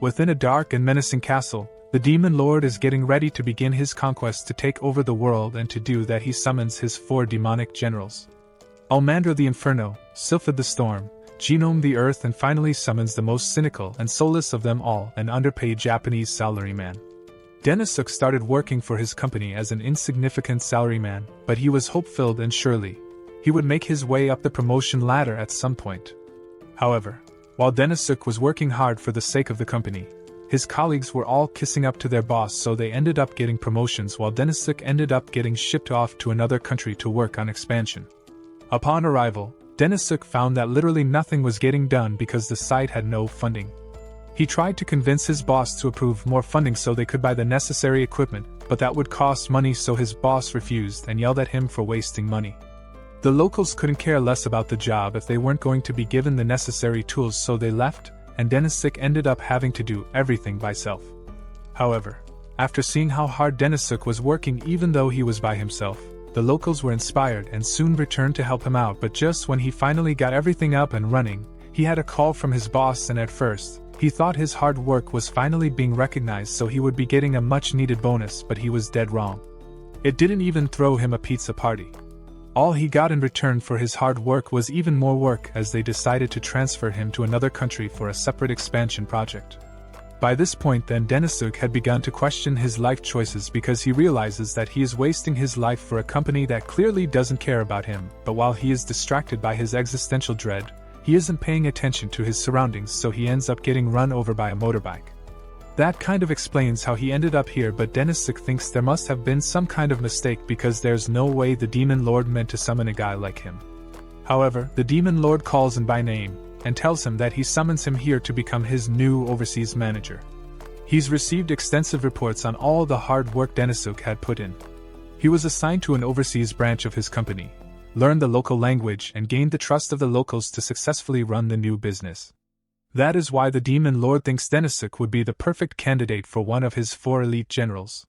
Within a dark and menacing castle, the Demon Lord is getting ready to begin his conquest to take over the world, and to do that he summons his 4 demonic generals. Almandra the Inferno, Sylphid the Storm, Genome the Earth, and finally summons the most cynical and soulless of them all, an underpaid Japanese salaryman. Denisuk started working for his company as an insignificant salaryman, but he was hope-filled and surely he would make his way up the promotion ladder at some point. However, while Denisuk was working hard for the sake of the company, his colleagues were all kissing up to their boss, so they ended up getting promotions while Denisuk ended up getting shipped off to another country to work on expansion. Upon arrival, Denisuk found that literally nothing was getting done because the site had no funding. He tried to convince his boss to approve more funding so they could buy the necessary equipment, but that would cost money, so his boss refused and yelled at him for wasting money. The locals couldn't care less about the job if they weren't going to be given the necessary tools, so they left, and Denisuk ended up having to do everything by himself. However, after seeing how hard Denisuk was working even though he was by himself, the locals were inspired and soon returned to help him out, but just when he finally got everything up and running, he had a call from his boss, and at first, he thought his hard work was finally being recognized, so he would be getting a much-needed bonus, but he was dead wrong. It didn't even throw him a pizza party. All he got in return for his hard work was even more work, as they decided to transfer him to another country for a separate expansion project. By this point then, Denisuk had begun to question his life choices because he realizes that he is wasting his life for a company that clearly doesn't care about him, but while he is distracted by his existential dread, he isn't paying attention to his surroundings, so he ends up getting run over by a motorbike. That kind of explains how he ended up here, but Denisuk thinks there must have been some kind of mistake because there's no way the Demon Lord meant to summon a guy like him. However, the Demon Lord calls him by name and tells him that he summons him here to become his new overseas manager. He's received extensive reports on all the hard work Denisuk had put in. He was assigned to an overseas branch of his company, learned the local language, and gained the trust of the locals to successfully run the new business. That is why the Demon Lord thinks Denisuk would be the perfect candidate for one of his 4 elite generals.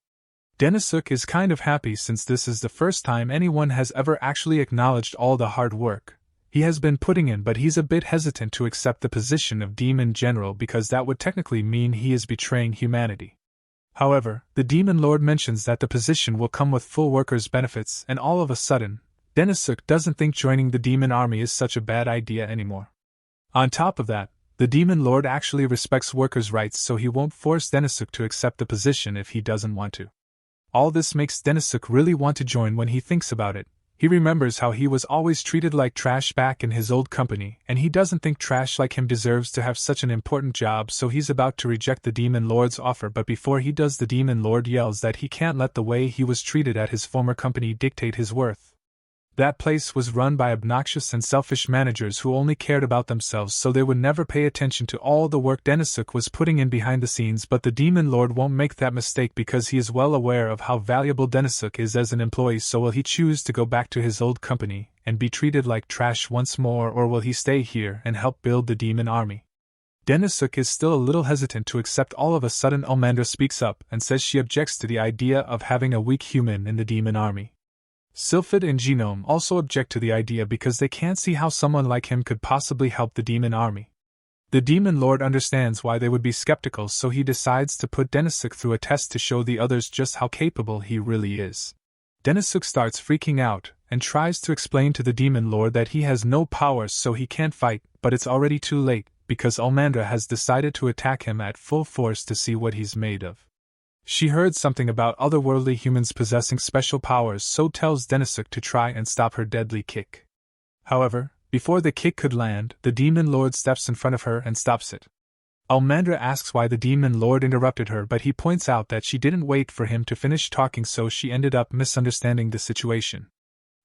Denisuk is kind of happy since this is the first time anyone has ever actually acknowledged all the hard work he has been putting in, but he's a bit hesitant to accept the position of Demon General because that would technically mean he is betraying humanity. However, the Demon Lord mentions that the position will come with full workers' benefits, and all of a sudden, Denisuk doesn't think joining the Demon Army is such a bad idea anymore. On top of that, the Demon Lord actually respects workers' rights, so he won't force Denisuk to accept the position if he doesn't want to. All this makes Denisuk really want to join. When he thinks about it, he remembers how he was always treated like trash back in his old company, and he doesn't think trash like him deserves to have such an important job, so he's about to reject the Demon Lord's offer, but before he does, the Demon Lord yells that he can't let the way he was treated at his former company dictate his worth. That place was run by obnoxious and selfish managers who only cared about themselves, so they would never pay attention to all the work Denisuk was putting in behind the scenes, but the Demon Lord won't make that mistake because he is well aware of how valuable Denisuk is as an employee. So will he choose to go back to his old company and be treated like trash once more, or will he stay here and help build the Demon Army? Denisuk is still a little hesitant to accept. All of a sudden, Almandra speaks up and says she objects to the idea of having a weak human in the Demon Army. Sylphid and Genome also object to the idea because they can't see how someone like him could possibly help the Demon Army. The Demon Lord understands why they would be skeptical, so he decides to put Denisuk through a test to show the others just how capable he really is. Denisuk starts freaking out and tries to explain to the Demon Lord that he has no powers, so he can't fight, but it's already too late because Almandra has decided to attack him at full force to see what he's made of. She heard something about otherworldly humans possessing special powers, so tells Denisuk to try and stop her deadly kick. However, before the kick could land, the Demon Lord steps in front of her and stops it. Almandra asks why the Demon Lord interrupted her, but he points out that she didn't wait for him to finish talking, so she ended up misunderstanding the situation.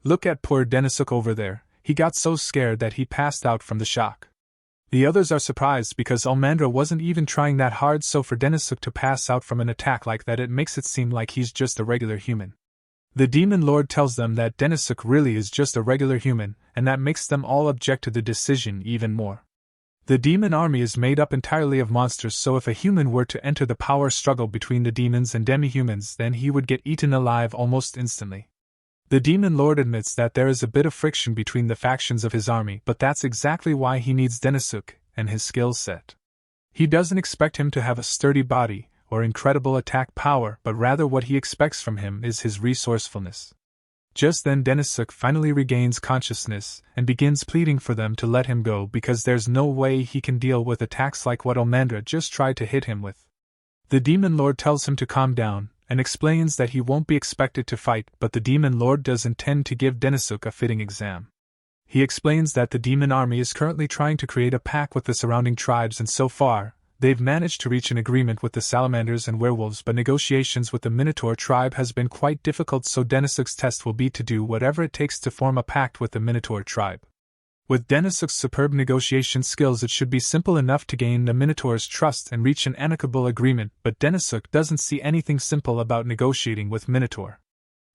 Look at poor Denisuk over there, he got so scared that he passed out from the shock. The others are surprised because Almandra wasn't even trying that hard, so for Denisuk to pass out from an attack like that, it makes it seem like he's just a regular human. The Demon Lord tells them that Denisuk really is just a regular human, and that makes them all object to the decision even more. The Demon Army is made up entirely of monsters, so if a human were to enter the power struggle between the demons and demi-humans, then he would get eaten alive almost instantly. The Demon Lord admits that there is a bit of friction between the factions of his army, but that's exactly why he needs Denisuk and his skill set. He doesn't expect him to have a sturdy body or incredible attack power, but rather what he expects from him is his resourcefulness. Just then Denisuk finally regains consciousness and begins pleading for them to let him go because there's no way he can deal with attacks like what Almandra just tried to hit him with. The Demon Lord tells him to calm down and explains that he won't be expected to fight, but the Demon Lord does intend to give Denisuk a fitting exam. He explains that the demon army is currently trying to create a pact with the surrounding tribes, and so far, they've managed to reach an agreement with the salamanders and werewolves, but negotiations with the Minotaur tribe has been quite difficult, so Denisuk's test will be to do whatever it takes to form a pact with the Minotaur tribe. With Denisuk's superb negotiation skills, it should be simple enough to gain the Minotaur's trust and reach an amicable agreement, but Denisuk doesn't see anything simple about negotiating with Minotaur.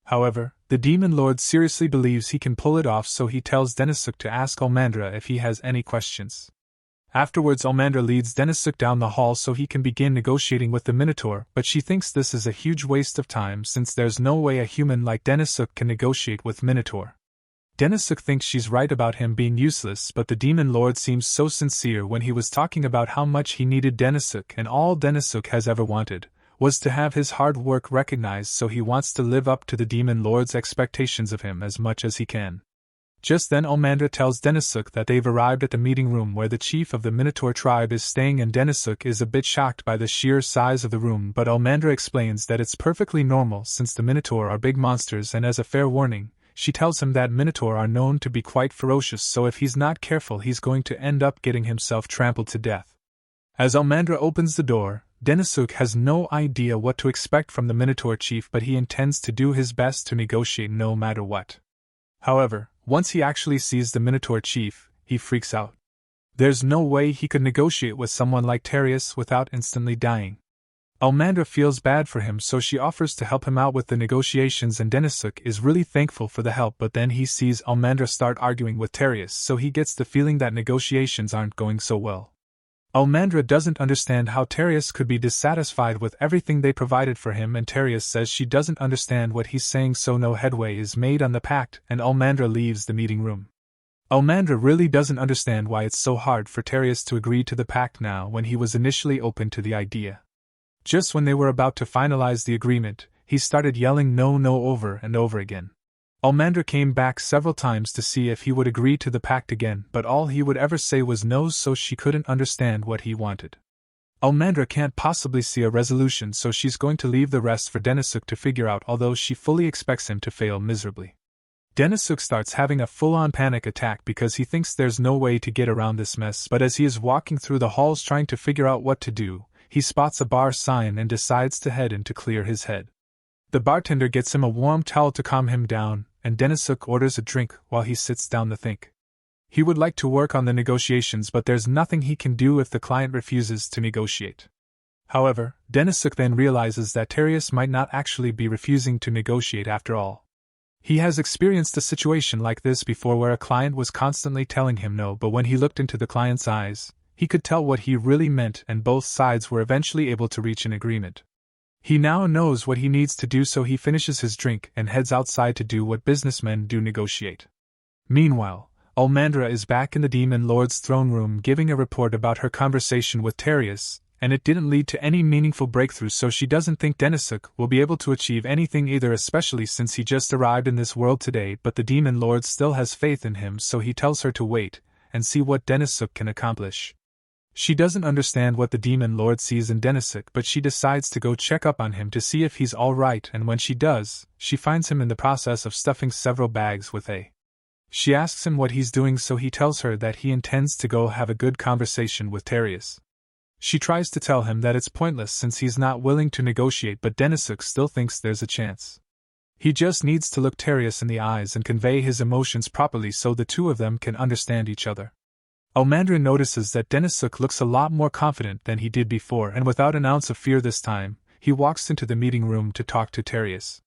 However, the Demon Lord seriously believes he can pull it off, so he tells Denisuk to ask Almandra if he has any questions. Afterwards, Almandra leads Denisuk down the hall so he can begin negotiating with the Minotaur, but she thinks this is a huge waste of time since there's no way a human like Denisuk can negotiate with Minotaur. Denisuk thinks she's right about him being useless, but the Demon Lord seems so sincere when he was talking about how much he needed Denisuk, and all Denisuk has ever wanted was to have his hard work recognized, so he wants to live up to the Demon Lord's expectations of him as much as he can. Just then Almandra tells Denisuk that they've arrived at the meeting room where the chief of the Minotaur tribe is staying, and Denisuk is a bit shocked by the sheer size of the room, but Almandra explains that it's perfectly normal since the Minotaur are big monsters, and as a fair warning, she tells him that Minotaur are known to be quite ferocious, so if he's not careful he's going to end up getting himself trampled to death. As Almandra opens the door, Denisuk has no idea what to expect from the Minotaur chief, but he intends to do his best to negotiate no matter what. However, once he actually sees the Minotaur chief, he freaks out. There's no way he could negotiate with someone like Terius without instantly dying. Almandra feels bad for him, so she offers to help him out with the negotiations, and Denisuk is really thankful for the help, but then he sees Almandra start arguing with Terius, so he gets the feeling that negotiations aren't going so well. Almandra doesn't understand how Terius could be dissatisfied with everything they provided for him, and Terius says she doesn't understand what he's saying, so no headway is made on the pact, and Almandra leaves the meeting room. Almandra really doesn't understand why it's so hard for Terius to agree to the pact now when he was initially open to the idea. Just when they were about to finalize the agreement, he started yelling no over and over again. Almandra came back several times to see if he would agree to the pact again, but all he would ever say was no, so she couldn't understand what he wanted. Almandra can't possibly see a resolution, so she's going to leave the rest for Denisuk to figure out, although she fully expects him to fail miserably. Denisuk starts having a full-on panic attack because he thinks there's no way to get around this mess, but as he is walking through the halls trying to figure out what to do, he spots a bar sign and decides to head in to clear his head. The bartender gets him a warm towel to calm him down, and Denisuk orders a drink while he sits down to think. He would like to work on the negotiations, but there's nothing he can do if the client refuses to negotiate. However, Denisuk then realizes that Terius might not actually be refusing to negotiate after all. He has experienced a situation like this before where a client was constantly telling him no, but when he looked into the client's eyes, he could tell what he really meant, and both sides were eventually able to reach an agreement. He now knows what he needs to do, so he finishes his drink and heads outside to do what businessmen do: negotiate. Meanwhile, Almandra is back in the Demon Lord's throne room giving a report about her conversation with Terius, and it didn't lead to any meaningful breakthrough, so she doesn't think Denisuk will be able to achieve anything either, especially since he just arrived in this world today, but the Demon Lord still has faith in him, so he tells her to wait and see what Denisuk can accomplish. She doesn't understand what the Demon Lord sees in Denisuk, but she decides to go check up on him to see if he's alright, and when she does, she finds him in the process of stuffing several bags with hay. She asks him what he's doing, so he tells her that he intends to go have a good conversation with Terius. She tries to tell him that it's pointless since he's not willing to negotiate, but Denisuk still thinks there's a chance. He just needs to look Terius in the eyes and convey his emotions properly so the two of them can understand each other. Almandra notices that Denisuk looks a lot more confident than he did before, and without an ounce of fear this time, he walks into the meeting room to talk to Terius.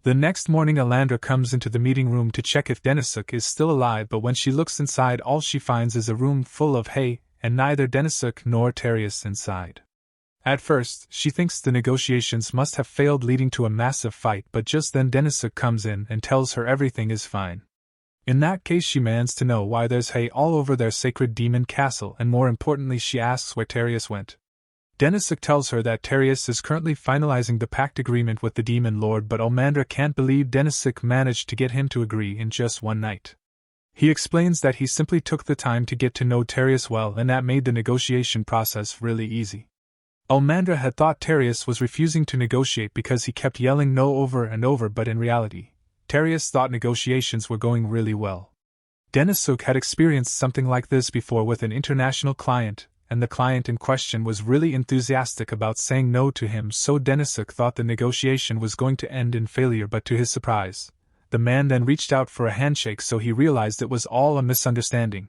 The next morning Almandra comes into the meeting room to check if Denisuk is still alive, but when she looks inside, all she finds is a room full of hay, and neither Denisuk nor Terius inside. At first, she thinks the negotiations must have failed, leading to a massive fight, but just then Denisuk comes in and tells her everything is fine. In that case, she demands to know why there's hay all over their sacred demon castle, and more importantly, she asks where Terius went. Denisuk tells her that Terius is currently finalizing the pact agreement with the Demon Lord, but Almandra can't believe Denisuk managed to get him to agree in just one night. He explains that he simply took the time to get to know Terius well, and that made the negotiation process really easy. Almandra had thought Terius was refusing to negotiate because he kept yelling no over and over, but in reality, Terius thought negotiations were going really well. Denisuk had experienced something like this before with an international client, and the client in question was really enthusiastic about saying no to him, so Denisuk thought the negotiation was going to end in failure, but to his surprise, the man then reached out for a handshake, so he realized it was all a misunderstanding.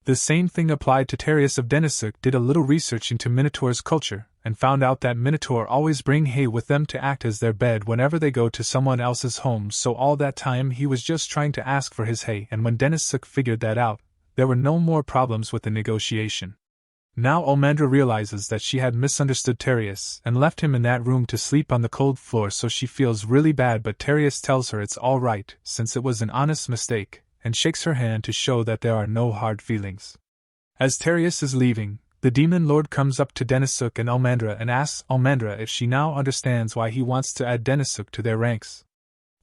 The same thing applied to Terius of Denisuk did a little research into Minotaur's culture, and found out that Minotaur always bring hay with them to act as their bed whenever they go to someone else's home, so all that time he was just trying to ask for his hay, and when Denisuk figured that out, there were no more problems with the negotiation. Now Almandra realizes that she had misunderstood Terius and left him in that room to sleep on the cold floor, so she feels really bad, but Terius tells her it's all right since it was an honest mistake, and shakes her hand to show that there are no hard feelings. As Terius is leaving, the Demon Lord comes up to Denisuk and Almandra and asks Almandra if she now understands why he wants to add Denisuk to their ranks.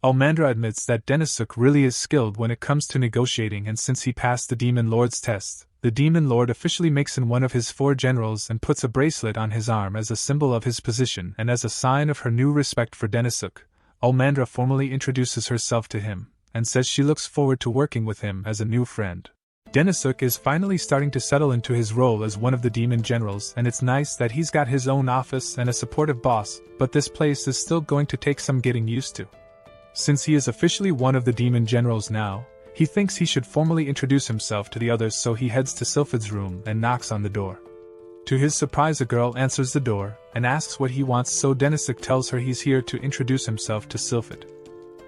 Almandra admits that Denisuk really is skilled when it comes to negotiating, and since he passed the Demon Lord's test, the Demon Lord officially makes him one of his 4 generals and puts a bracelet on his arm as a symbol of his position, and as a sign of her new respect for Denisuk, Almandra formally introduces herself to him, and says she looks forward to working with him as a new friend. Denisuk is finally starting to settle into his role as one of the demon generals, and it's nice that he's got his own office and a supportive boss, but this place is still going to take some getting used to. Since he is officially one of the demon generals now, he thinks he should formally introduce himself to the others, so he heads to Sylphid's room and knocks on the door. To his surprise, a girl answers the door and asks what he wants, so Denisuk tells her he's here to introduce himself to Sylphid.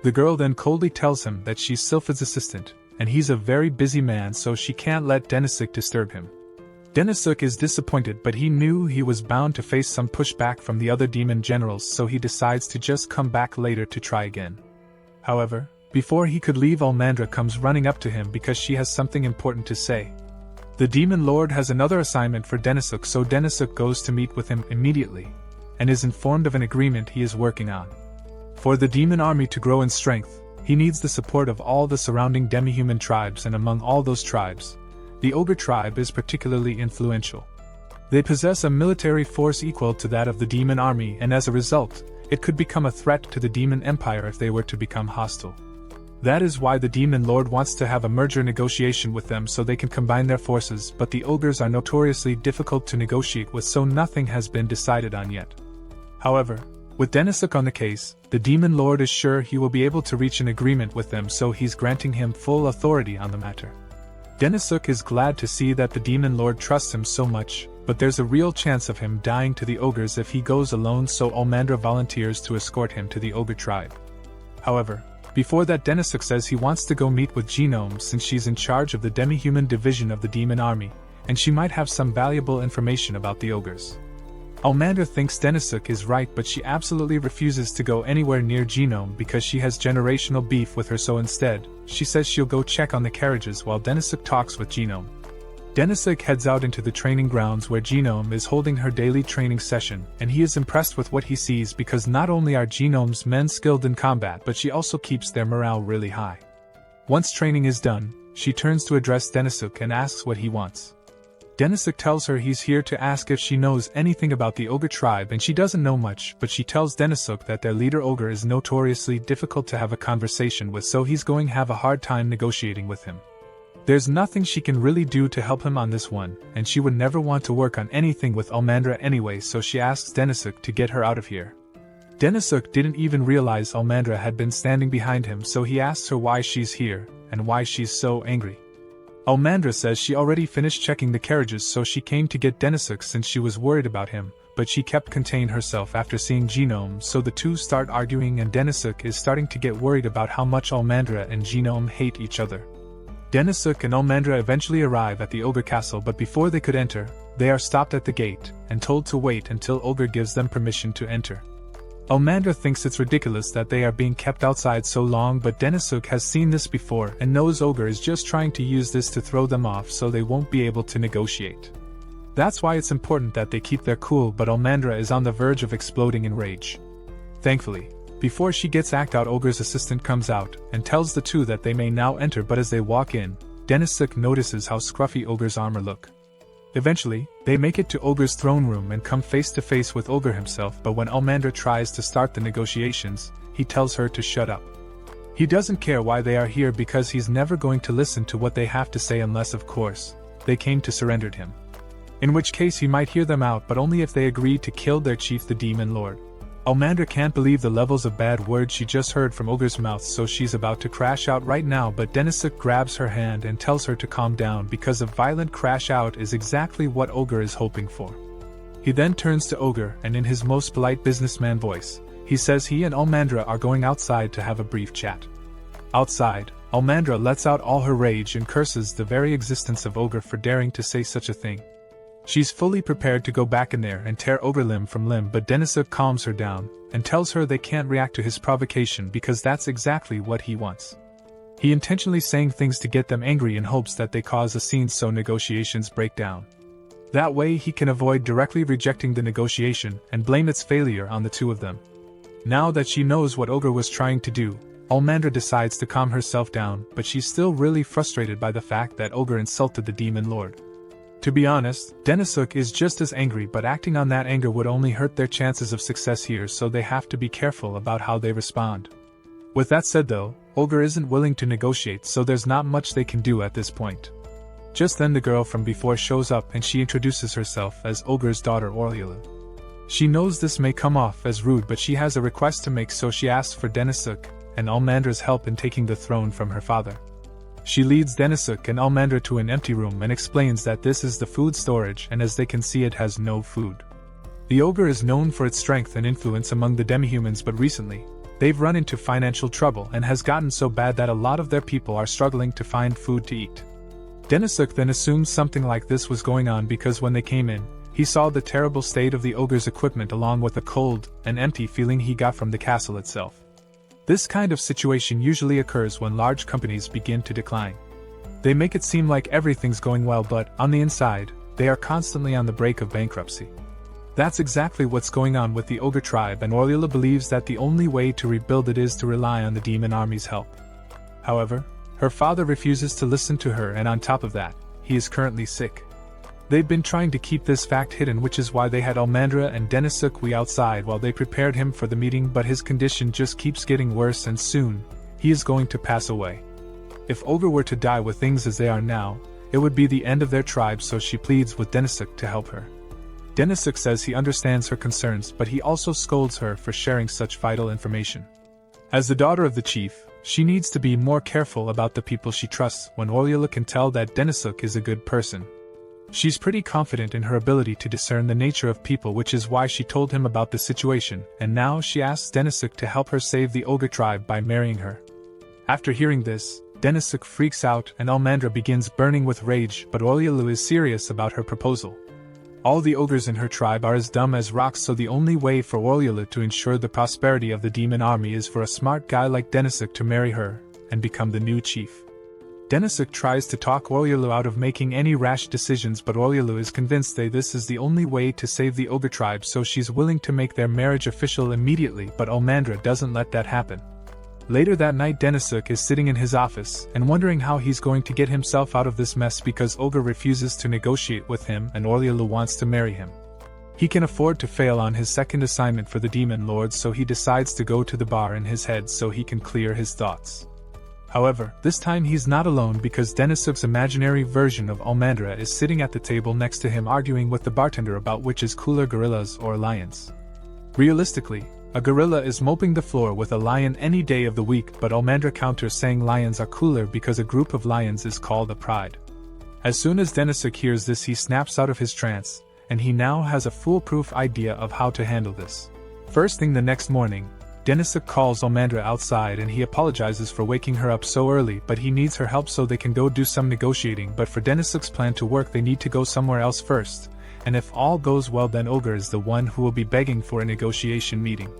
The girl then coldly tells him that she's Sylphid's assistant, and he's a very busy man, so she can't let Denisuk disturb him. Denisuk is disappointed, but he knew he was bound to face some pushback from the other demon generals, so he decides to just come back later to try again. However, before he could leave, Almandra comes running up to him because she has something important to say. The Demon Lord has another assignment for Denisuk, so Denisuk goes to meet with him immediately, and is informed of an agreement he is working on. For the demon army to grow in strength, he needs the support of all the surrounding demi-human tribes, and among all those tribes, the Ogre tribe is particularly influential. They possess a military force equal to that of the demon army, and as a result, it could become a threat to the demon empire if they were to become hostile. That is why the Demon Lord wants to have a merger negotiation with them so they can combine their forces, but the ogres are notoriously difficult to negotiate with, so nothing has been decided on yet. However, with Denisuk on the case, the Demon Lord is sure he will be able to reach an agreement with them, so he's granting him full authority on the matter. Denisuk is glad to see that the Demon Lord trusts him so much, but there's a real chance of him dying to the ogres if he goes alone, so Almandra volunteers to escort him to the ogre tribe. However, before that, Denisuk says he wants to go meet with Genome since she's in charge of the demi-human division of the demon army, and she might have some valuable information about the ogres. Almandra thinks Denisuk is right, but she absolutely refuses to go anywhere near Genome because she has generational beef with her, so instead, she says she'll go check on the carriages while Denisuk talks with Genome. Denisuk heads out into the training grounds where Genome is holding her daily training session, and he is impressed with what he sees because not only are Genome's men skilled in combat, but she also keeps their morale really high. Once training is done, she turns to address Denisuk and asks what he wants. Denisuk tells her he's here to ask if she knows anything about the ogre tribe, and she doesn't know much, but she tells Denisuk that their leader ogre is notoriously difficult to have a conversation with, so he's going to have a hard time negotiating with him. There's nothing she can really do to help him on this one, and she would never want to work on anything with Almandra anyway, so she asks Denisuk to get her out of here. Denisuk didn't even realize Almandra had been standing behind him, so he asks her why she's here, and why she's so angry. Almandra says she already finished checking the carriages, so she came to get Denisuk since she was worried about him, but she kept containing herself after seeing Genome, so the two start arguing, and Denisuk is starting to get worried about how much Almandra and Genome hate each other. Denisuk and Almandra eventually arrive at the Ogre Castle, but before they could enter, they are stopped at the gate and told to wait until Ogre gives them permission to enter. Almandra thinks it's ridiculous that they are being kept outside so long, but Denisuk has seen this before and knows Ogre is just trying to use this to throw them off so they won't be able to negotiate. That's why it's important that they keep their cool, but Almandra is on the verge of exploding in rage. Thankfully, before she gets act out, Ogre's assistant comes out and tells the two that they may now enter, but as they walk in, Denisuk notices how scruffy Ogre's armor look. Eventually, they make it to Ogre's throne room and come face to face with Ogre himself, but when Almandra tries to start the negotiations, he tells her to shut up. He doesn't care why they are here because he's never going to listen to what they have to say unless, of course, they came to surrender him. In which case he might hear them out, but only if they agreed to kill their chief, the Demon Lord. Almandra can't believe the levels of bad words she just heard from Ogre's mouth, so she's about to crash out right now, but Denisuk grabs her hand and tells her to calm down because a violent crash out is exactly what Ogre is hoping for. He then turns to Ogre and in his most polite businessman voice, he says he and Almandra are going outside to have a brief chat. Outside, Almandra lets out all her rage and curses the very existence of Ogre for daring to say such a thing. She's fully prepared to go back in there and tear Ogre limb from limb, but Denisuk calms her down and tells her they can't react to his provocation because that's exactly what he wants. He intentionally saying things to get them angry in hopes that they cause a scene so negotiations break down. That way he can avoid directly rejecting the negotiation and blame its failure on the two of them. Now that she knows what Ogre was trying to do, Almandra decides to calm herself down, but she's still really frustrated by the fact that Ogre insulted the Demon Lord. To be honest, Denisuk is just as angry, but acting on that anger would only hurt their chances of success here, so they have to be careful about how they respond. With that said though, Ogre isn't willing to negotiate, so there's not much they can do at this point. Just then the girl from before shows up and she introduces herself as Ogre's daughter Orliula. She knows this may come off as rude, but she has a request to make, so she asks for Denisuk and Almandra's help in taking the throne from her father. She leads Denisuk and Almandra to an empty room and explains that this is the food storage, and as they can see it has no food. The ogre is known for its strength and influence among the demihumans, but recently, they've run into financial trouble and has gotten so bad that a lot of their people are struggling to find food to eat. Denisuk then assumes something like this was going on because when they came in, he saw the terrible state of the ogre's equipment along with the cold and empty feeling he got from the castle itself. This kind of situation usually occurs when large companies begin to decline. They make it seem like everything's going well, but on the inside, they are constantly on the brink of bankruptcy. That's exactly what's going on with the ogre tribe, and Orliula believes that the only way to rebuild it is to rely on the demon army's help. However, her father refuses to listen to her, and on top of that, he is currently sick. They've been trying to keep this fact hidden, which is why they had Almandra and Denisuk outside while they prepared him for the meeting, but his condition just keeps getting worse and soon, he is going to pass away. If Ogre were to die with things as they are now, it would be the end of their tribe, so she pleads with Denisuk to help her. Denisuk says he understands her concerns, but he also scolds her for sharing such vital information. As the daughter of the chief, she needs to be more careful about the people she trusts. When Orliula can tell that Denisuk is a good person, she's pretty confident in her ability to discern the nature of people, which is why she told him about the situation, and now she asks Denisuk to help her save the ogre tribe by marrying her. After hearing this, Denisuk freaks out and Almandra begins burning with rage, but Orliula is serious about her proposal. All the ogres in her tribe are as dumb as rocks, so the only way for Orliula to ensure the prosperity of the demon army is for a smart guy like Denisuk to marry her and become the new chief. Denisuk tries to talk Orliula out of making any rash decisions, but Orliula is convinced that this is the only way to save the ogre tribe, so she's willing to make their marriage official immediately, but Almandra doesn't let that happen. Later that night, Denisuk is sitting in his office and wondering how he's going to get himself out of this mess because Ogre refuses to negotiate with him and Orliula wants to marry him. He can afford to fail on his second assignment for the Demon Lord, so he decides to go to the bar in his head so he can clear his thoughts. However, this time he's not alone because Denisuk's imaginary version of Almandra is sitting at the table next to him arguing with the bartender about which is cooler, gorillas or lions. Realistically, a gorilla is mopping the floor with a lion any day of the week, but Almandra counters saying lions are cooler because a group of lions is called a pride. As soon as Denisuk hears this, he snaps out of his trance, and he now has a foolproof idea of how to handle this. First thing the next morning, Denisuk calls Almandra outside and he apologizes for waking her up so early, but he needs her help so they can go do some negotiating, but for Denisuk's plan to work they need to go somewhere else first, and if all goes well then Ogre is the one who will be begging for a negotiation meeting.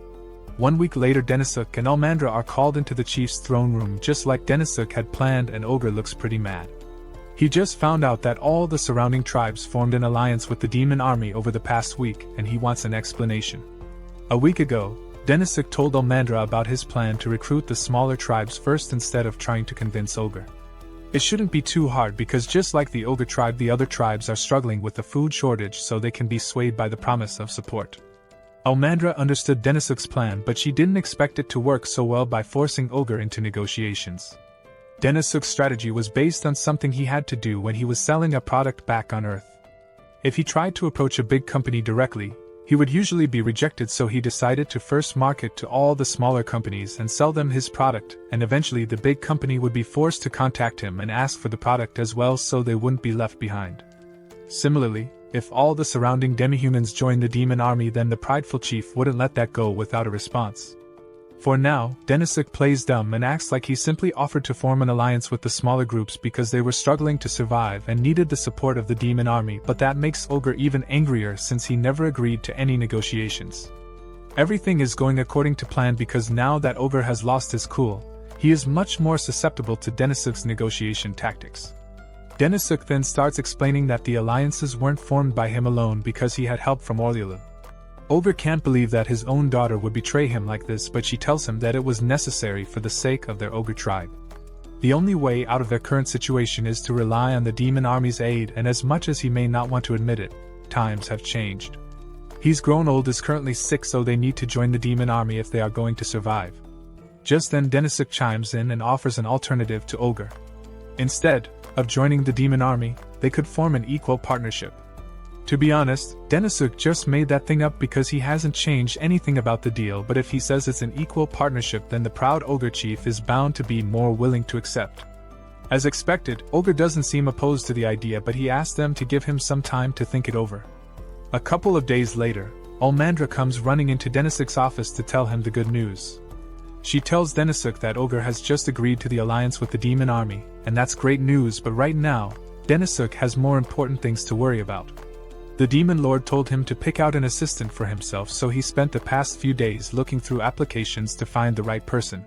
1 week later, Denisuk and Almandra are called into the chief's throne room just like Denisuk had planned, and Ogre looks pretty mad. He just found out that all the surrounding tribes formed an alliance with the demon army over the past week, and he wants an explanation. A week ago, Denisuk told Almandra about his plan to recruit the smaller tribes first instead of trying to convince Ogre. It shouldn't be too hard because just like the Ogre tribe, the other tribes are struggling with the food shortage, so they can be swayed by the promise of support. Almandra understood Denisuk's plan, but she didn't expect it to work so well by forcing Ogre into negotiations. Denisuk's strategy was based on something he had to do when he was selling a product back on Earth. If he tried to approach a big company directly, he would usually be rejected, so he decided to first market to all the smaller companies and sell them his product, and eventually the big company would be forced to contact him and ask for the product as well, so they wouldn't be left behind. Similarly, if all the surrounding demihumans joined the demon army, then the prideful chief wouldn't let that go without a response. For now, Denisuk plays dumb and acts like he simply offered to form an alliance with the smaller groups because they were struggling to survive and needed the support of the demon army, but that makes Ogre even angrier since he never agreed to any negotiations. Everything is going according to plan because now that Ogre has lost his cool, he is much more susceptible to Denisuk's negotiation tactics. Denisuk then starts explaining that the alliances weren't formed by him alone because he had help from Orliulu. Ogre can't believe that his own daughter would betray him like this, but she tells him that it was necessary for the sake of their Ogre tribe. The only way out of their current situation is to rely on the demon army's aid, and as much as he may not want to admit it, times have changed. He's grown old, is currently sick, so they need to join the demon army if they are going to survive. Just then Denisuk chimes in and offers an alternative to Ogre. Instead of joining the demon army, they could form an equal partnership. To be honest, Denisuk just made that thing up because he hasn't changed anything about the deal, but if he says it's an equal partnership, then the proud Ogre chief is bound to be more willing to accept. As expected, Ogre doesn't seem opposed to the idea, but he asks them to give him some time to think it over. A couple of days later, Almandra comes running into Denisuk's office to tell him the good news. She tells Denisuk that Ogre has just agreed to the alliance with the demon army, and that's great news, but right now, Denisuk has more important things to worry about. The demon lord told him to pick out an assistant for himself, so he spent the past few days looking through applications to find the right person.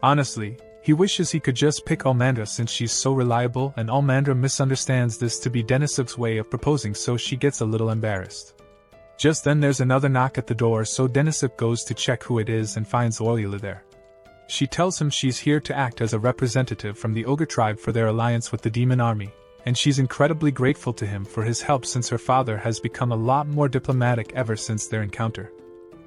Honestly, he wishes he could just pick Almandra since she's so reliable, and Almandra misunderstands this to be Denisuk's way of proposing, so she gets a little embarrassed. Just then there's another knock at the door, so Denisuk goes to check who it is and finds Orliulu there. She tells him she's here to act as a representative from the Ogre tribe for their alliance with the demon army, and she's incredibly grateful to him for his help since her father has become a lot more diplomatic ever since their encounter.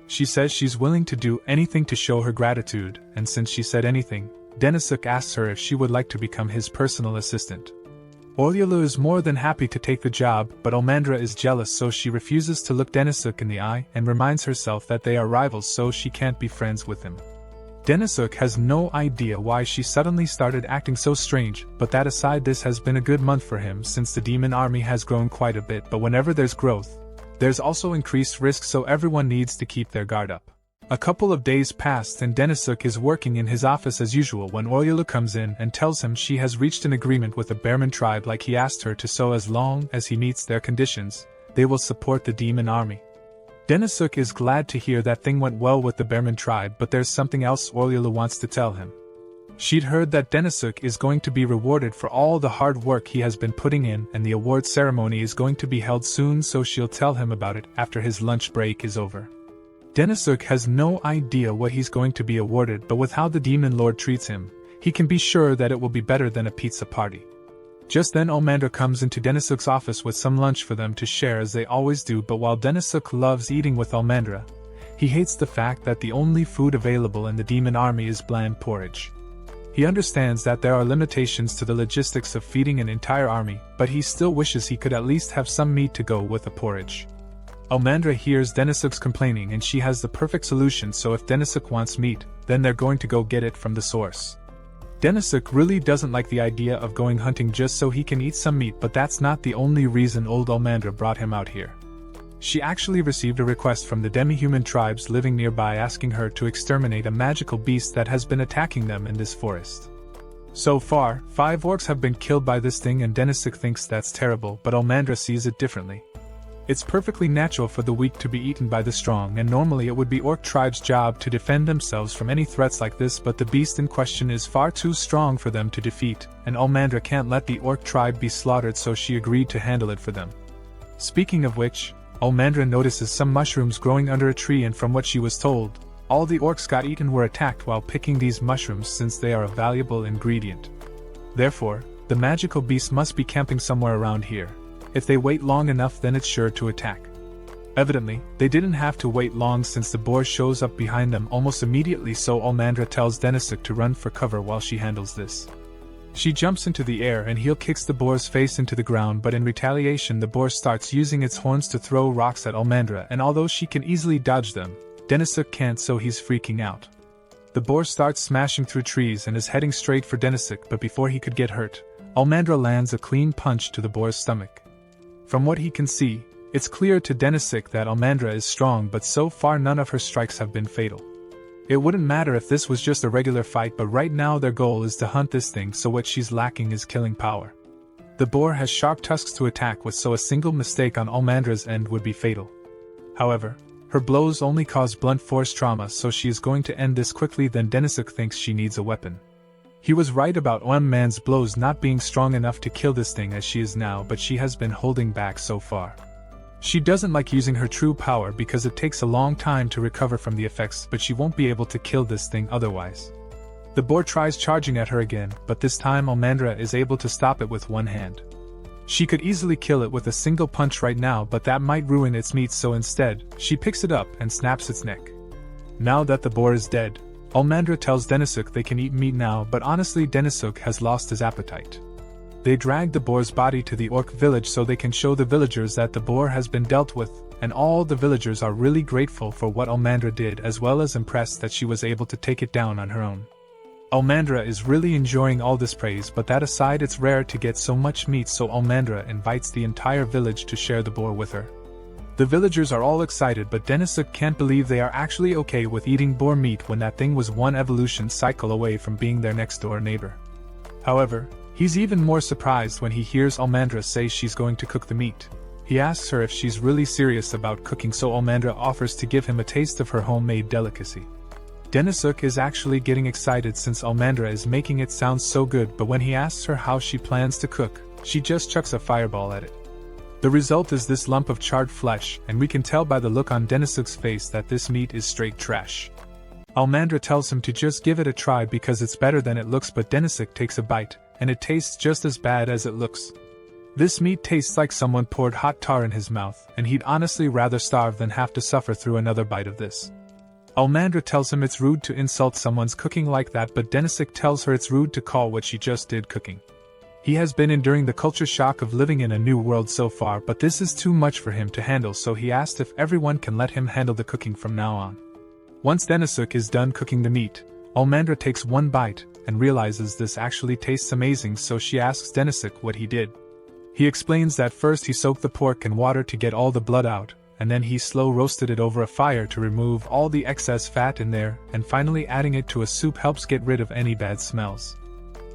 She says she's willing to do anything to show her gratitude, and since she said anything, Denisuk asks her if she would like to become his personal assistant. Orliulu is more than happy to take the job, but Almandra is jealous, so she refuses to look Denisuk in the eye and reminds herself that they are rivals, so she can't be friends with him. Denisuk has no idea why she suddenly started acting so strange, but that aside, this has been a good month for him since the demon army has grown quite a bit, but whenever there's growth, there's also increased risk, so everyone needs to keep their guard up. A couple of days passed and Denisuk is working in his office as usual when Orliulu comes in and tells him she has reached an agreement with the Bearman tribe like he asked her to, so as long as he meets their conditions, they will support the demon army. Denisuk is glad to hear that thing went well with the Bearman tribe, but there's something else Orliulu wants to tell him. She'd heard that Denisuk is going to be rewarded for all the hard work he has been putting in, and the award ceremony is going to be held soon, so she'll tell him about it after his lunch break is over. Denisuk has no idea what he's going to be awarded, but with how the demon lord treats him, he can be sure that it will be better than a pizza party. Just then Almandra comes into Denisuk's office with some lunch for them to share as they always do, but while Denisuk loves eating with Almandra, he hates the fact that the only food available in the demon army is bland porridge. He understands that there are limitations to the logistics of feeding an entire army, but he still wishes he could at least have some meat to go with the porridge. Almandra hears Denisuk's complaining and she has the perfect solution, so if Denisuk wants meat, then they're going to go get it from the source. Denisuk really doesn't like the idea of going hunting just so he can eat some meat, but that's not the only reason old Almandra brought him out here. She actually received a request from the demi-human tribes living nearby asking her to exterminate a magical beast that has been attacking them in this forest. So far, 5 orcs have been killed by this thing and Denisuk thinks that's terrible, but Almandra sees it differently. It's perfectly natural for the weak to be eaten by the strong, and normally it would be Orc tribe's job to defend themselves from any threats like this, but the beast in question is far too strong for them to defeat, and Almandra can't let the Orc tribe be slaughtered, so she agreed to handle it for them. Speaking of which, Almandra notices some mushrooms growing under a tree, and from what she was told, all the orcs got eaten were attacked while picking these mushrooms since they are a valuable ingredient. Therefore, the magical beast must be camping somewhere around here. If they wait long enough, then it's sure to attack. Evidently, they didn't have to wait long since the boar shows up behind them almost immediately, so Almandra tells Denisuk to run for cover while she handles this. She jumps into the air and heel kicks the boar's face into the ground, but in retaliation the boar starts using its horns to throw rocks at Almandra, and although she can easily dodge them, Denisuk can't, so he's freaking out. The boar starts smashing through trees and is heading straight for Denisuk, but before he could get hurt, Almandra lands a clean punch to the boar's stomach. From what he can see, it's clear to Denisuk that Almandra is strong, but so far none of her strikes have been fatal. It wouldn't matter if this was just a regular fight, but right now their goal is to hunt this thing, so what she's lacking is killing power. The boar has sharp tusks to attack with, so a single mistake on Almandra's end would be fatal. However, her blows only cause blunt force trauma, so she is going to end this quickly. Then Denisuk thinks she needs a weapon. He was right about one man's blows not being strong enough to kill this thing as she is now, but she has been holding back so far. She doesn't like using her true power because it takes a long time to recover from the effects, but she won't be able to kill this thing otherwise. The boar tries charging at her again, but this time Almandra is able to stop it with one hand. She could easily kill it with a single punch right now, but that might ruin its meat, so instead, she picks it up and snaps its neck. Now that the boar is dead, Almandra tells Denisuk they can eat meat now, but honestly Denisuk has lost his appetite. They drag the boar's body to the orc village so they can show the villagers that the boar has been dealt with, and all the villagers are really grateful for what Almandra did, as well as impressed that she was able to take it down on her own. Almandra is really enjoying all this praise, but that aside, it's rare to get so much meat, so Almandra invites the entire village to share the boar with her. The villagers are all excited, but Denisuk can't believe they are actually okay with eating boar meat when that thing was one evolution cycle away from being their next-door neighbor. However, he's even more surprised when he hears Almandra say she's going to cook the meat. He asks her if she's really serious about cooking, so Almandra offers to give him a taste of her homemade delicacy. Denisuk is actually getting excited since Almandra is making it sound so good, but when he asks her how she plans to cook, she just chucks a fireball at it. The result is this lump of charred flesh, and we can tell by the look on Denisuk's face that this meat is straight trash. Almandra tells him to just give it a try because it's better than it looks, but Denisuk takes a bite, and it tastes just as bad as it looks. This meat tastes like someone poured hot tar in his mouth, and he'd honestly rather starve than have to suffer through another bite of this. Almandra tells him it's rude to insult someone's cooking like that, but Denisuk tells her it's rude to call what she just did cooking. He has been enduring the culture shock of living in a new world so far, but this is too much for him to handle, so he asked if everyone can let him handle the cooking from now on. Once Denisuk is done cooking the meat, Almandra takes one bite and realizes this actually tastes amazing, so she asks Denisuk what he did. He explains that first he soaked the pork in water to get all the blood out, and then he slow roasted it over a fire to remove all the excess fat in there, and finally adding it to a soup helps get rid of any bad smells.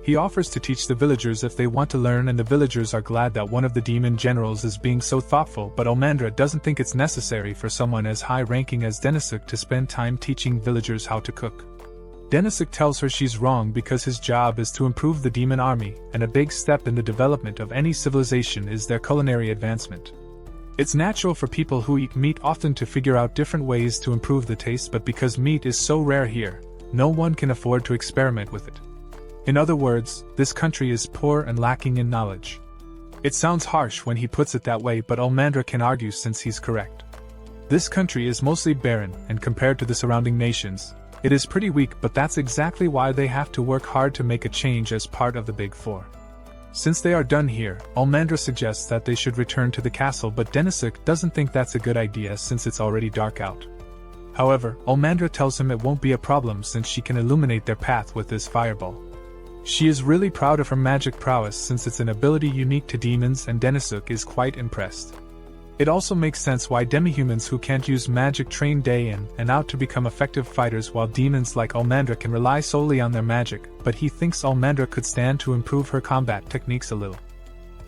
He offers to teach the villagers if they want to learn, and the villagers are glad that one of the demon generals is being so thoughtful, but Almandra doesn't think it's necessary for someone as high-ranking as Denisuk to spend time teaching villagers how to cook. Denisuk tells her she's wrong because his job is to improve the demon army, and a big step in the development of any civilization is their culinary advancement. It's natural for people who eat meat often to figure out different ways to improve the taste, but because meat is so rare here, no one can afford to experiment with it. In other words, this country is poor and lacking in knowledge. It sounds harsh when he puts it that way, but Almandra can argue since he's correct. This country is mostly barren, and compared to the surrounding nations, it is pretty weak, but that's exactly why they have to work hard to make a change as part of the Big Four. Since they are done here, Almandra suggests that they should return to the castle, but Denisuk doesn't think that's a good idea since it's already dark out. However, Almandra tells him it won't be a problem since she can illuminate their path with this fireball. She is really proud of her magic prowess since it's an ability unique to demons, and Denisuk is quite impressed. It also makes sense why demihumans who can't use magic train day in and out to become effective fighters, while demons like Almandra can rely solely on their magic, but he thinks Almandra could stand to improve her combat techniques a little.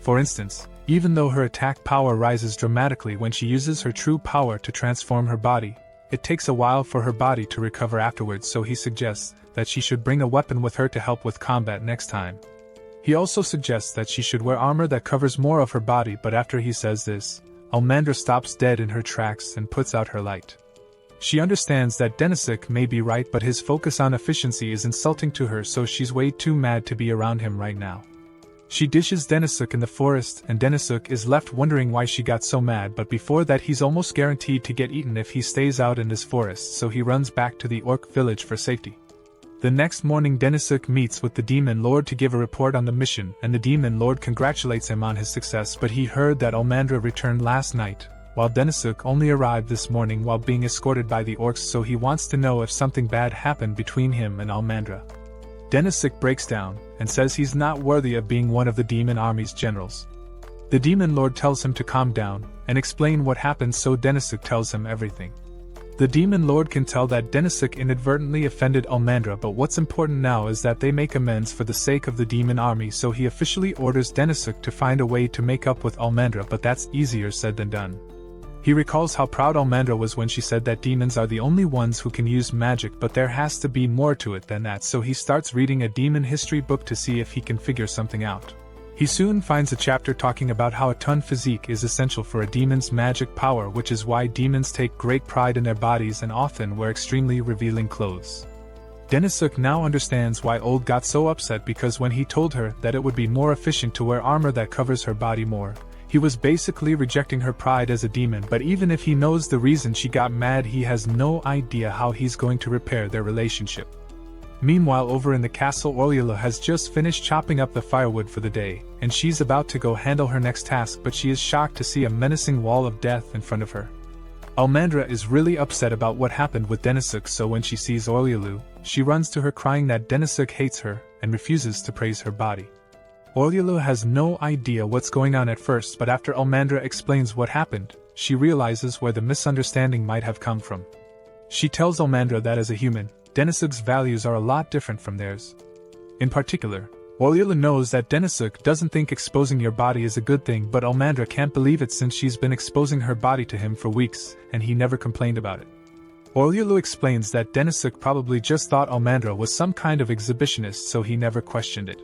For instance, Even though her attack power rises dramatically when she uses her true power to transform her body, it takes a while for her body to recover afterwards, so he suggests that she should bring a weapon with her to help with combat next time. He also suggests that she should wear armor that covers more of her body, but after he says this, Almandra stops dead in her tracks and puts out her light. She understands that Denisuk may be right, but his focus on efficiency is insulting to her, so she's way too mad to be around him right now. She dishes Denisuk in the forest, and Denisuk is left wondering why she got so mad, but before that he's almost guaranteed to get eaten if he stays out in this forest, so he runs back to the orc village for safety. The next morning Denisuk meets with the Demon Lord to give a report on the mission, and the Demon Lord congratulates him on his success, but he heard that Almandra returned last night, while Denisuk only arrived this morning while being escorted by the orcs, so he wants to know if something bad happened between him and Almandra. Denisuk breaks down, and says he's not worthy of being one of the demon army's generals. The Demon Lord tells him to calm down, and explain what happened, so Denisuk tells him everything. The Demon Lord can tell that Denisuk inadvertently offended Almandra, but what's important now is that they make amends for the sake of the demon army, so he officially orders Denisuk to find a way to make up with Almandra, but that's easier said than done. He recalls how proud Almandra was when she said that demons are the only ones who can use magic, but there has to be more to it than that, so he starts reading a demon history book to see if he can figure something out. He soon finds a chapter talking about how a ton physique is essential for a demon's magic power, which is why demons take great pride in their bodies and often wear extremely revealing clothes. Denisuk now understands why Old got so upset, because when he told her that it would be more efficient to wear armor that covers her body more, he was basically rejecting her pride as a demon, but even if he knows the reason she got mad, he has no idea how he's going to repair their relationship. Meanwhile, over in the castle, Orlula has just finished chopping up the firewood for the day, and she's about to go handle her next task, but she is shocked to see a menacing wall of death in front of her. Almandra is really upset about what happened with Denisuk, so when she sees Orlulu, she runs to her crying that Denisuk hates her and refuses to praise her body. Orlulu has no idea what's going on at first, but after Almandra explains what happened, she realizes where the misunderstanding might have come from. She tells Almandra that as a human, Denisuk's values are a lot different from theirs. In particular, Orlulu knows that Denisuk doesn't think exposing your body is a good thing, but Almandra can't believe it since she's been exposing her body to him for weeks, and he never complained about it. Orlulu explains that Denisuk probably just thought Almandra was some kind of exhibitionist, so he never questioned it.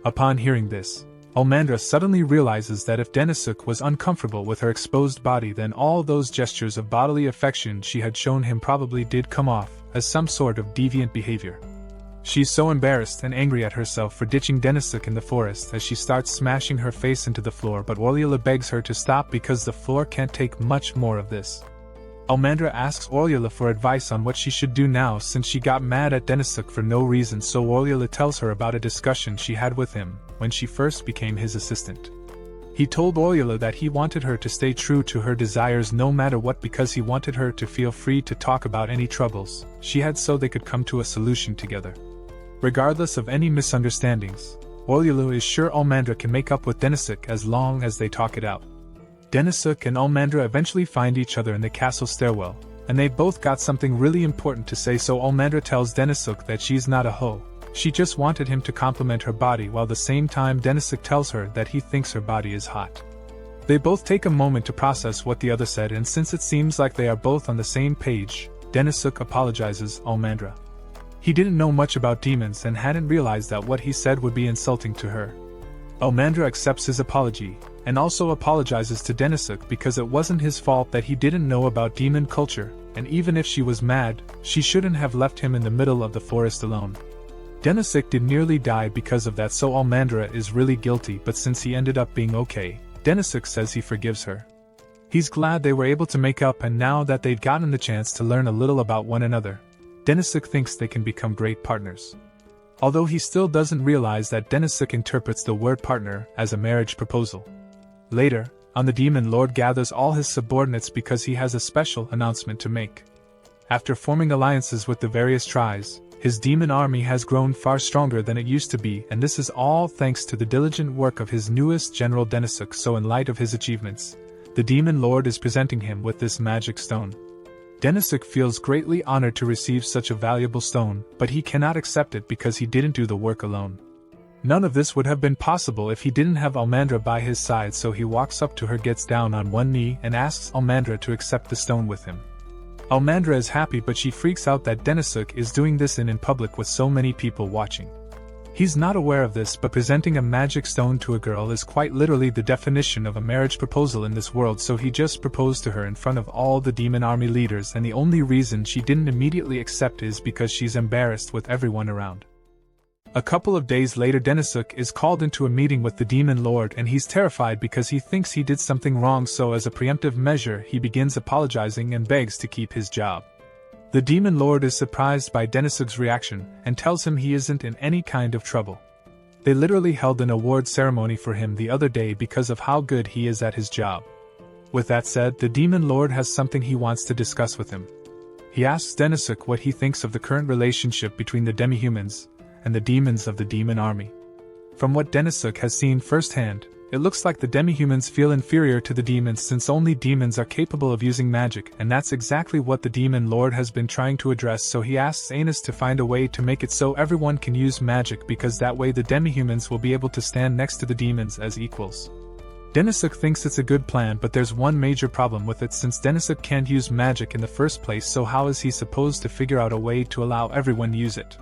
Upon hearing this, Almandra suddenly realizes that if Denisuk was uncomfortable with her exposed body, then all those gestures of bodily affection she had shown him probably did come off as some sort of deviant behavior. She's so embarrassed and angry at herself for ditching Denisuk in the forest as she starts smashing her face into the floor, but Orlula begs her to stop because the floor can't take much more of this. Almandra asks Orlula for advice on what she should do now since she got mad at Denisuk for no reason, so Orlula tells her about a discussion she had with him when she first became his assistant. He told Orlula that he wanted her to stay true to her desires no matter what, because he wanted her to feel free to talk about any troubles she had so they could come to a solution together. Regardless of any misunderstandings, Orlulu is sure Almandra can make up with Denisuk as long as they talk it out. Denisuk and Almandra eventually find each other in the castle stairwell, and they both got something really important to say, so Almandra tells Denisuk that she's not a hoe, she just wanted him to compliment her body, while at the same time Denisuk tells her that he thinks her body is hot. They both take a moment to process what the other said, and since it seems like they are both on the same page, Denisuk apologizes Almandra. He didn't know much about demons and hadn't realized that what he said would be insulting to her. Almandra accepts his apology, and also apologizes to Denisuk because it wasn't his fault that he didn't know about demon culture, and even if she was mad, she shouldn't have left him in the middle of the forest alone. Denisuk did nearly die because of that, so Almandra is really guilty, but since he ended up being okay, Denisuk says he forgives her. He's glad they were able to make up, and now that they've gotten the chance to learn a little about one another, Denisuk thinks they can become great partners. Although he still doesn't realize that Denisuk interprets the word partner as a marriage proposal. Later, the Demon Lord gathers all his subordinates because he has a special announcement to make. After forming alliances with the various tribes, his demon army has grown far stronger than it used to be, and this is all thanks to the diligent work of his newest general Denisuk, so in light of his achievements, the Demon Lord is presenting him with this magic stone. Denisuk feels greatly honored to receive such a valuable stone, but he cannot accept it because he didn't do the work alone. None of this would have been possible if he didn't have Almandra by his side, so he walks up to her, gets down on one knee, and asks Almandra to accept the stone with him. Almandra is happy, but she freaks out that Denisuk is doing this in public with so many people watching. He's not aware of this, but presenting a magic stone to a girl is quite literally the definition of a marriage proposal in this world, so he just proposed to her in front of all the demon army leaders, and the only reason she didn't immediately accept is because she's embarrassed with everyone around. A couple of days later, Denisuk is called into a meeting with the Demon Lord, and he's terrified because he thinks he did something wrong, so as a preemptive measure he begins apologizing and begs to keep his job. The Demon Lord is surprised by Denisuk's reaction and tells him he isn't in any kind of trouble. They literally held an award ceremony for him the other day because of how good he is at his job. With that said, the Demon Lord has something he wants to discuss with him. He asks Denisuk what he thinks of the current relationship between the demi-humans and the demons of the demon army. From what Denisuk has seen firsthand, it looks like the demi-humans feel inferior to the demons, since only demons are capable of using magic, and that's exactly what the Demon Lord has been trying to address, so he asks Anus to find a way to make it so everyone can use magic, because that way the demi-humans will be able to stand next to the demons as equals. Denisuk thinks it's a good plan, but there's one major problem with it, since Denisuk can't use magic in the first place, so how is he supposed to figure out a way to allow everyone to use it?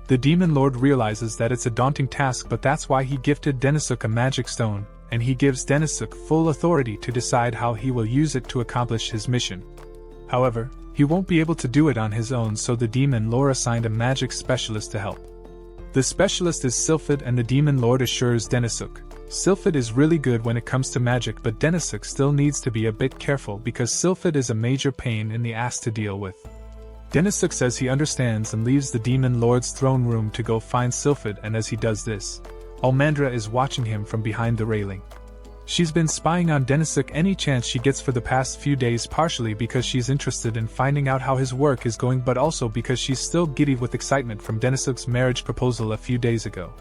The Demon Lord realizes that it's a daunting task, but that's why he gifted Denisuk a magic stone, and he gives Denisuk full authority to decide how he will use it to accomplish his mission. However, he won't be able to do it on his own, so the Demon Lord assigned a magic specialist to help. The specialist is Sylphid, and the Demon Lord assures Denisuk Sylphid is really good when it comes to magic, but Denisuk still needs to be a bit careful because Sylphid is a major pain in the ass to deal with. Denisuk says he understands and leaves the Demon Lord's throne room to go find Sylphid, and as he does this, Almandra is watching him from behind the railing. She's been spying on Denisuk any chance she gets for the past few days, partially because she's interested in finding out how his work is going, but also because she's still giddy with excitement from Denisuk's marriage proposal a few days ago.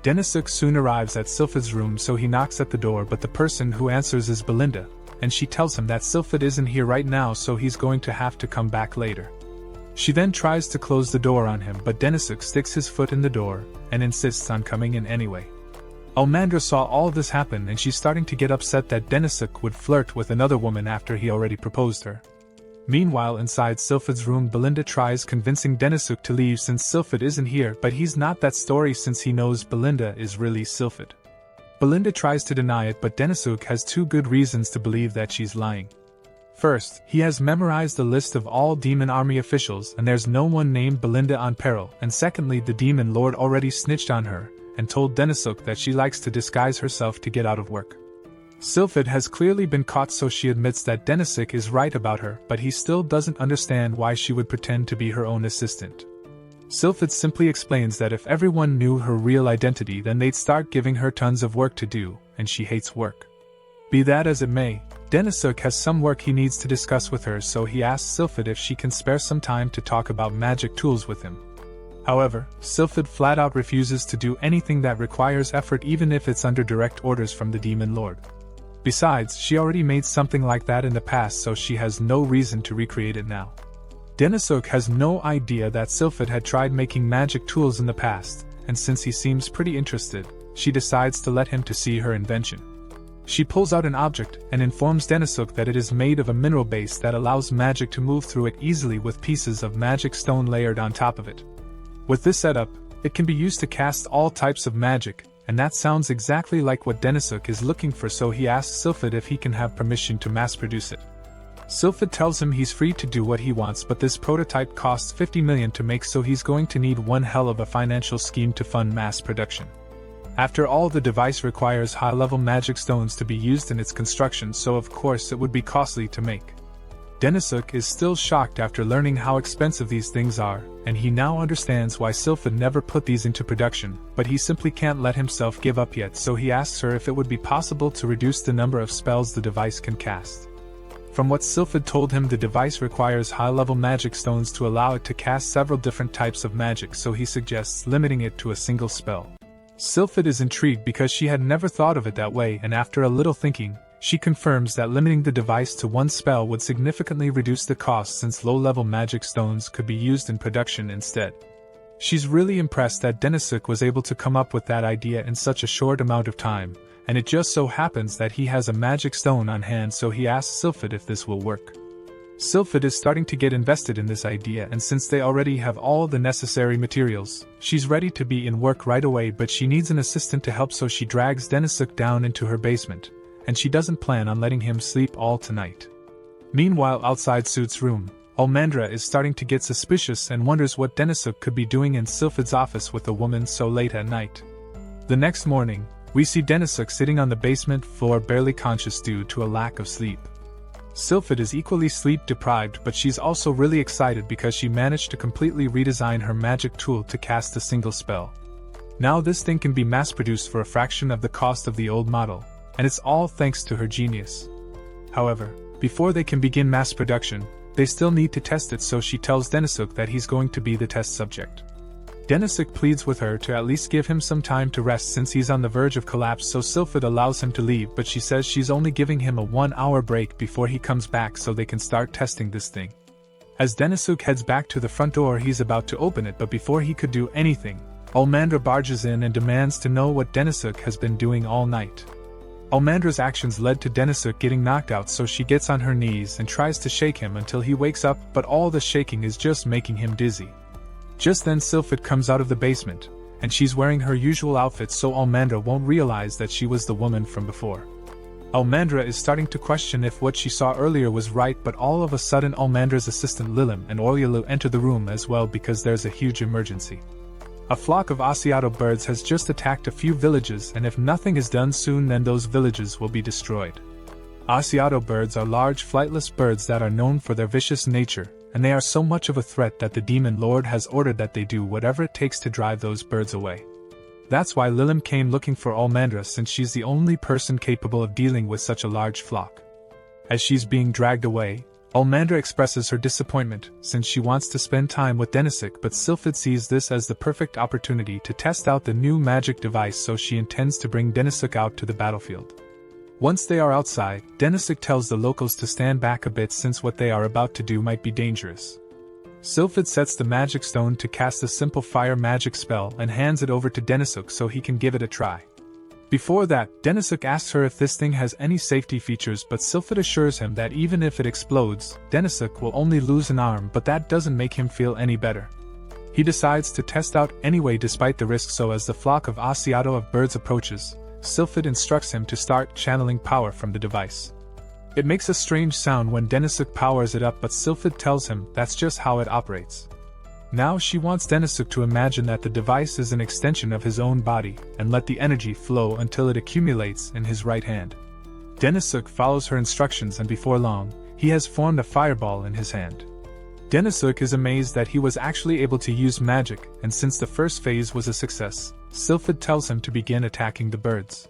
Denisuk soon arrives at Sylphid's room, so he knocks at the door, but the person who answers is Belinda, and she tells him that Sylphid isn't here right now, so he's going to have to come back later. She then tries to close the door on him, but Denisuk sticks his foot in the door and insists on coming in anyway. Almandra saw all this happen, and she's starting to get upset that Denisuk would flirt with another woman after he already proposed her. Meanwhile, inside Sylphid's room, Belinda tries convincing Denisuk to leave since Sylphid isn't here, but he's not that story since he knows Belinda is really Sylphid. Belinda tries to deny it, but Denisuk has two good reasons to believe that she's lying. First, he has memorized the list of all demon army officials, and there's no one named Belinda on peril, and secondly, the Demon Lord already snitched on her and told Denisuk that she likes to disguise herself to get out of work. Sylphid has clearly been caught, so she admits that Denisuk is right about her, but he still doesn't understand why she would pretend to be her own assistant. Sylphid simply explains that if everyone knew her real identity, then they'd start giving her tons of work to do, and she hates work. Be that as it may, Denisuk has some work he needs to discuss with her, so he asks Sylphid if she can spare some time to talk about magic tools with him. However, Sylphid flat out refuses to do anything that requires effort, even if it's under direct orders from the Demon Lord. Besides, she already made something like that in the past, so she has no reason to recreate it now. Denisuk has no idea that Sylphid had tried making magic tools in the past, and since he seems pretty interested, she decides to let him to see her invention. She pulls out an object and informs Denisuk that it is made of a mineral base that allows magic to move through it easily with pieces of magic stone layered on top of it. With this setup, it can be used to cast all types of magic, and that sounds exactly like what Denisuk is looking for, so he asks Sylphid if he can have permission to mass produce it. Sylphid tells him he's free to do what he wants, but this prototype costs 50 million to make, so he's going to need one hell of a financial scheme to fund mass production. After all, the device requires high-level magic stones to be used in its construction, so of course it would be costly to make. Denisuk is still shocked after learning how expensive these things are, and he now understands why Sylphid never put these into production, but he simply can't let himself give up yet, so he asks her if it would be possible to reduce the number of spells the device can cast. From what Sylphid told him, the device requires high-level magic stones to allow it to cast several different types of magic, so he suggests limiting it to a single spell. Sylphid is intrigued because she had never thought of it that way, and after a little thinking, she confirms that limiting the device to one spell would significantly reduce the cost, since low-level magic stones could be used in production instead. She's really impressed that Denisuk was able to come up with that idea in such a short amount of time, and it just so happens that he has a magic stone on hand, so he asks Sylphid if this will work. Sylphid is starting to get invested in this idea, and since they already have all the necessary materials, she's ready to be in work right away, but she needs an assistant to help, so she drags Denisuk down into her basement, and she doesn't plan on letting him sleep all tonight. Meanwhile, outside Suit's room, Almandra is starting to get suspicious and wonders what Denisuk could be doing in Sylphid's office with a woman so late at night. The next morning, we see Denisuk sitting on the basement floor barely conscious due to a lack of sleep. Sylphid is equally sleep-deprived, but she's also really excited because she managed to completely redesign her magic tool to cast a single spell. Now this thing can be mass-produced for a fraction of the cost of the old model, and it's all thanks to her genius. However, before they can begin mass production, they still need to test it, so she tells Denisuk that he's going to be the test subject. Denisuk pleads with her to at least give him some time to rest since he's on the verge of collapse, so Sylphid allows him to leave, but she says she's only giving him a 1-hour break before he comes back so they can start testing this thing. As Denisuk heads back to the front door, he's about to open it, but before he could do anything, Almandra barges in and demands to know what Denisuk has been doing all night. Almandra's actions led to Denisuk getting knocked out, so she gets on her knees and tries to shake him until he wakes up, but all the shaking is just making him dizzy. Just then Sylphid comes out of the basement, and she's wearing her usual outfit, so Almandra won't realize that she was the woman from before. Almandra is starting to question if what she saw earlier was right, but all of a sudden Almandra's assistant Lilim and Oryalu enter the room as well because there's a huge emergency. A flock of Asiato birds has just attacked a few villages, and if nothing is done soon, then those villages will be destroyed. Asiato birds are large flightless birds that are known for their vicious nature, and they are so much of a threat that the Demon Lord has ordered that they do whatever it takes to drive those birds away. That's why Lilim came looking for Almandra, since she's the only person capable of dealing with such a large flock. As she's being dragged away, Almandra expresses her disappointment, since she wants to spend time with Denisuk, but Sylphid sees this as the perfect opportunity to test out the new magic device, so she intends to bring Denisuk out to the battlefield. Once they are outside, Denisuk tells the locals to stand back a bit since what they are about to do might be dangerous. Sylphid sets the magic stone to cast a simple fire magic spell and hands it over to Denisuk so he can give it a try. Before that, Denisuk asks her if this thing has any safety features, but Sylphid assures him that even if it explodes, Denisuk will only lose an arm, but that doesn't make him feel any better. He decides to test out anyway despite the risk, so as the flock of Asiato of birds approaches, Sylphid instructs him to start channeling power from the device. It makes a strange sound when Denisuk powers it up, but Sylphid tells him that's just how it operates. Now she wants Denisuk to imagine that the device is an extension of his own body, and let the energy flow until it accumulates in his right hand. Denisuk follows her instructions, and before long, he has formed a fireball in his hand. Denisuk is amazed that he was actually able to use magic, and since the first phase was a success, Sylphid tells him to begin attacking the birds.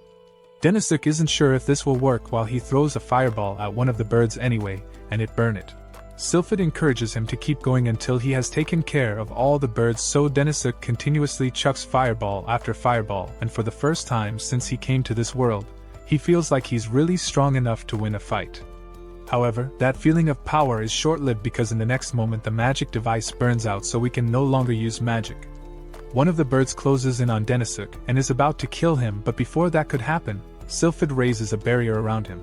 Denisuk isn't sure if this will work while he throws a fireball at one of the birds anyway, and it burns it. Sylphid encourages him to keep going until he has taken care of all the birds, so Denisuk continuously chucks fireball after fireball, and for the first time since he came to this world, he feels like he's really strong enough to win a fight. However, that feeling of power is short-lived because in the next moment the magic device burns out, so we can no longer use magic. One of the birds closes in on Denisuk and is about to kill him, but before that could happen, Sylphid raises a barrier around him.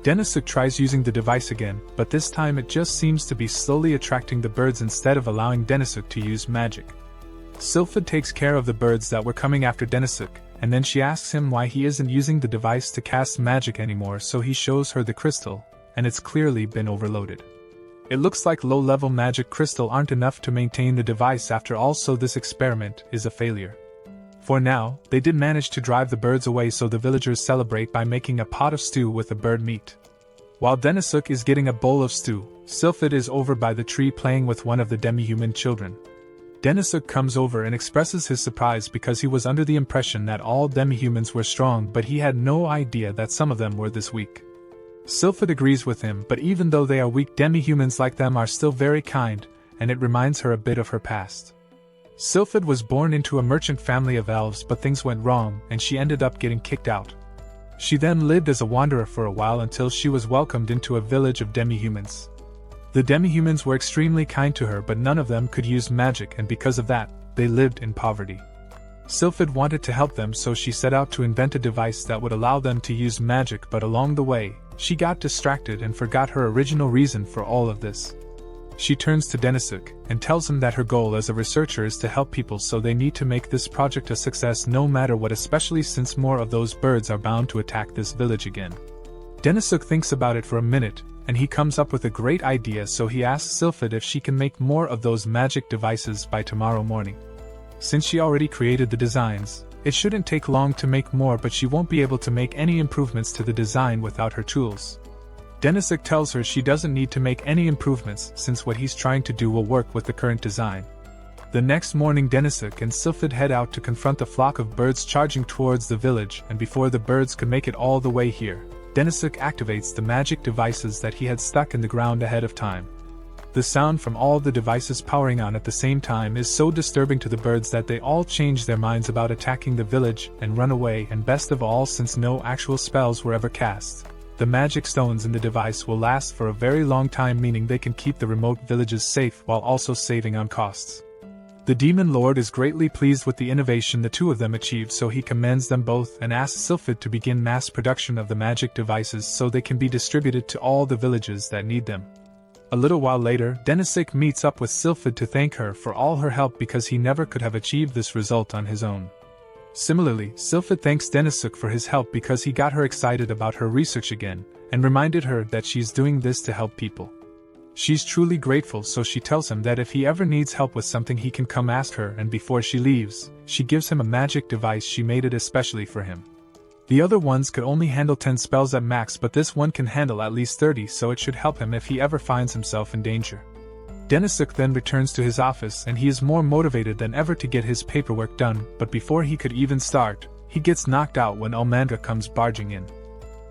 Denisuk tries using the device again, but this time it just seems to be slowly attracting the birds instead of allowing Denisuk to use magic. Sylphid takes care of the birds that were coming after Denisuk, and then she asks him why he isn't using the device to cast magic anymore, so he shows her the crystal, and it's clearly been overloaded. It looks like low-level magic crystal aren't enough to maintain the device after all, so this experiment is a failure. For now, they did manage to drive the birds away, so the villagers celebrate by making a pot of stew with the bird meat. While Denisuk is getting a bowl of stew, Sylphid is over by the tree playing with one of the demi-human children. Denisuk comes over and expresses his surprise because he was under the impression that all demi-humans were strong, but he had no idea that some of them were this weak. Sylphid agrees with him, but even though they are weak, demi-humans like them are still very kind, and it reminds her a bit of her past. Sylphid was born into a merchant family of elves, but things went wrong, and she ended up getting kicked out. She then lived as a wanderer for a while until she was welcomed into a village of demi-humans. The demi-humans were extremely kind to her, but none of them could use magic, and because of that, they lived in poverty. Sylphid wanted to help them, so she set out to invent a device that would allow them to use magic, but along the way, she got distracted and forgot her original reason for all of this. She turns to Denisuk and tells him that her goal as a researcher is to help people, so they need to make this project a success no matter what, especially since more of those birds are bound to attack this village again. Denisuk thinks about it for a minute, and he comes up with a great idea, so he asks Sylphid if she can make more of those magic devices by tomorrow morning. Since she already created the designs, it shouldn't take long to make more, but she won't be able to make any improvements to the design without her tools. Denisuk tells her she doesn't need to make any improvements since what he's trying to do will work with the current design. The next morning, Denisuk and Sylphid head out to confront the flock of birds charging towards the village, and before the birds could make it all the way here, Denisuk activates the magic devices that he had stuck in the ground ahead of time. The sound from all the devices powering on at the same time is so disturbing to the birds that they all change their minds about attacking the village and run away, and best of all, since no actual spells were ever cast, the magic stones in the device will last for a very long time, meaning they can keep the remote villages safe while also saving on costs. The Demon Lord is greatly pleased with the innovation the two of them achieved, so he commends them both and asks Sylphid to begin mass production of the magic devices so they can be distributed to all the villages that need them. A little while later, Denisuk meets up with Sylphid to thank her for all her help because he never could have achieved this result on his own. Similarly, Sylphid thanks Denisuk for his help because he got her excited about her research again, and reminded her that she's doing this to help people. She's truly grateful, so she tells him that if he ever needs help with something he can come ask her, and before she leaves, she gives him a magic device she made it especially for him. The other ones could only handle 10 spells at max, but this one can handle at least 30, so it should help him if he ever finds himself in danger. Denisuk then returns to his office and he is more motivated than ever to get his paperwork done, but before he could even start, he gets knocked out when Almandra comes barging in.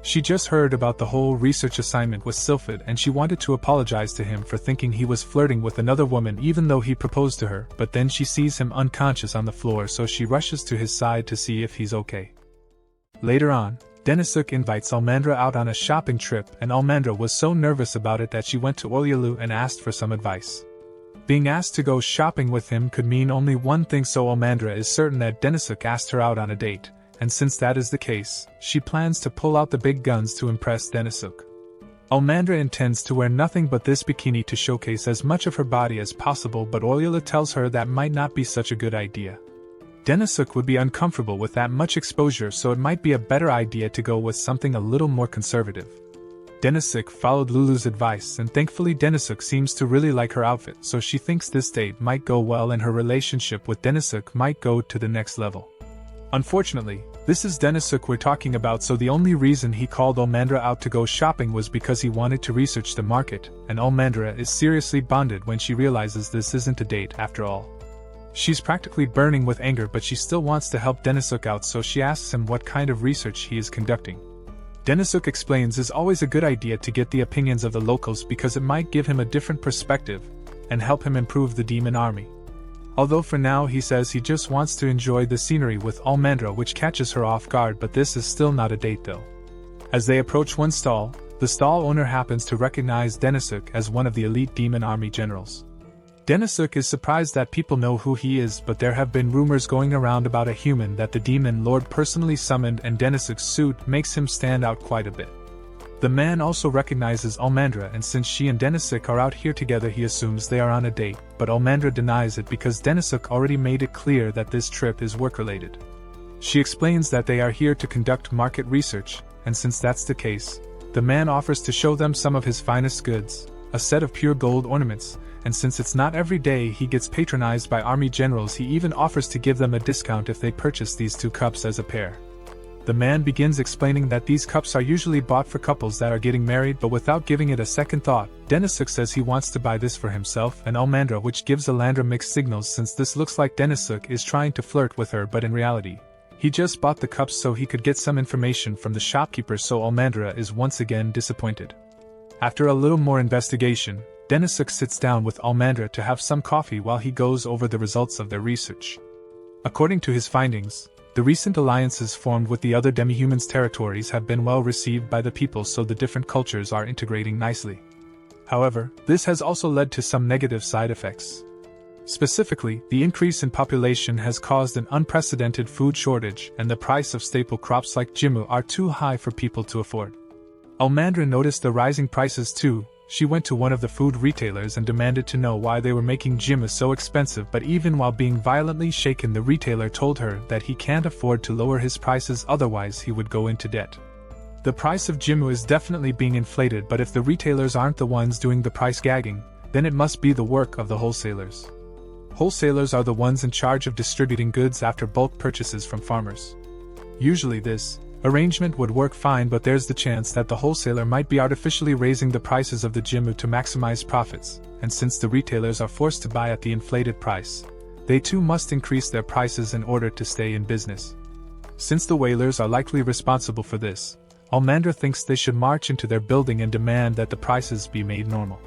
She just heard about the whole research assignment with Sylphid and she wanted to apologize to him for thinking he was flirting with another woman even though he proposed to her, but then she sees him unconscious on the floor, so she rushes to his side to see if he's okay. Later on, Denisuk invites Almandra out on a shopping trip, and Almandra was so nervous about it that she went to Oryolu and asked for some advice. Being asked to go shopping with him could mean only one thing, so Almandra is certain that Denisuk asked her out on a date, and since that is the case, she plans to pull out the big guns to impress Denisuk. Almandra intends to wear nothing but this bikini to showcase as much of her body as possible, but Oryolu tells her that might not be such a good idea. Denisuk would be uncomfortable with that much exposure, so it might be a better idea to go with something a little more conservative. Denisuk followed Lulu's advice, and thankfully Denisuk seems to really like her outfit, so she thinks this date might go well and her relationship with Denisuk might go to the next level. Unfortunately, this is Denisuk we're talking about, so the only reason he called Almandra out to go shopping was because he wanted to research the market, and Almandra is seriously bonded when she realizes this isn't a date after all. She's practically burning with anger, but she still wants to help Denisuk out, so she asks him what kind of research he is conducting. Denisuk explains it's always a good idea to get the opinions of the locals because it might give him a different perspective and help him improve the demon army. Although for now he says he just wants to enjoy the scenery with Almandra, which catches her off guard, but this is still not a date though. As they approach one stall, the stall owner happens to recognize Denisuk as one of the elite demon army generals. Denisuk is surprised that people know who he is, but there have been rumors going around about a human that the Demon Lord personally summoned, and Denisuk's suit makes him stand out quite a bit. The man also recognizes Almandra, and since she and Denisuk are out here together he assumes they are on a date, but Almandra denies it because Denisuk already made it clear that this trip is work-related. She explains that they are here to conduct market research, and since that's the case, the man offers to show them some of his finest goods, a set of pure gold ornaments, and since it's not every day he gets patronized by army generals, he even offers to give them a discount if they purchase these 2 cups as a pair. The man begins explaining that these cups are usually bought for couples that are getting married, but without giving it a second thought, Denisuk says he wants to buy this for himself and Almandra, which gives Almandra mixed signals since this looks like Denisuk is trying to flirt with her, but in reality, he just bought the cups so he could get some information from the shopkeeper, so Almandra is once again disappointed. After a little more investigation, Denisuk sits down with Almandra to have some coffee while he goes over the results of their research. According to his findings, the recent alliances formed with the other demihumans' territories have been well received by the people, so the different cultures are integrating nicely. However, this has also led to some negative side effects. Specifically, the increase in population has caused an unprecedented food shortage, and the price of staple crops like jimu are too high for people to afford. Almandra noticed the rising prices too. She went to one of the food retailers and demanded to know why they were making jimu so expensive, but even while being violently shaken, the retailer told her that he can't afford to lower his prices, otherwise he would go into debt. The price of jimu is definitely being inflated, but if the retailers aren't the ones doing the price gagging, then it must be the work of the wholesalers. Wholesalers are the ones in charge of distributing goods after bulk purchases from farmers. Usually this arrangement would work fine, but there's the chance that the wholesaler might be artificially raising the prices of the jimu to maximize profits, and since the retailers are forced to buy at the inflated price, they too must increase their prices in order to stay in business. Since the whalers are likely responsible for this, Almandra thinks they should march into their building and demand that the prices be made normal.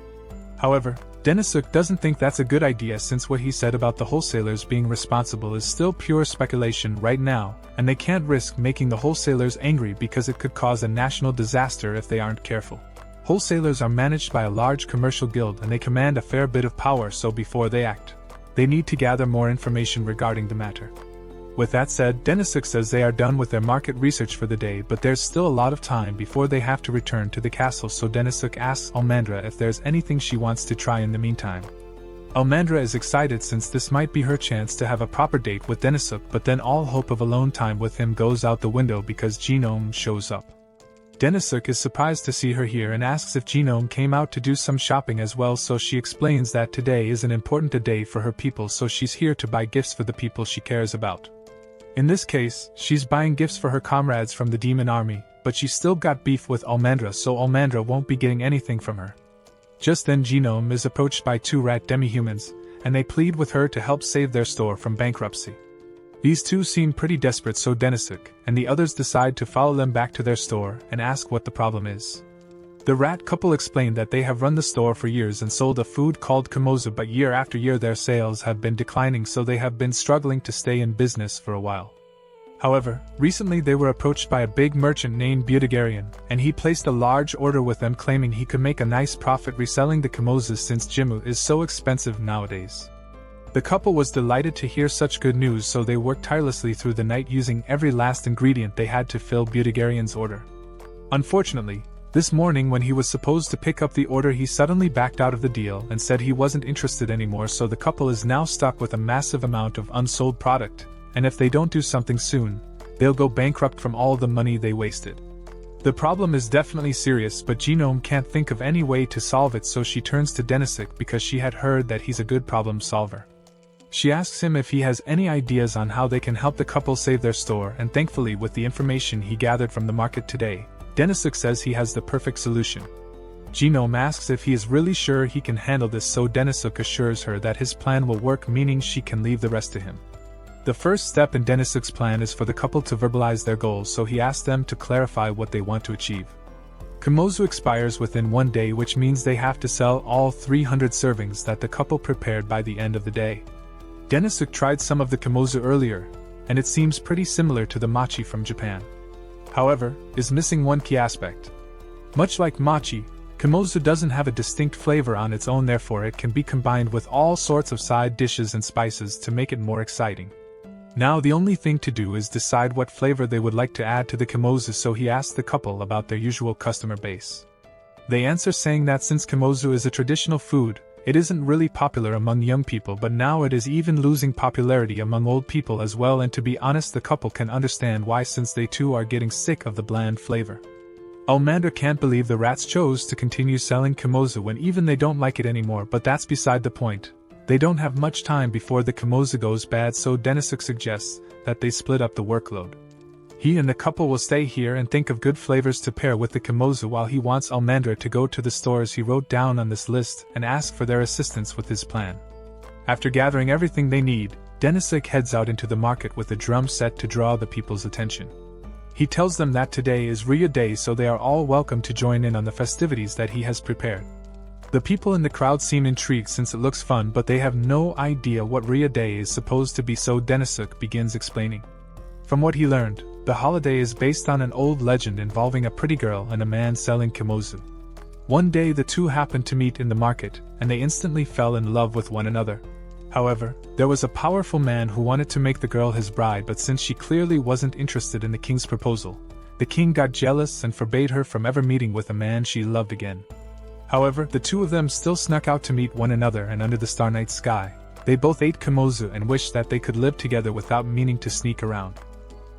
However, Denisuk doesn't think that's a good idea, since what he said about the wholesalers being responsible is still pure speculation right now, and they can't risk making the wholesalers angry because it could cause a national disaster if they aren't careful. Wholesalers are managed by a large commercial guild and they command a fair bit of power, so before they act, they need to gather more information regarding the matter. With that said, Denisuk says they are done with their market research for the day, but there's still a lot of time before they have to return to the castle, so Denisuk asks Almandra if there's anything she wants to try in the meantime. Almandra is excited since this might be her chance to have a proper date with Denisuk, but then all hope of alone time with him goes out the window because Genome shows up. Denisuk is surprised to see her here and asks if Genome came out to do some shopping as well, so she explains that today is an important day for her people, so she's here to buy gifts for the people she cares about. In this case, she's buying gifts for her comrades from the demon army, but she's still got beef with Almandra, so Almandra won't be getting anything from her. Just then Genome is approached by two rat demi-humans, and they plead with her to help save their store from bankruptcy. These two seem pretty desperate, so Denisuk and the others decide to follow them back to their store and ask what the problem is. The rat couple explain that they have run the store for years and sold a food called kamozu, but year after year their sales have been declining, so they have been struggling to stay in business for a while. However, recently they were approached by a big merchant named Budagarian, and he placed a large order with them, claiming he could make a nice profit reselling the kamozu since jimu is so expensive nowadays. The couple was delighted to hear such good news, so they worked tirelessly through the night using every last ingredient they had to fill Budagarian's order. Unfortunately, this morning when he was supposed to pick up the order, he suddenly backed out of the deal and said he wasn't interested anymore, so the couple is now stuck with a massive amount of unsold product, and if they don't do something soon, they'll go bankrupt from all the money they wasted. The problem is definitely serious, but Genome can't think of any way to solve it, so she turns to Denisuk because she had heard that he's a good problem solver. She asks him if he has any ideas on how they can help the couple save their store, and thankfully with the information he gathered from the market today, Denisuk says he has the perfect solution. Genome asks if he is really sure he can handle this, so Denisuk assures her that his plan will work, meaning she can leave the rest to him. The first step in Denisuk's plan is for the couple to verbalize their goals, so he asks them to clarify what they want to achieve. Kamozu expires within 1 day, which means they have to sell all 300 servings that the couple prepared by the end of the day. Denisuk tried some of the kamozu earlier, and it seems pretty similar to the mochi from Japan. However, is missing one key aspect. Much like mochi, kamozu doesn't have a distinct flavor on its own, therefore it can be combined with all sorts of side dishes and spices to make it more exciting. Now the only thing to do is decide what flavor they would like to add to the kamozu, so he asks the couple about their usual customer base. They answer saying that since kamozu is a traditional food, it isn't really popular among young people, but now it is even losing popularity among old people as well, and to be honest the couple can understand why, since they too are getting sick of the bland flavor. Almandra can't believe the rats chose to continue selling kamozu when even they don't like it anymore, but that's beside the point. They don't have much time before the kamozu goes bad, so Denisuk suggests that they split up the workload. He and the couple will stay here and think of good flavors to pair with the kamozu, while he wants Almandra to go to the stores he wrote down on this list and ask for their assistance with his plan. After gathering everything they need, Denisuk heads out into the market with a drum set to draw the people's attention. He tells them that today is Ria Day, so they are all welcome to join in on the festivities that he has prepared. The people in the crowd seem intrigued since it looks fun, but they have no idea what Ria Day is supposed to be, so Denisuk begins explaining. From what he learned, the holiday is based on an old legend involving a pretty girl and a man selling kamozu. One day the two happened to meet in the market, and they instantly fell in love with one another. However, there was a powerful man who wanted to make the girl his bride, but since she clearly wasn't interested in the king's proposal, the king got jealous and forbade her from ever meeting with a man she loved again. However, the two of them still snuck out to meet one another, and under the star-night sky, they both ate kamozu and wished that they could live together without meaning to sneak around.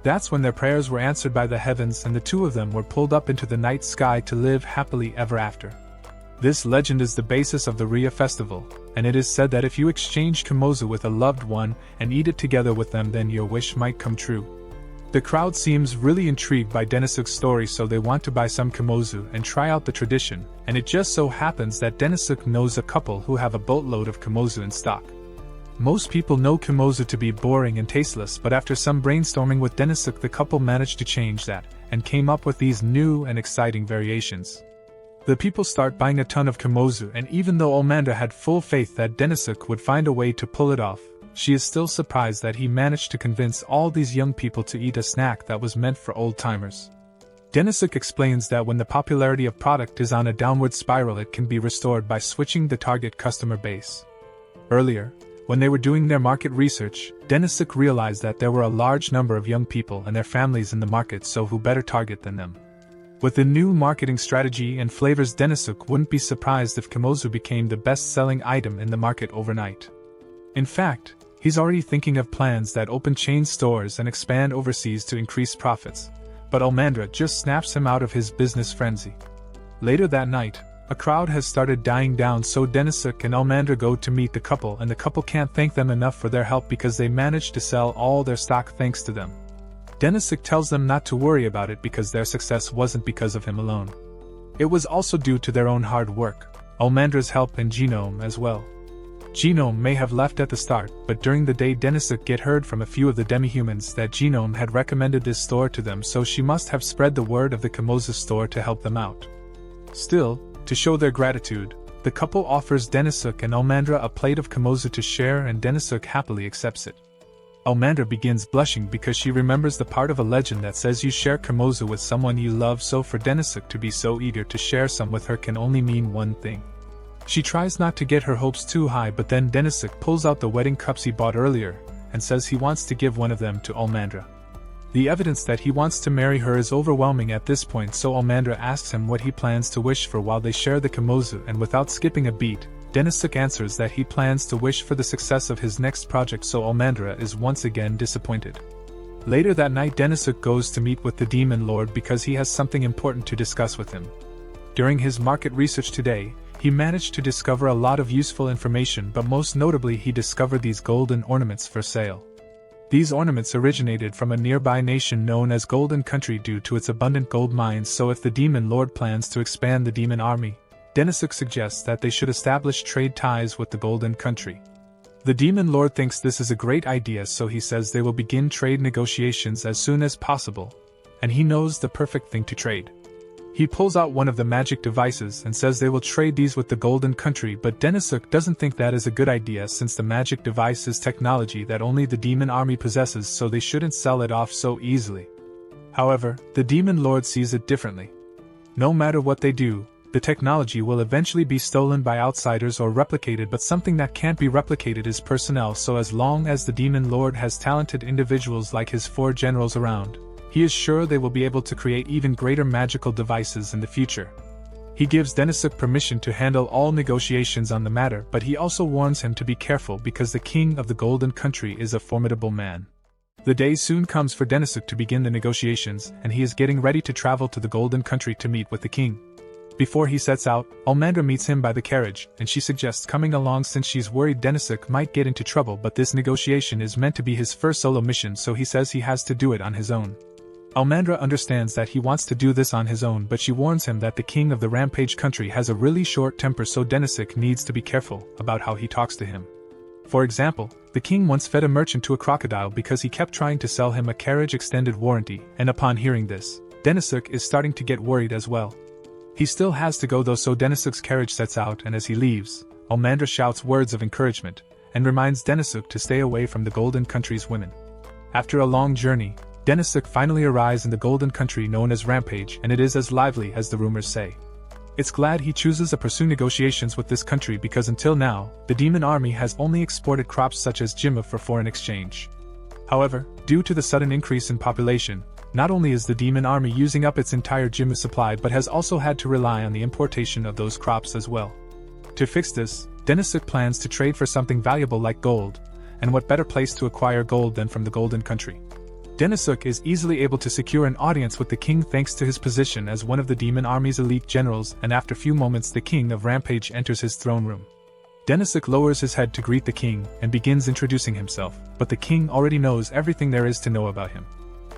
That's when their prayers were answered by the heavens, and the two of them were pulled up into the night sky to live happily ever after. This legend is the basis of the Rhea festival, and it is said that if you exchange kamozu with a loved one and eat it together with them, then your wish might come true. The crowd seems really intrigued by Denisuk's story, so they want to buy some kamozu and try out the tradition, and it just so happens that Denisuk knows a couple who have a boatload of kamozu in stock. Most people know kamozu to be boring and tasteless, but after some brainstorming with Denisuk, the couple managed to change that, and came up with these new and exciting variations. The people start buying a ton of kamozu, and even though Olmandra had full faith that Denisuk would find a way to pull it off, she is still surprised that he managed to convince all these young people to eat a snack that was meant for old-timers. Denisuk explains that when the popularity of product is on a downward spiral, it can be restored by switching the target customer base. Earlier, when they were doing their market research, Denisuk realized that there were a large number of young people and their families in the market, so who better target than them? With the new marketing strategy and flavors, Denisuk wouldn't be surprised if kamozu became the best-selling item in the market overnight. In fact, he's already thinking of plans that open chain stores and expand overseas to increase profits, but Olmandra just snaps him out of his business frenzy. Later that night, a crowd has started dying down, so Denisuk and Olmandra go to meet the couple, and the couple can't thank them enough for their help because they managed to sell all their stock thanks to them. Denisuk tells them not to worry about it because their success wasn't because of him alone. It was also due to their own hard work, Olmandra's help, and Genome as well. Genome may have left at the start, but during the day Denisuk get heard from a few of the demi-humans that Genome had recommended this store to them, so she must have spread the word of the kamozu store to help them out. Still, to show their gratitude, the couple offers Denisuk and Olmandra a plate of kamozu to share, and Denisuk happily accepts it. Olmandra begins blushing because she remembers the part of a legend that says you share kamozu with someone you love, so for Denisuk to be so eager to share some with her can only mean one thing. She tries not to get her hopes too high, but then Denisuk pulls out the wedding cups he bought earlier, and says he wants to give one of them to Olmandra. The evidence that he wants to marry her is overwhelming at this point, so Olmandra asks him what he plans to wish for while they share the kamozu, and without skipping a beat, Denisuk answers that he plans to wish for the success of his next project, so Olmandra is once again disappointed. Later that night, Denisuk goes to meet with the Demon Lord because he has something important to discuss with him. During his market research today, he managed to discover a lot of useful information, but most notably he discovered these golden ornaments for sale. These ornaments originated from a nearby nation known as Golden Country due to its abundant gold mines, so if the Demon Lord plans to expand the demon army, Denisuk suggests that they should establish trade ties with the Golden Country. The Demon Lord thinks this is a great idea, so he says they will begin trade negotiations as soon as possible, and he knows the perfect thing to trade. He pulls out one of the magic devices and says they will trade these with the Golden Country, but Denisuk doesn't think that is a good idea since the magic device is technology that only the demon army possesses, so they shouldn't sell it off so easily. However, the Demon Lord sees it differently. No matter what they do, the technology will eventually be stolen by outsiders or replicated, but something that can't be replicated is personnel, so as long as the Demon Lord has talented individuals like his 4 generals around, he is sure they will be able to create even greater magical devices in the future. He gives Denisuk permission to handle all negotiations on the matter, but he also warns him to be careful because the king of the Golden Country is a formidable man. The day soon comes for Denisuk to begin the negotiations, and he is getting ready to travel to the Golden Country to meet with the king. Before he sets out, Olmandra meets him by the carriage, and she suggests coming along since she's worried Denisuk might get into trouble, but this negotiation is meant to be his first solo mission, so he says he has to do it on his own. Olmandra understands that he wants to do this on his own, but she warns him that the king of the Rampage Country has a really short temper, so Denisuk needs to be careful about how he talks to him. For example, the king once fed a merchant to a crocodile because he kept trying to sell him a carriage extended warranty, and upon hearing this, Denisuk is starting to get worried as well. He still has to go though, so Denisuk's carriage sets out, and as he leaves, Olmandra shouts words of encouragement, and reminds Denisuk to stay away from the Golden Country's women. After a long journey, Denisuk finally arrives in the Golden Country known as Rampage, and it is as lively as the rumors say. It's glad he chooses to pursue negotiations with this country because until now, the demon army has only exported crops such as jimma for foreign exchange. However, due to the sudden increase in population, not only is the demon army using up its entire jimma supply but has also had to rely on the importation of those crops as well. To fix this, Denisuk plans to trade for something valuable like gold, and what better place to acquire gold than from the Golden Country. Denisuk is easily able to secure an audience with the king thanks to his position as one of the demon army's elite generals, and after few moments the king of Rampage enters his throne room. Denisuk lowers his head to greet the king and begins introducing himself, but the king already knows everything there is to know about him.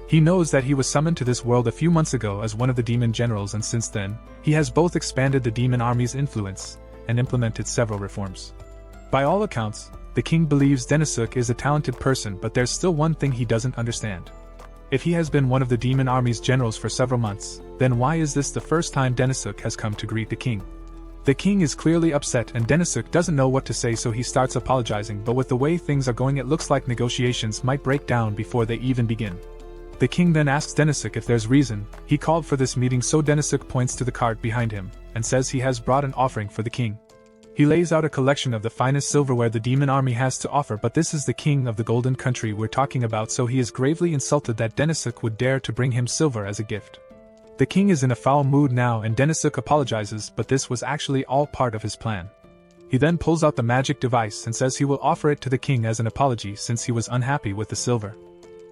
He knows that he was summoned to this world a few months ago as one of the demon generals, and since then, he has both expanded the demon army's influence and implemented several reforms. By all accounts, the king believes Denisuk is a talented person, but there's still one thing he doesn't understand. If he has been one of the demon army's generals for several months, then why is this the first time Denisuk has come to greet the king? The king is clearly upset and Denisuk doesn't know what to say, so he starts apologizing, but with the way things are going it looks like negotiations might break down before they even begin. The king then asks Denisuk if there's reason he called for this meeting, so Denisuk points to the cart behind him and says he has brought an offering for the king. He lays out a collection of the finest silverware the demon army has to offer, but this is the king of the Golden Country we're talking about, so he is gravely insulted that Denisuk would dare to bring him silver as a gift. The king is in a foul mood now and Denisuk apologizes, but this was actually all part of his plan. He then pulls out the magic device and says he will offer it to the king as an apology since he was unhappy with the silver.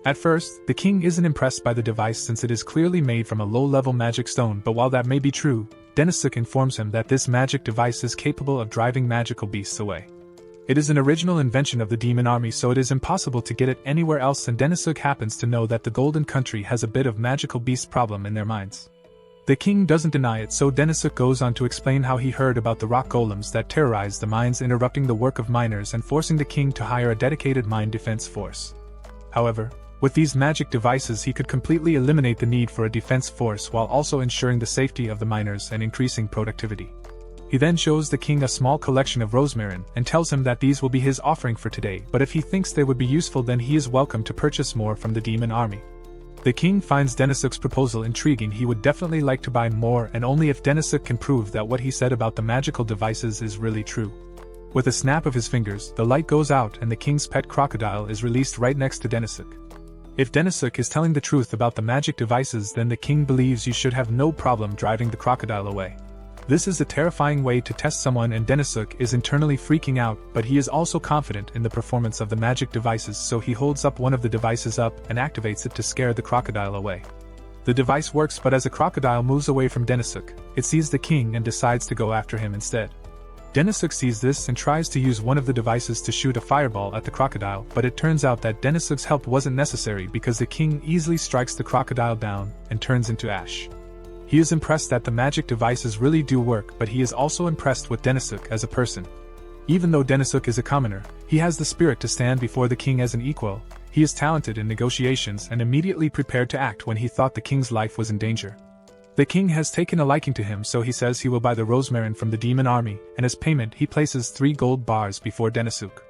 At first, the king isn't impressed by the device since it is clearly made from a low-level magic stone, but while that may be true, Denisuk informs him that this magic device is capable of driving magical beasts away. It is an original invention of the demon army, so it is impossible to get it anywhere else, and Denisuk happens to know that the Golden Country has a bit of magical beast problem in their minds. The king doesn't deny it, so Denisuk goes on to explain how he heard about the rock golems that terrorize the mines, interrupting the work of miners and forcing the king to hire a dedicated mine defense force. However, with these magic devices he could completely eliminate the need for a defense force while also ensuring the safety of the miners and increasing productivity. He then shows the king a small collection of rosmarin and tells him that these will be his offering for today, but if he thinks they would be useful then he is welcome to purchase more from the demon army. The king finds Denisuk's proposal intriguing. He would definitely like to buy more, and only if Denisuk can prove that what he said about the magical devices is really true. With a snap of his fingers, the light goes out and the king's pet crocodile is released right next to Denisuk. If Denisuk is telling the truth about the magic devices, then the king believes you should have no problem driving the crocodile away. This is a terrifying way to test someone and Denisuk is internally freaking out, but he is also confident in the performance of the magic devices, so he holds up one of the devices up and activates it to scare the crocodile away. The device works, but as the crocodile moves away from Denisuk, it sees the king and decides to go after him instead. Denisuk sees this and tries to use one of the devices to shoot a fireball at the crocodile, but it turns out that Denisuk's help wasn't necessary because the king easily strikes the crocodile down and turns into ash. He is impressed that the magic devices really do work, but he is also impressed with Denisuk as a person. Even though Denisuk is a commoner, he has the spirit to stand before the king as an equal. He is talented in negotiations and immediately prepared to act when he thought the king's life was in danger. The king has taken a liking to him, so he says he will buy the rosmarin from the demon army, and as payment he places 3 gold bars before Denisuk.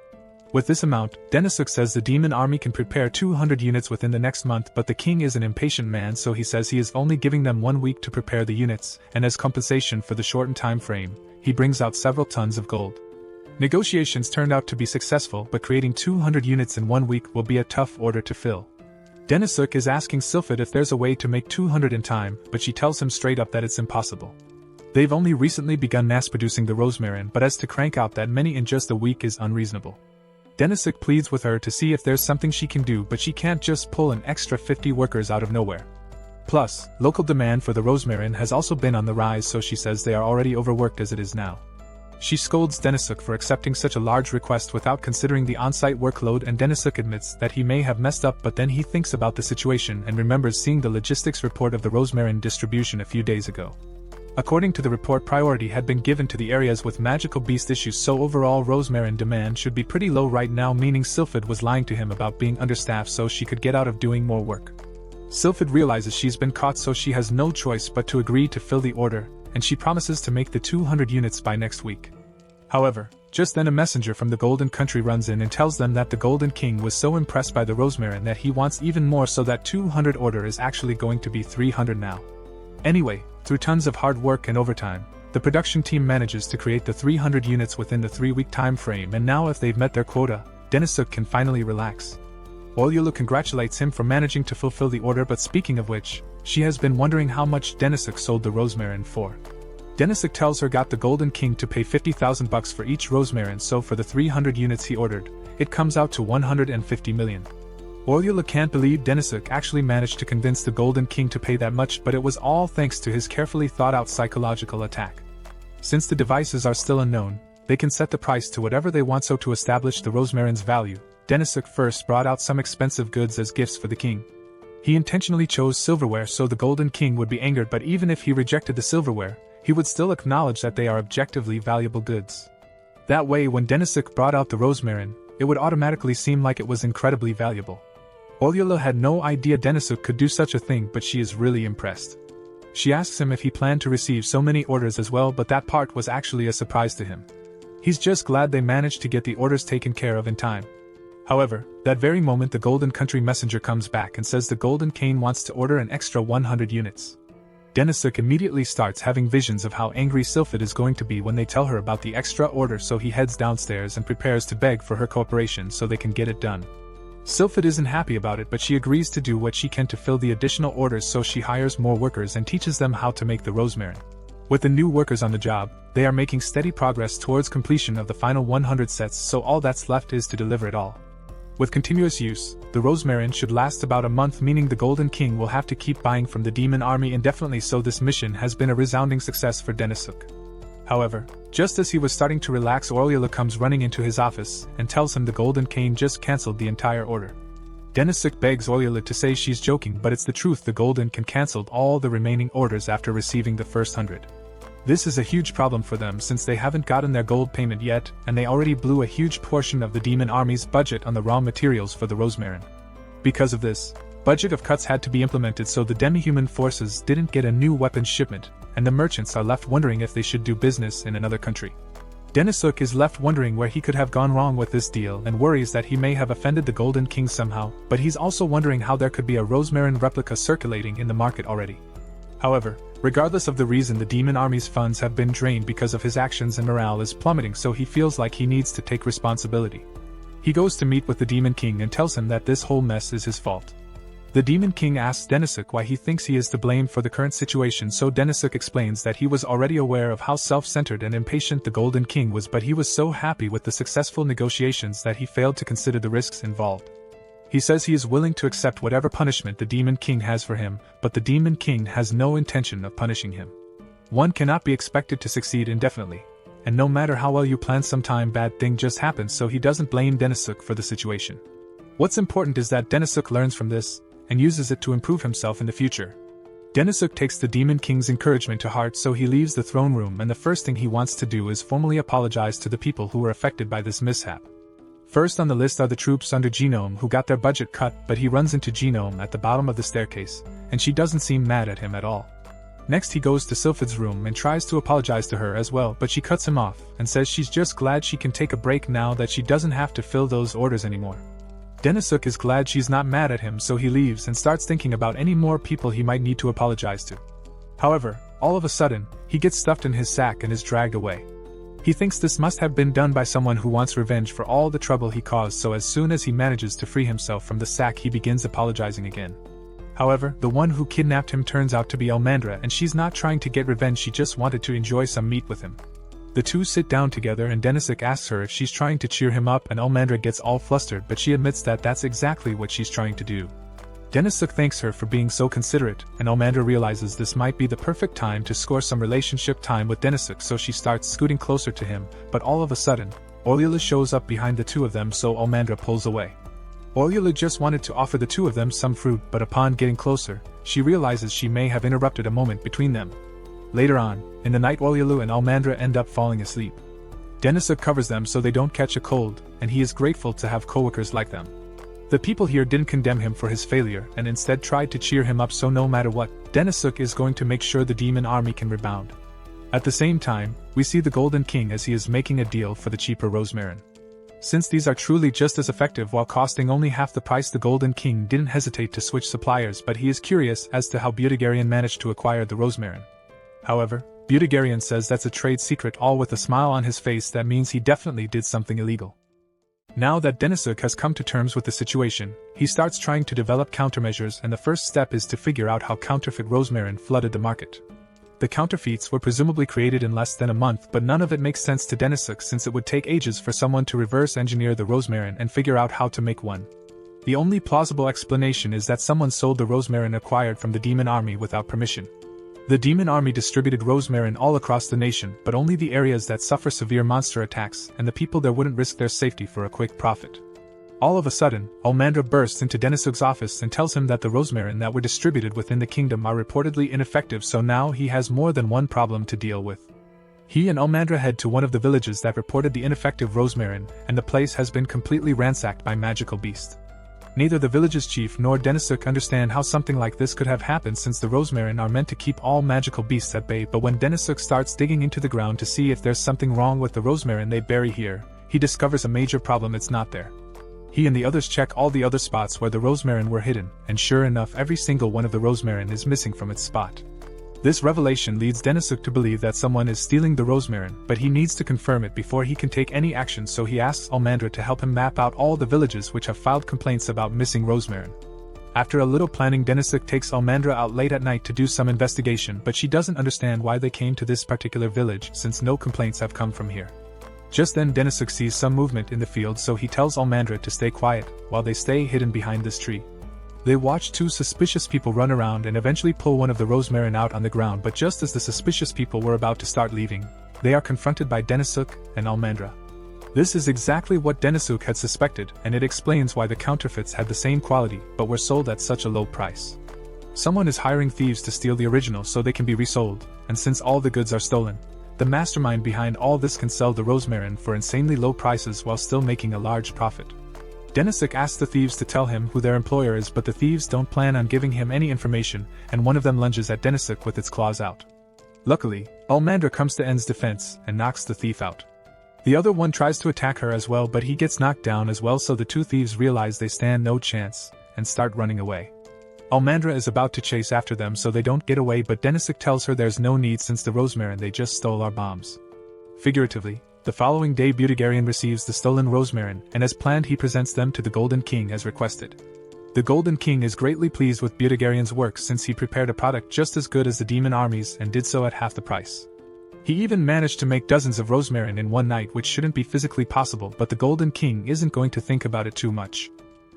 With this amount, Denisuk says the demon army can prepare 200 units within the next month, but the king is an impatient man, so he says he is only giving them 1 week to prepare the units, and as compensation for the shortened time frame, he brings out several tons of gold. Negotiations turned out to be successful, but creating 200 units in 1 week will be a tough order to fill. Denisuk is asking Sylphid if there's a way to make 200 in time, but she tells him straight up that it's impossible. They've only recently begun mass-producing the rosmarin, but as to crank out that many in just a week is unreasonable. Denisuk pleads with her to see if there's something she can do, but she can't just pull an extra 50 workers out of nowhere. Plus, local demand for the rosmarin has also been on the rise, so she says they are already overworked as it is now. She scolds Denisuk for accepting such a large request without considering the on-site workload, and Denisuk admits that he may have messed up, but then he thinks about the situation and remembers seeing the logistics report of the rosmarin distribution a few days ago. According to the report, priority had been given to the areas with magical beast issues, so overall rosmarin demand should be pretty low right now, meaning Sylphid was lying to him about being understaffed so she could get out of doing more work. Sylphid realizes she's been caught, so she has no choice but to agree to fill the order, and she promises to make the 200 units by next week. However, just then a messenger from the Golden Country runs in and tells them that the Golden King was so impressed by the rosmarin that he wants even more, so that 200 order is actually going to be 300 now. Anyway, through tons of hard work and overtime, The production team manages to create the 300 units within the 3-week time frame, and now if they've met their quota, Denisuk can finally relax. Olyulu congratulates him for managing to fulfill the order, but speaking of which, she has been wondering how much Denisuk sold the rosmarin for. Denisuk tells her got the Golden King to pay 50,000 bucks for each rosmarin, so for the 300 units he ordered, it comes out to 150 million. Olyulu can't believe Denisuk actually managed to convince the Golden King to pay that much, but it was all thanks to his carefully thought-out psychological attack. Since the devices are still unknown, they can set the price to whatever they want, so to establish the rosmarin's value, Denisuk first brought out some expensive goods as gifts for the king. He intentionally chose silverware so the Golden King would be angered, but even if he rejected the silverware, he would still acknowledge that they are objectively valuable goods. That way, when Denisuk brought out the rosmarin, it would automatically seem like it was incredibly valuable. Olyulu had no idea Denisuk could do such a thing, but she is really impressed. She asks him if he planned to receive so many orders as well, but that part was actually a surprise to him. He's just glad they managed to get the orders taken care of in time. However, that very moment the Golden Country messenger comes back and says the Golden King wants to order an extra 100 units. Denisuk immediately starts having visions of how angry Sylphid is going to be when they tell her about the extra order, so he heads downstairs and prepares to beg for her cooperation so they can get it done. Sylphid isn't happy about it, but she agrees to do what she can to fill the additional orders, so she hires more workers and teaches them how to make the rosmarin. With the new workers on the job, they are making steady progress towards completion of the final 100 sets, so all that's left is to deliver it all. With continuous use, the rosmarin should last about a month, meaning the Golden King will have to keep buying from the demon army indefinitely, so this mission has been a resounding success for Denisuk. However, just as he was starting to relax, Olyulu comes running into his office and tells him the Golden King just cancelled the entire order. Denisuk begs Olyulu to say she's joking, but it's the truth. The Golden King cancelled all the remaining orders after receiving the first 100. This is a huge problem for them since they haven't gotten their gold payment yet, and they already blew a huge portion of the demon army's budget on the raw materials for the rosmarin. Because of this, budget of cuts had to be implemented, so the demi-human forces didn't get a new weapons shipment, and the merchants are left wondering if they should do business in another country. Denisuk is left wondering where he could have gone wrong with this deal and worries that he may have offended the Golden King somehow, but he's also wondering how there could be a rosmarin replica circulating in the market already. However, regardless of the reason, the demon army's funds have been drained because of his actions and morale is plummeting, so he feels like he needs to take responsibility. He goes to meet with the Demon King and tells him that this whole mess is his fault. The Demon King asks Denisuk why he thinks he is to blame for the current situation, so Denisuk explains that he was already aware of how self-centered and impatient the Golden King was, but he was so happy with the successful negotiations that he failed to consider the risks involved. He says he is willing to accept whatever punishment the Demon King has for him, but the Demon King has no intention of punishing him. One cannot be expected to succeed indefinitely, and no matter how well you plan, sometime bad thing just happens, so he doesn't blame Denisuk for the situation. What's important is that Denisuk learns from this, and uses it to improve himself in the future. Denisuk takes the Demon King's encouragement to heart, so he leaves the throne room, and the first thing he wants to do is formally apologize to the people who were affected by this mishap. First on the list are the troops under Genome who got their budget cut, but he runs into Genome at the bottom of the staircase, and she doesn't seem mad at him at all. Next he goes to Sylphid's room and tries to apologize to her as well, but she cuts him off and says she's just glad she can take a break now that she doesn't have to fill those orders anymore. Denisuk is glad she's not mad at him, so he leaves and starts thinking about any more people he might need to apologize to. However, all of a sudden, he gets stuffed in his sack and is dragged away. He thinks this must have been done by someone who wants revenge for all the trouble he caused, so as soon as he manages to free himself from the sack, he begins apologizing again. However, the one who kidnapped him turns out to be Almandra, and she's not trying to get revenge, she just wanted to enjoy some meat with him. The two sit down together and Denisuk asks her if she's trying to cheer him up, and Almandra gets all flustered, but she admits that that's exactly what she's trying to do. Denisuk thanks her for being so considerate, and Almandra realizes this might be the perfect time to score some relationship time with Denisuk, so she starts scooting closer to him, but all of a sudden, Olyulu shows up behind the two of them, so Almandra pulls away. Olyulu just wanted to offer the two of them some fruit, but upon getting closer, she realizes she may have interrupted a moment between them. Later on, in the night, Olyulu and Almandra end up falling asleep. Denisuk covers them so they don't catch a cold, and he is grateful to have coworkers like them. The people here didn't condemn him for his failure and instead tried to cheer him up, so no matter what, Denisuk is going to make sure the demon army can rebound. At the same time, we see the Golden King as he is making a deal for the cheaper rosmarin. Since these are truly just as effective while costing only half the price, the Golden King didn't hesitate to switch suppliers, but he is curious as to how Butagarian managed to acquire the rosmarin. However, Butagarian says that's a trade secret, all with a smile on his face that means he definitely did something illegal. Now that Denisuk has come to terms with the situation, he starts trying to develop countermeasures, and the first step is to figure out how counterfeit rosmarin flooded the market. The counterfeits were presumably created in less than a month, but none of it makes sense to Denisuk since it would take ages for someone to reverse engineer the rosmarin and figure out how to make one. The only plausible explanation is that someone sold the rosmarin acquired from the demon army without permission. The demon army distributed rosmarin all across the nation, but only the areas that suffer severe monster attacks, and the people there wouldn't risk their safety for a quick profit. All of a sudden, Almandra bursts into Denisuk's office and tells him that the rosmarin that were distributed within the kingdom are reportedly ineffective, so now he has more than one problem to deal with. He and Almandra head to one of the villages that reported the ineffective rosmarin, and the place has been completely ransacked by magical beasts. Neither the village's chief nor Denisuk understand how something like this could have happened since the rosmarin are meant to keep all magical beasts at bay, but when Denisuk starts digging into the ground to see if there's something wrong with the rosmarin they bury here, he discovers a major problem: it's not there. He and the others check all the other spots where the rosmarin were hidden, and sure enough, every single one of the rosmarin is missing from its spot. This revelation leads Denisuk to believe that someone is stealing the rosmarin, but he needs to confirm it before he can take any action, so he asks Almandra to help him map out all the villages which have filed complaints about missing rosmarin. After a little planning, Denisuk takes Almandra out late at night to do some investigation, but she doesn't understand why they came to this particular village since no complaints have come from here. Just then Denisuk sees some movement in the field, so he tells Almandra to stay quiet, while they stay hidden behind this tree. They watch two suspicious people run around and eventually pull one of the rosmarin out on the ground, but just as the suspicious people were about to start leaving, they are confronted by Denisuk and Almandra. This is exactly what Denisuk had suspected, and it explains why the counterfeits had the same quality but were sold at such a low price. Someone is hiring thieves to steal the original so they can be resold, and since all the goods are stolen, the mastermind behind all this can sell the rosmarin for insanely low prices while still making a large profit. Denisuk asks the thieves to tell him who their employer is, but the thieves don't plan on giving him any information, and one of them lunges at Denisuk with its claws out. Luckily, Almandra comes to En's defense and knocks the thief out. The other one tries to attack her as well, but he gets knocked down as well, so the two thieves realize they stand no chance and start running away. Almandra is about to chase after them so they don't get away, but Denisuk tells her there's no need since the rosmarin they just stole are bombs. Figuratively, the following day Butagarian receives the stolen rosmarin, and as planned he presents them to the Golden King as requested. The Golden King is greatly pleased with Butagarian's work since he prepared a product just as good as the demon armies and did so at half the price. He even managed to make dozens of rosmarin in one night, which shouldn't be physically possible, but the Golden King isn't going to think about it too much.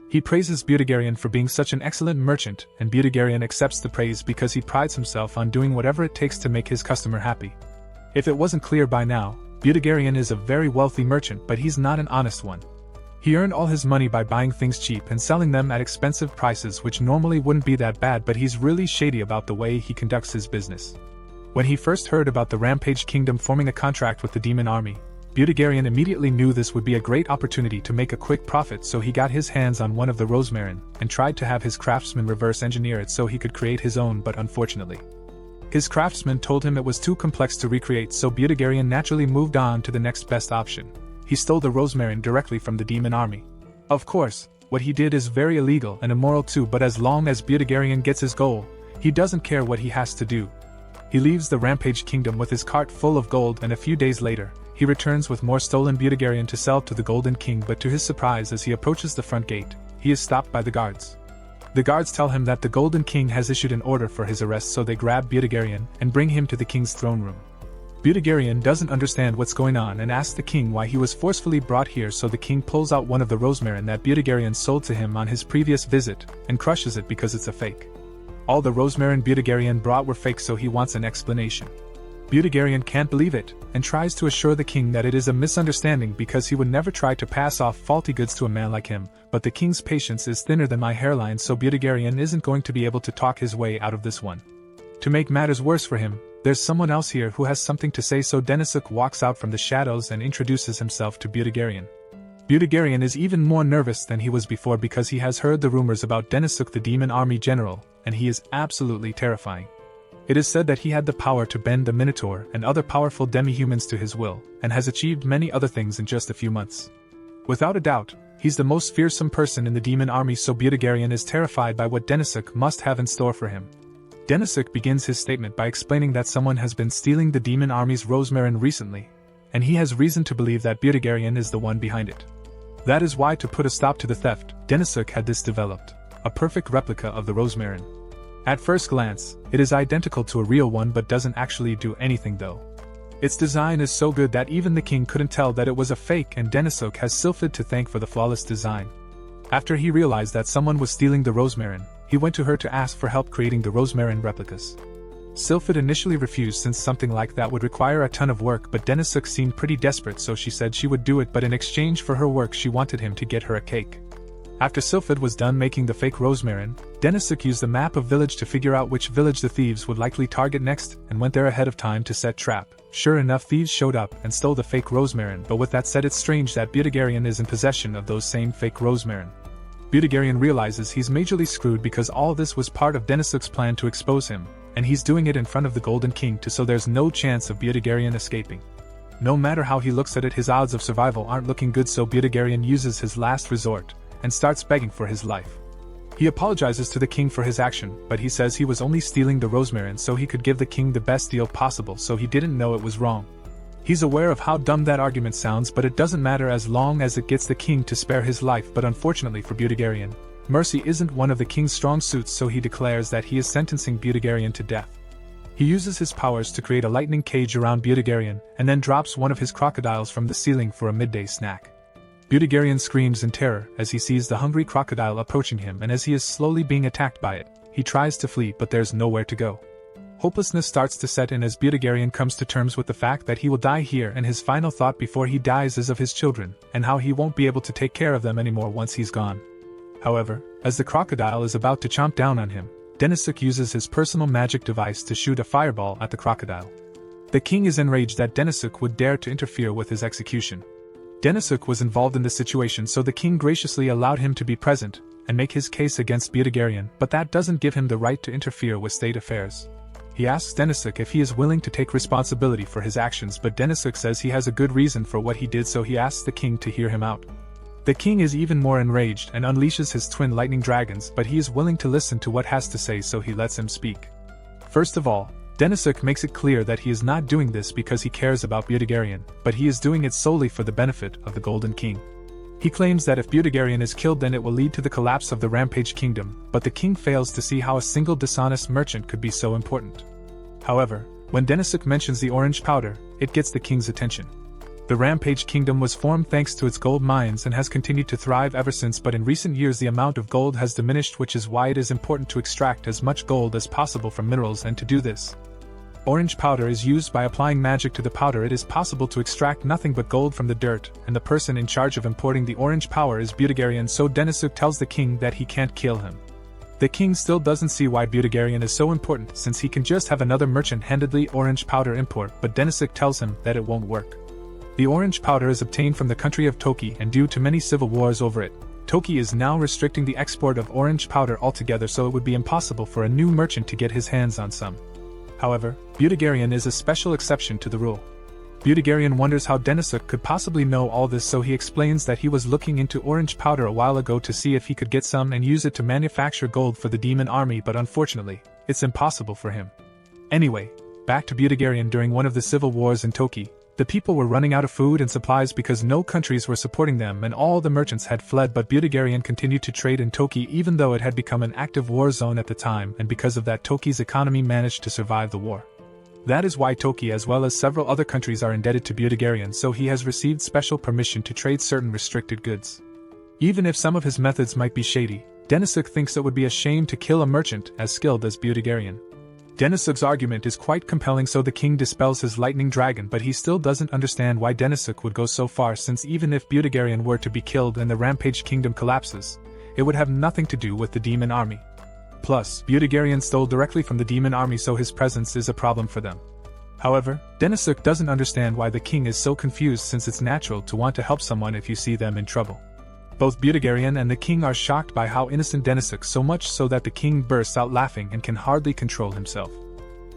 He praises Butagarian for being such an excellent merchant, and Butagarian accepts the praise because he prides himself on doing whatever it takes to make his customer happy. If it wasn't clear by now, Butagarian is a very wealthy merchant, but he's not an honest one. He earned all his money by buying things cheap and selling them at expensive prices, which normally wouldn't be that bad, but he's really shady about the way he conducts his business. When he first heard about the Rampage Kingdom forming a contract with the demon army, Butagarian immediately knew this would be a great opportunity to make a quick profit, so he got his hands on one of the rosmarin and tried to have his craftsman reverse engineer it so he could create his own, but unfortunately, his craftsman told him it was too complex to recreate, so Butagarian naturally moved on to the next best option. He stole the rosmarin directly from the demon army. Of course, what he did is very illegal and immoral too, but as long as Butagarian gets his goal, he doesn't care what he has to do. He leaves the Rampage Kingdom with his cart full of gold, and a few days later, he returns with more stolen Butagarian to sell to the Golden King, but to his surprise, as he approaches the front gate, he is stopped by the guards. The guards tell him that the Golden King has issued an order for his arrest, so they grab Butagarian and bring him to the king's throne room. Butagarian doesn't understand what's going on and asks the king why he was forcefully brought here, so the king pulls out one of the rosmarin that Butagarian sold to him on his previous visit and crushes it because it's a fake. All the rosmarin Butagarian brought were fake, so he wants an explanation. Butagarian can't believe it, and tries to assure the king that it is a misunderstanding because he would never try to pass off faulty goods to a man like him, but the king's patience is thinner than my hairline, so Butagarian isn't going to be able to talk his way out of this one. To make matters worse for him, there's someone else here who has something to say, so Denisuk walks out from the shadows and introduces himself to Butagarian. Butagarian is even more nervous than he was before because he has heard the rumors about Denisuk the demon army general, and he is absolutely terrifying. It is said that he had the power to bend the Minotaur and other powerful demi-humans to his will, and has achieved many other things in just a few months. Without a doubt, he's the most fearsome person in the demon army, so Butagarian is terrified by what Denisuk must have in store for him. Denisuk begins his statement by explaining that someone has been stealing the demon army's rosmarin recently, and he has reason to believe that Butagarian is the one behind it. That is why, to put a stop to the theft, Denisuk had this developed, a perfect replica of the rosmarin. At first glance, it is identical to a real one but doesn't actually do anything though. Its design is so good that even the king couldn't tell that it was a fake, and Denisuk has Sylphid to thank for the flawless design. After he realized that someone was stealing the rosmarin, he went to her to ask for help creating the rosmarin replicas. Sylphid initially refused since something like that would require a ton of work, but Denisuk seemed pretty desperate, so she said she would do it, but in exchange for her work she wanted him to get her a cake. After Sylphid was done making the fake rosmarin, Denisuk used the map of village to figure out which village the thieves would likely target next, and went there ahead of time to set trap. Sure enough, thieves showed up and stole the fake rosmarin, but with that said, it's strange that Butagarian is in possession of those same fake rosmarin. Butagarian realizes he's majorly screwed because all this was part of Denisuk's plan to expose him, and he's doing it in front of the Golden King so there's no chance of Butagarian escaping. No matter how he looks at it, his odds of survival aren't looking good, so Butagarian uses his last resort and starts begging for his life. He apologizes to the king for his action, but he says he was only stealing the rosmarin so he could give the king the best deal possible, so he didn't know it was wrong. He's aware of how dumb that argument sounds, but it doesn't matter as long as it gets the king to spare his life. But unfortunately for Butagarian, mercy isn't one of the king's strong suits, so he declares that he is sentencing Butagarian to death. He uses his powers to create a lightning cage around Butagarian, and then drops one of his crocodiles from the ceiling for a midday snack. Butagarian screams in terror as he sees the hungry crocodile approaching him, and as he is slowly being attacked by it, he tries to flee, but there's nowhere to go. Hopelessness starts to set in as Butagarian comes to terms with the fact that he will die here, and his final thought before he dies is of his children, and how he won't be able to take care of them anymore once he's gone. However, as the crocodile is about to chomp down on him, Denisuk uses his personal magic device to shoot a fireball at the crocodile. The king is enraged that Denisuk would dare to interfere with his execution. Denisuk was involved in the situation, so the king graciously allowed him to be present and make his case against Butagarian, but that doesn't give him the right to interfere with state affairs. He asks Denisuk if he is willing to take responsibility for his actions, but Denisuk says he has a good reason for what he did, so he asks the king to hear him out. The king is even more enraged and unleashes his twin lightning dragons, but he is willing to listen to what has to say, so he lets him speak. First of all, Denisuk makes it clear that he is not doing this because he cares about Butagarian, but he is doing it solely for the benefit of the Golden King. He claims that if Butagarian is killed, then it will lead to the collapse of the Rampage Kingdom, but the king fails to see how a single dishonest merchant could be so important. However, when Denisuk mentions the orange powder, it gets the king's attention. The Rampage Kingdom was formed thanks to its gold mines and has continued to thrive ever since, but in recent years the amount of gold has diminished, which is why it is important to extract as much gold as possible from minerals, and to do this, orange powder is used. By applying magic to the powder, it is possible to extract nothing but gold from the dirt, and the person in charge of importing the orange powder is Butagarian, so Denisuk tells the king that he can't kill him. The king still doesn't see why Butagarian is so important, since he can just have another merchant handedly orange powder import, but Denisuk tells him that it won't work. The orange powder is obtained from the country of Toki, and due to many civil wars over it, Toki is now restricting the export of orange powder altogether, so it would be impossible for a new merchant to get his hands on some. However, Butagarian is a special exception to the rule. Butagarian wonders how Denisuk could possibly know all this, so he explains that he was looking into orange powder a while ago to see if he could get some and use it to manufacture gold for the demon army, but unfortunately, it's impossible for him. Anyway, back to Butagarian. During one of the civil wars in Toki, the people were running out of food and supplies because no countries were supporting them and all the merchants had fled, but Butagarian continued to trade in Toki even though it had become an active war zone at the time, and because of that Toki's economy managed to survive the war. That is why Toki as well as several other countries are indebted to Butagarian, so he has received special permission to trade certain restricted goods. Even if some of his methods might be shady, Denisuk thinks it would be a shame to kill a merchant as skilled as Butagarian. Denisuk's argument is quite compelling, so the king dispels his lightning dragon, but he still doesn't understand why Denisuk would go so far, since even if Butagarian were to be killed and the Rampage Kingdom collapses, it would have nothing to do with the demon army. Plus, Butagarian stole directly from the demon army, so his presence is a problem for them. However, Denisuk doesn't understand why the king is so confused, since it's natural to want to help someone if you see them in trouble. Both Butagarian and the king are shocked by how innocent Denisuk, so much so that the king bursts out laughing and can hardly control himself.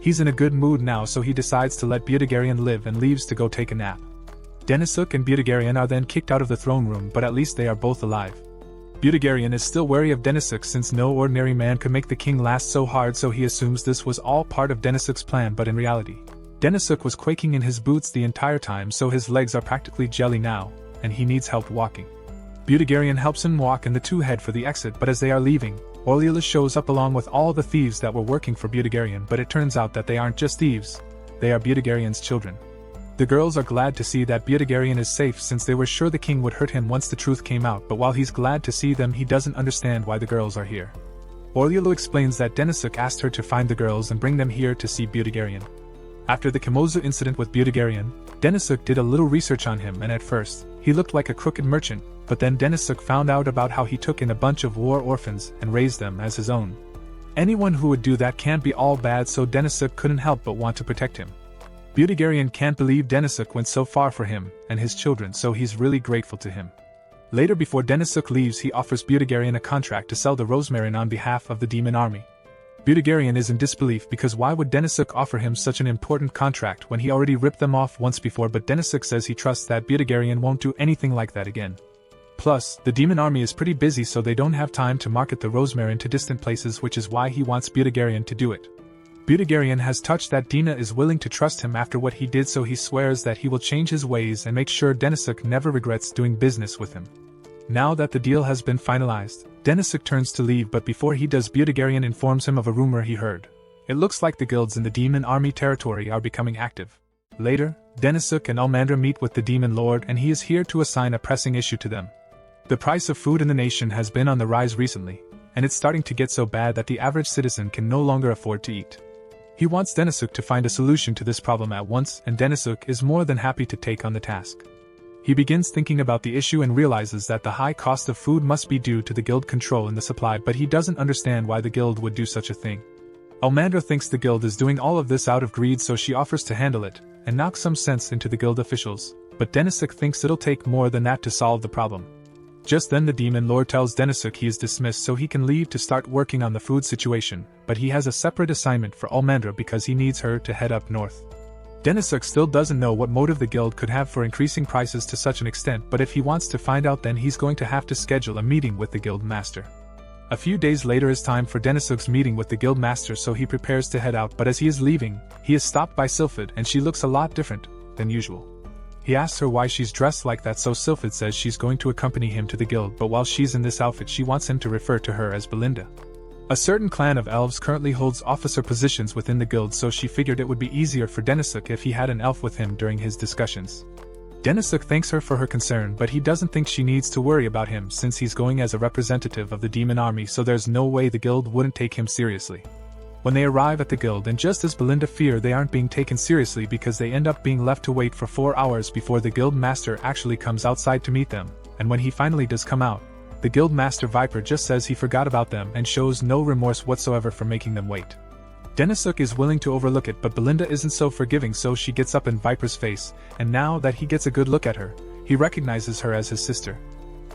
He's in a good mood now, so he decides to let Butagarian live and leaves to go take a nap. Denisuk and Butagarian are then kicked out of the throne room, but at least they are both alive. Butigarian is still wary of Denisuk since no ordinary man could make the king last so hard, so he assumes this was all part of Denisuk's plan, but in reality, Denisuk was quaking in his boots the entire time, so his legs are practically jelly now, and he needs help walking. Butigarian helps him walk and the two head for the exit, but as they are leaving, Orleola shows up along with all the thieves that were working for Butigarian, but it turns out that they aren't just thieves, they are Butigarian's children. The girls are glad to see that Butigarian is safe since they were sure the king would hurt him once the truth came out, but while he's glad to see them, he doesn't understand why the girls are here. Orleola explains that Denisuk asked her to find the girls and bring them here to see Butigarian. After the Kimozu incident with Butigarian, Denisuk did a little research on him, and at first, he looked like a crooked merchant, but then Denisuk found out about how he took in a bunch of war orphans and raised them as his own. Anyone who would do that can't be all bad, so Denisuk couldn't help but want to protect him. Butigarian can't believe Denisuk went so far for him and his children, so he's really grateful to him. Later, before Denisuk leaves, he offers Butigarian a contract to sell the Rosmarin on behalf of the demon army. Butigarian is in disbelief because why would Denisuk offer him such an important contract when he already ripped them off once before, but Denisuk says he trusts that Butigarian won't do anything like that again. Plus, the demon army is pretty busy, so they don't have time to market the Rosmarin to distant places, which is why he wants Butigarian to do it. Butigarian has touched that Dina is willing to trust him after what he did, so he swears that he will change his ways and make sure Denisuk never regrets doing business with him. Now that the deal has been finalized, Denisuk turns to leave, but before he does, Butigarian informs him of a rumor he heard. It looks like the guilds in the demon army territory are becoming active. Later, Denisuk and Almandra meet with the demon lord, and he is here to assign a pressing issue to them. The price of food in the nation has been on the rise recently, and it's starting to get so bad that the average citizen can no longer afford to eat. He wants Denisuk to find a solution to this problem at once, and Denisuk is more than happy to take on the task. He begins thinking about the issue and realizes that the high cost of food must be due to the guild control in the supply, but he doesn't understand why the guild would do such a thing. Almandra thinks the guild is doing all of this out of greed, so she offers to handle it, and knock some sense into the guild officials, but Denisuk thinks it'll take more than that to solve the problem. Just then the demon lord tells Denisuk he is dismissed so he can leave to start working on the food situation, but he has a separate assignment for Almandra because he needs her to head up north. Denisuk still doesn't know what motive the guild could have for increasing prices to such an extent, but if he wants to find out, then he's going to have to schedule a meeting with the guild master. A few days later is time for Denisuk's meeting with the guild master, so he prepares to head out, but as he is leaving, he is stopped by Sylphid, and she looks a lot different than usual. He asks her why she's dressed like that, so Sylphid says she's going to accompany him to the guild, but while she's in this outfit she wants him to refer to her as Belinda. A certain clan of elves currently holds officer positions within the guild, so she figured it would be easier for Denisuk if he had an elf with him during his discussions. Denisuk thanks her for her concern, but he doesn't think she needs to worry about him since he's going as a representative of the demon army, so there's no way the guild wouldn't take him seriously. When they arrive at the guild, and just as Belinda feared, they aren't being taken seriously because they end up being left to wait for 4 hours before the guild master actually comes outside to meet them, and when he finally does come out, the guild master Viper just says he forgot about them and shows no remorse whatsoever for making them wait. Denisuk is willing to overlook it, but Belinda isn't so forgiving, so she gets up in Viper's face, and now that he gets a good look at her, he recognizes her as his sister.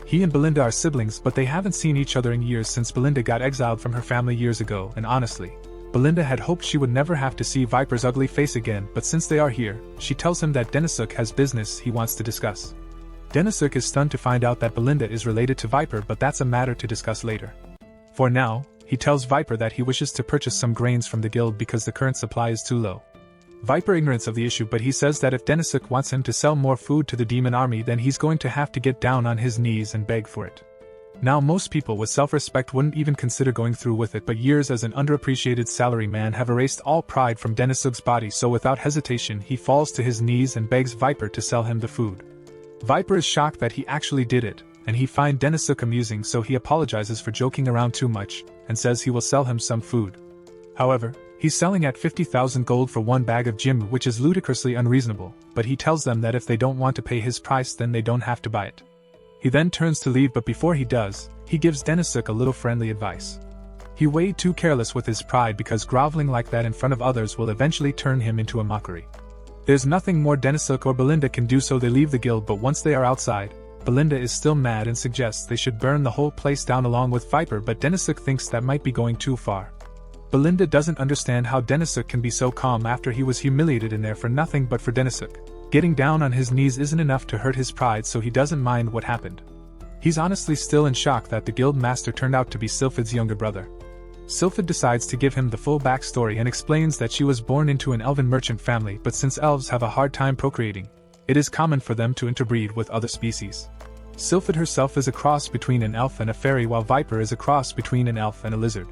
He and Belinda are siblings, but they haven't seen each other in years since Belinda got exiled from her family years ago, and honestly, Belinda had hoped she would never have to see Viper's ugly face again, but since they are here, she tells him that Denisuk has business he wants to discuss. Denisuk is stunned to find out that Belinda is related to Viper, but that's a matter to discuss later. For now, he tells Viper that he wishes to purchase some grains from the guild because the current supply is too low. Viper ignorance of the issue, but he says that if Denisuk wants him to sell more food to the demon army, then he's going to have to get down on his knees and beg for it. Now most people with self-respect wouldn't even consider going through with it, but years as an underappreciated salaryman have erased all pride from Denisuk's body, so without hesitation he falls to his knees and begs Viper to sell him the food. Viper is shocked that he actually did it, and he finds Denisuk amusing, so he apologizes for joking around too much, and says he will sell him some food. However, he's selling at 50,000 gold for 1 bag of jim, which is ludicrously unreasonable, but he tells them that if they don't want to pay his price, then they don't have to buy it. He then turns to leave, but before he does, he gives Denisuk a little friendly advice. He way too careless with his pride because groveling like that in front of others will eventually turn him into a mockery. There's nothing more Denisuk or Belinda can do, so they leave the guild, but once they are outside, Belinda is still mad and suggests they should burn the whole place down along with Viper, but Denisuk thinks that might be going too far. Belinda doesn't understand how Denisuk can be so calm after he was humiliated in there for nothing, but for Denisuk, getting down on his knees isn't enough to hurt his pride, so he doesn't mind what happened. He's honestly still in shock that the guild master turned out to be Sylphid's younger brother. Sylphid decides to give him the full backstory and explains that she was born into an elven merchant family, but since elves have a hard time procreating, it is common for them to interbreed with other species. Sylphid herself is a cross between an elf and a fairy, while Viper is a cross between an elf and a lizard.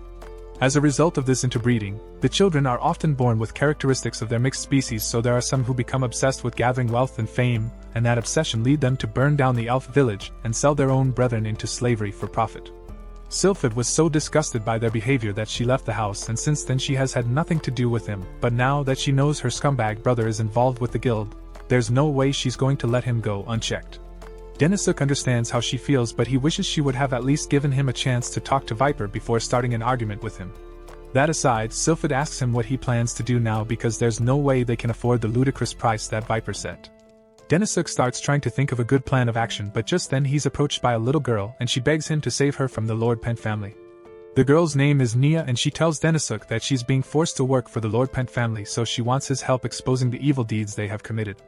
As a result of this interbreeding, the children are often born with characteristics of their mixed species, so there are some who become obsessed with gathering wealth and fame, and that obsession lead them to burn down the elf village and sell their own brethren into slavery for profit. Sylphid was so disgusted by their behavior that she left the house, and since then she has had nothing to do with him, but now that she knows her scumbag brother is involved with the guild, there's no way she's going to let him go unchecked. Denisuk understands how she feels, but he wishes she would have at least given him a chance to talk to Viper before starting an argument with him. That aside, Sylphid asks him what he plans to do now because there's no way they can afford the ludicrous price that Viper set. Denisuk starts trying to think of a good plan of action, but just then he's approached by a little girl and she begs him to save her from the Lord Pent family. The girl's name is Nia and she tells Denisuk that she's being forced to work for the Lord Pent family, so she wants his help exposing the evil deeds they have committed.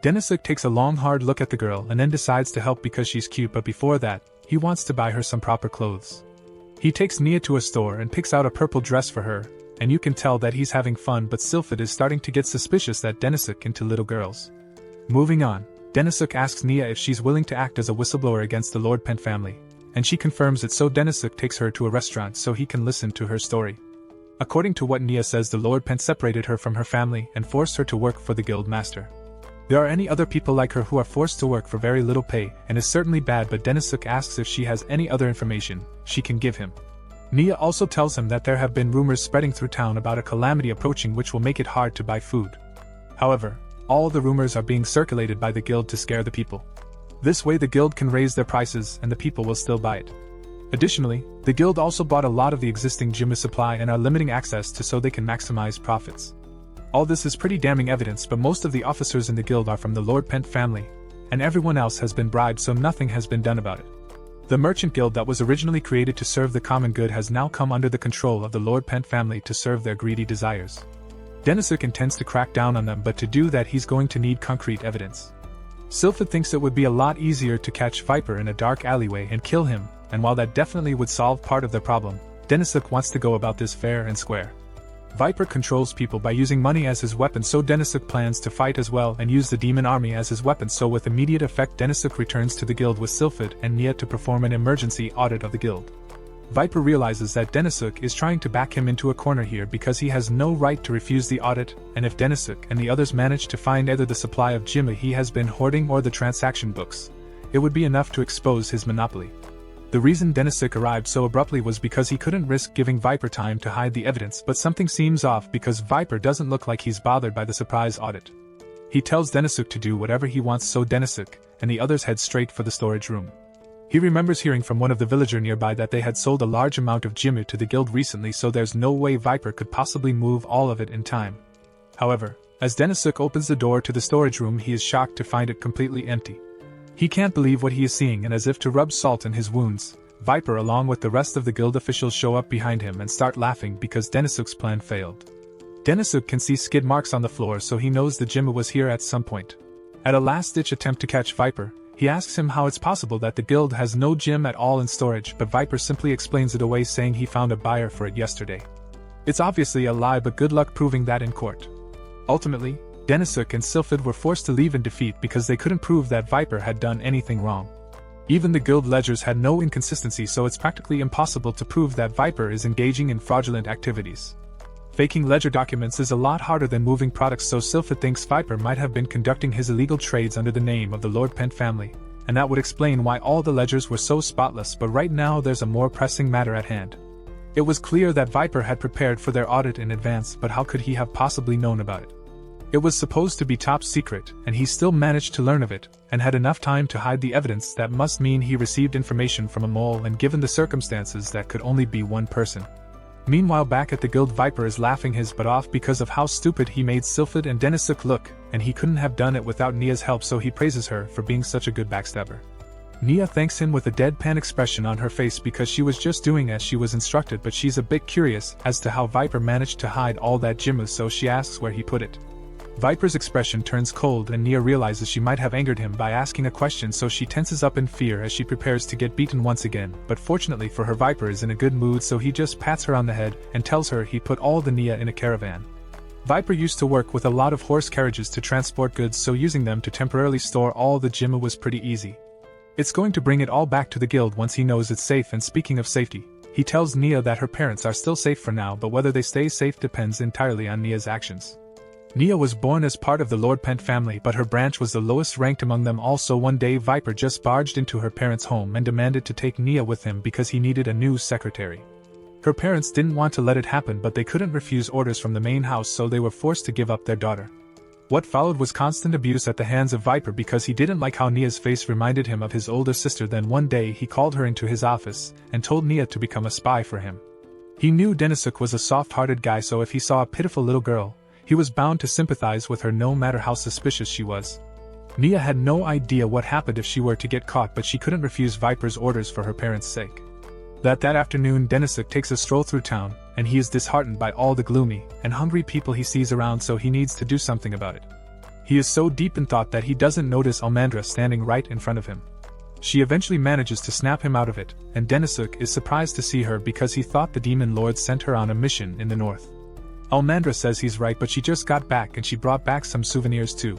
Denisuk takes a long hard look at the girl and then decides to help because she's cute, but before that, he wants to buy her some proper clothes. He takes Nia to a store and picks out a purple dress for her, and you can tell that he's having fun, but Sylphid is starting to get suspicious that Denisuk into little girls. Moving on, Denisuk asks Nia if she's willing to act as a whistleblower against the Lord Pent family, and she confirms it, so Denisuk takes her to a restaurant so he can listen to her story. According to what Nia says, the Lord Pent separated her from her family and forced her to work for the guild master. There are any other people like her who are forced to work for very little pay, and is certainly bad, but Denisuk asks if she has any other information she can give him. Nia also tells him that there have been rumors spreading through town about a calamity approaching which will make it hard to buy food. However, all the rumors are being circulated by the guild to scare the people. This way the guild can raise their prices and the people will still buy it. Additionally, the guild also bought a lot of the existing Jimmu supply and are limiting access to so they can maximize profits. All this is pretty damning evidence, but most of the officers in the guild are from the Lord Pent family, and everyone else has been bribed, so nothing has been done about it. The merchant guild that was originally created to serve the common good has now come under the control of the Lord Pent family to serve their greedy desires. Denisuk intends to crack down on them, but to do that he's going to need concrete evidence. Sylphid thinks it would be a lot easier to catch Viper in a dark alleyway and kill him, and while that definitely would solve part of their problem, Denisuk wants to go about this fair and square. Viper controls people by using money as his weapon, so Denisuk plans to fight as well and use the demon army as his weapon, so with immediate effect Denisuk returns to the guild with Sylphid and Nia to perform an emergency audit of the guild. Viper realizes that Denisuk is trying to back him into a corner here because he has no right to refuse the audit, and if Denisuk and the others manage to find either the supply of Jimmu he has been hoarding or the transaction books, it would be enough to expose his monopoly. The reason Denisuk arrived so abruptly was because he couldn't risk giving Viper time to hide the evidence, but something seems off because Viper doesn't look like he's bothered by the surprise audit. He tells Denisuk to do whatever he wants, so Denisuk and the others head straight for the storage room. He remembers hearing from one of the villagers nearby that they had sold a large amount of Jimmu to the guild recently, so there's no way Viper could possibly move all of it in time. However, as Denisuk opens the door to the storage room, he is shocked to find it completely empty. He can't believe what he is seeing, and as if to rub salt in his wounds, Viper along with the rest of the guild officials show up behind him and start laughing because Denisuk's plan failed. Denisuk can see skid marks on the floor, so he knows the Jimmu was here at some point. At a last-ditch attempt to catch Viper, he asks him how it's possible that the guild has no gem at all in storage, but Viper simply explains it away, saying he found a buyer for it yesterday. It's obviously a lie, but good luck proving that in court. Ultimately, Denisuk and Sylphid were forced to leave in defeat because they couldn't prove that Viper had done anything wrong. Even the guild ledgers had no inconsistency, so it's practically impossible to prove that Viper is engaging in fraudulent activities. Faking ledger documents is a lot harder than moving products, so Sylphid thinks Viper might have been conducting his illegal trades under the name of the Lord Pent family, and that would explain why all the ledgers were so spotless. But right now there's a more pressing matter at hand. It was clear that Viper had prepared for their audit in advance, but how could he have possibly known about it? It was supposed to be top secret, and he still managed to learn of it, and had enough time to hide the evidence. That must mean he received information from a mole, and given the circumstances that could only be one person. Meanwhile, back at the guild, Viper is laughing his butt off because of how stupid he made Sylphid and Denisuk look, and he couldn't have done it without Nia's help, so he praises her for being such a good backstabber. Nia thanks him with a deadpan expression on her face because she was just doing as she was instructed, but she's a bit curious as to how Viper managed to hide all that Jimmu, so she asks where he put it. Viper's expression turns cold and Nia realizes she might have angered him by asking a question, so she tenses up in fear as she prepares to get beaten once again, but fortunately for her, Viper is in a good mood, so he just pats her on the head and tells her he put all the Nia in a caravan. Viper used to work with a lot of horse carriages to transport goods, so using them to temporarily store all the Jimma was pretty easy. It's going to bring it all back to the guild once he knows it's safe, and speaking of safety, he tells Nia that her parents are still safe for now, but whether they stay safe depends entirely on Nia's actions. Nia was born as part of the Lord Pent family, but her branch was the lowest ranked among them all, so one day Viper just barged into her parents' home and demanded to take Nia with him because he needed a new secretary. Her parents didn't want to let it happen, but they couldn't refuse orders from the main house, so they were forced to give up their daughter. What followed was constant abuse at the hands of Viper because he didn't like how Nia's face reminded him of his older sister. Then one day he called her into his office and told Nia to become a spy for him. He knew Denisuk was a soft-hearted guy, so if he saw a pitiful little girl, he was bound to sympathize with her no matter how suspicious she was. Nia had no idea what happened if she were to get caught, but she couldn't refuse Viper's orders for her parents' sake. That afternoon Denisuk takes a stroll through town, and he is disheartened by all the gloomy and hungry people he sees around, so he needs to do something about it. He is so deep in thought that he doesn't notice Almandra standing right in front of him. She eventually manages to snap him out of it, and Denisuk is surprised to see her because he thought the demon lord sent her on a mission in the north. Almandra says he's right, but she just got back and she brought back some souvenirs too.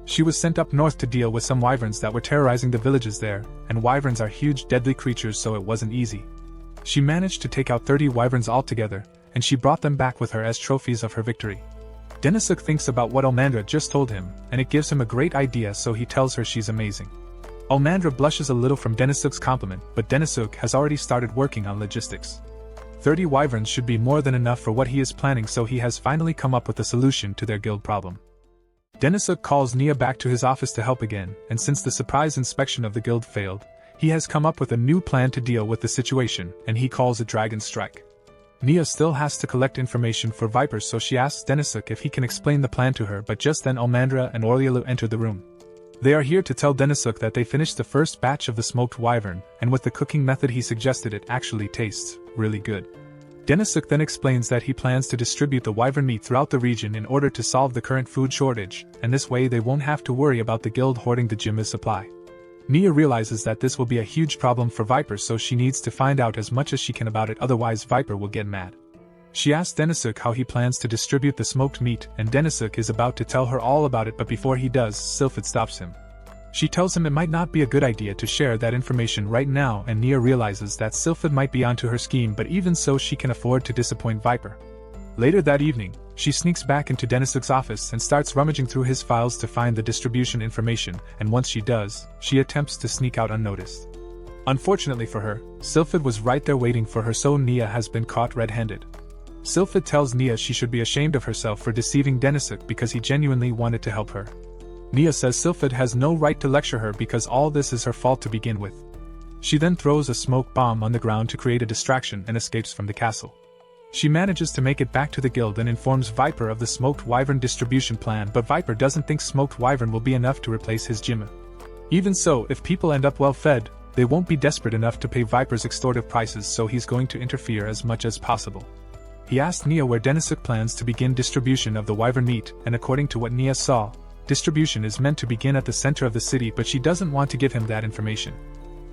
She was sent up north to deal with some wyverns that were terrorizing the villages there, and wyverns are huge deadly creatures, so it wasn't easy. She managed to take out 30 wyverns altogether, and she brought them back with her as trophies of her victory. Denisuk thinks about what Almandra just told him, and it gives him a great idea, so he tells her she's amazing. Almandra blushes a little from Denisuk's compliment, but Denisuk has already started working on logistics. 30 wyverns should be more than enough for what he is planning, so he has finally come up with a solution to their guild problem. Denisuk calls Nia back to his office to help again, and since the surprise inspection of the guild failed, he has come up with a new plan to deal with the situation, and he calls it Dragon Strike. Nia still has to collect information for Viper, so she asks Denisuk if he can explain the plan to her, but just then Almandra and Oriolu enter the room. They are here to tell Denisuk that they finished the first batch of the smoked wyvern, and with the cooking method he suggested, it actually tastes really good. Denisuk then explains that he plans to distribute the wyvern meat throughout the region in order to solve the current food shortage, and this way they won't have to worry about the guild hoarding the Jimma's supply. Nia realizes that this will be a huge problem for Viper, so she needs to find out as much as she can about it, otherwise Viper will get mad. She asks Denisuk how he plans to distribute the smoked meat, and Denisuk is about to tell her all about it, but before he does, Sylphid stops him. She tells him it might not be a good idea to share that information right now, and Nia realizes that Sylphid might be onto her scheme, but even so she can afford to disappoint Viper. Later that evening, she sneaks back into Denisuk's office and starts rummaging through his files to find the distribution information, and once she does, she attempts to sneak out unnoticed. Unfortunately for her, Sylphid was right there waiting for her, so Nia has been caught red-handed. Sylphid tells Nia she should be ashamed of herself for deceiving Denisuk because he genuinely wanted to help her. Nia says Sylphid has no right to lecture her because all this is her fault to begin with. She then throws a smoke bomb on the ground to create a distraction and escapes from the castle. She manages to make it back to the guild and informs Viper of the smoked wyvern distribution plan, but Viper doesn't think smoked wyvern will be enough to replace his Jimma. Even so, if people end up well fed, they won't be desperate enough to pay Viper's extortive prices, so he's going to interfere as much as possible. He asked Nia where Denisuk plans to begin distribution of the wyvern meat, and according to what Nia saw, distribution is meant to begin at the center of the city, but she doesn't want to give him that information.